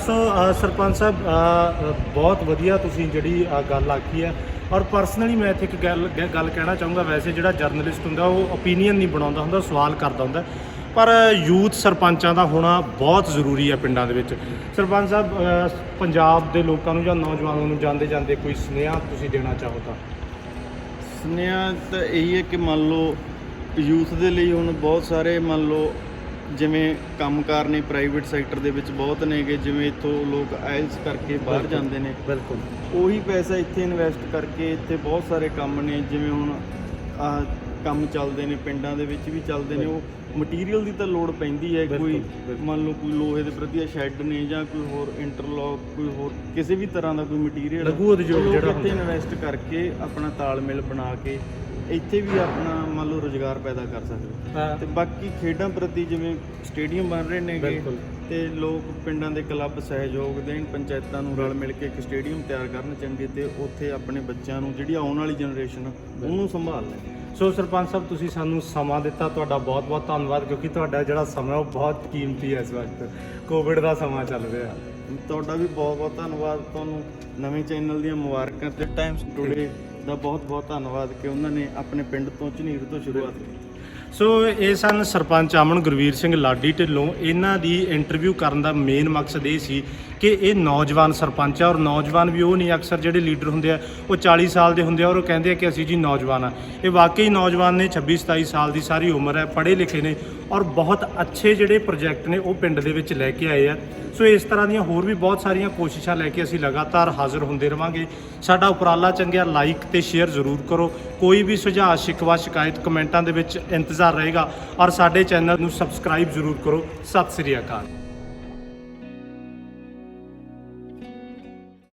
ਸੋ ਸਰਪੰਚ ਸਾਹਿਬ, ਬਹੁਤ ਵਧੀਆ ਤੁਸੀਂ ਜਿਹੜੀ ਗੱਲ ਆਖੀ ਹੈ ਔਰ ਪਰਸਨਲੀ ਮੈਂ ਇੱਥੇ ਇੱਕ ਗੱਲ ਕਹਿਣਾ ਚਾਹੂੰਗਾ। ਵੈਸੇ ਜਿਹੜਾ ਜਰਨਲਿਸਟ ਹੁੰਦਾ ਉਹ ਓਪੀਨੀਅਨ ਨਹੀਂ ਬਣਾਉਂਦਾ ਹੁੰਦਾ, ਸਵਾਲ ਕਰਦਾ ਹੁੰਦਾ, ਪਰ ਯੂਥ ਸਰਪੰਚਾਂ ਦਾ ਹੋਣਾ ਬਹੁਤ ਜ਼ਰੂਰੀ ਹੈ ਪਿੰਡਾਂ ਦੇ ਵਿੱਚ। ਸਰਪੰਚ ਸਾਹਿਬ, ਪੰਜਾਬ ਦੇ ਲੋਕਾਂ ਨੂੰ ਜਾਂ ਨੌਜਵਾਨਾਂ ਨੂੰ ਜਾਂਦੇ ਜਾਂਦੇ ਕੋਈ ਸੁਨੇਹਾ ਤੁਸੀਂ ਦੇਣਾ ਚਾਹੋ ਤਾਂ? ਸੁਨੇਹਾ ਤਾਂ ਇਹੀ ਹੈ ਕਿ ਮੰਨ ਲਓ ਯੂਥ ਦੇ ਲਈ ਹੁਣ ਬਹੁਤ ਸਾਰੇ ਮੰਨ ਲਓ ਜਿਵੇਂ ਕੰਮਕਾਰ ਨੇ ਪ੍ਰਾਈਵੇਟ ਸੈਕਟਰ ਦੇ ਵਿੱਚ ਬਹੁਤ ਨੇਗੇ, ਜਿਵੇਂ ਇੱਥੋਂ ਲੋਕ ਆਇਲਸ ਕਰਕੇ ਬਾਹਰ ਜਾਂਦੇ ਨੇ। ਬਿਲਕੁਲ। ਉਹੀ ਪੈਸਾ ਇੱਥੇ ਇਨਵੈਸਟ ਕਰਕੇ ਇੱਥੇ ਬਹੁਤ ਸਾਰੇ ਕੰਮ ਨੇ, ਜਿਵੇਂ ਹੁਣ ਕੰਮ ਚੱਲਦੇ ਨੇ ਪਿੰਡਾਂ ਦੇ ਵਿੱਚ ਵੀ ਚੱਲਦੇ ਨੇ। ਉਹ ਮਟੀਰੀਅਲ ਦੀ ਤਾਂ ਲੋੜ ਪੈਂਦੀ ਹੈ, ਕੋਈ ਮੰਨ ਲਓ ਕੋਈ ਲੋਹੇ ਦੇ ਪ੍ਰਤੀ ਸ਼ੈੱਡ ਨੇ ਜਾਂ ਕੋਈ ਹੋਰ ਇੰਟਰਲੌਕ, ਕੋਈ ਹੋਰ ਕਿਸੇ ਵੀ ਤਰ੍ਹਾਂ ਦਾ ਕੋਈ ਮਟੀਰੀਅਲ ਲਘੂ ਉਦਯੋਗ ਜਿਹੜਾ ਇੱਥੇ ਇਨਵੈਸਟ ਕਰਕੇ ਆਪਣਾ ਤਾਲਮੇਲ ਬਣਾ ਕੇ ਇੱਥੇ ਵੀ ਆਪਣਾ ਮੰਨ ਲਓ ਰੁਜ਼ਗਾਰ ਪੈਦਾ ਕਰ ਸਕਦੇ। ਤੇ ਬਾਕੀ ਖੇਡਾਂ ਪ੍ਰਤੀ ਜਿਵੇਂ ਸਟੇਡੀਅਮ ਬਣ ਰਹੇ ਨੇਗੇ ਤੇ ਲੋਕ ਪਿੰਡਾਂ ਦੇ ਕਲੱਬ ਸਹਿਯੋਗ ਦੇਣ, ਪੰਚਾਇਤਾਂ ਨੂੰ ਰਲ ਮਿਲ ਕੇ ਇੱਕ ਸਟੇਡੀਅਮ ਤਿਆਰ ਕਰਨ ਚੰਗੇ, ਤੇ ਉੱਥੇ ਆਪਣੇ ਬੱਚਿਆਂ ਨੂੰ ਜਿਹੜੀ ਆਉਣ ਵਾਲੀ ਜਨਰੇਸ਼ਨ ਉਹਨੂੰ ਸੰਭਾਲ ਲੈ। ਸੋ ਸਰਪੰਚ ਸਾਹਿਬ, ਤੁਸੀਂ ਸਾਨੂੰ ਸਮਾਂ ਦਿੱਤਾ, ਤੁਹਾਡਾ ਬਹੁਤ ਬਹੁਤ ਧੰਨਵਾਦ, ਕਿਉਂਕਿ ਤੁਹਾਡਾ ਜਿਹੜਾ ਸਮਾਂ ਉਹ ਬਹੁਤ ਕੀਮਤੀ ਹੈ। ਇਸ ਵਕਤ ਕੋਵਿਡ ਦਾ ਸਮਾਂ ਚੱਲ ਰਿਹਾ। ਤੁਹਾਡਾ ਵੀ ਬਹੁਤ ਬਹੁਤ ਧੰਨਵਾਦ। ਤੁਹਾਨੂੰ ਨਵੇਂ ਚੈਨਲ ਦੀਆਂ ਮੁਬਾਰਕਾਂ ਤੇ ਟਾਈਮਸ ਟੂਡੇ ਦਾ ਬਹੁਤ ਬਹੁਤ ਧੰਨਵਾਦ ਕਿ ਉਹਨਾਂ ਨੇ ਆਪਣੇ ਪਿੰਡ ਤੋਂ ਝਨੀਰ ਤੋਂ ਸ਼ੁਰੂਆਤ ਕੀਤੀ। ਸੋ ਇਹ ਸਨ ਸਰਪੰਚ ਅਮਨ ਗੁਰਵੀਰ ਸਿੰਘ ਲਾਡੀ ਢਿੱਲੋਂ। ਇਹਨਾਂ ਦੀ ਇੰਟਰਵਿਊ ਕਰਨ ਦਾ ਮੇਨ ਮਕਸਦ ਇਹ ਸੀ ਕਿ ਇਹ ਨੌਜਵਾਨ ਸਰਪੰਚ ਆ, ਔਰ ਨੌਜਵਾਨ ਵੀ ਉਹ ਨਹੀਂ, ਅਕਸਰ ਜਿਹੜੇ ਲੀਡਰ ਹੁੰਦੇ ਆ ਉਹ 40 ਸਾਲ ਦੇ ਹੁੰਦੇ ਆ ਔਰ ਉਹ ਕਹਿੰਦੇ ਆ ਕਿ ਅਸੀਂ ਜੀ ਨੌਜਵਾਨ ਆ। ਇਹ ਵਾਕਈ ਨੌਜਵਾਨ ਨੇ, 26-27 ਸਾਲ ਦੀ ਸਾਰੀ ਉਮਰ ਹੈ, ਪੜ੍ਹੇ ਲਿਖੇ ਨੇ ਔਰ ਬਹੁਤ ਅੱਛੇ ਜਿਹੜੇ ਪ੍ਰੋਜੈਕਟ ਨੇ ਉਹ ਪਿੰਡ ਦੇ ਵਿੱਚ ਲੈ ਕੇ ਆਏ ਆ। ਸੋ ਇਸ ਤਰ੍ਹਾਂ ਦੀਆਂ ਹੋਰ ਵੀ ਬਹੁਤ ਸਾਰੀਆਂ ਕੋਸ਼ਿਸ਼ਾਂ ਲੈ ਕੇ ਅਸੀਂ ਲਗਾਤਾਰ ਹਾਜ਼ਰ ਹੁੰਦੇ ਰਵਾਂਗੇ। ਸਾਡਾ ਉਪਰਾਲਾ ਚੰਗਿਆ ਲਾਈਕ ਤੇ ਸ਼ੇਅਰ ਜ਼ਰੂਰ ਕਰੋ। ਕੋਈ ਵੀ ਸੁਝਾਅ, ਸ਼ਿਕਵਾ, ਸ਼ਿਕਾਇਤ ਕਮੈਂਟਾਂ ਦੇ ਵਿੱਚ ਇੰਤਜ਼ਾਰ ਰਹੇਗਾ ਔਰ ਸਾਡੇ ਚੈਨਲ ਨੂੰ ਸਬਸਕ੍ਰਾਈਬ ਜ਼ਰੂਰ ਕਰੋ। ਸਤਿ ਸ੍ਰੀ ਅਕਾਲ।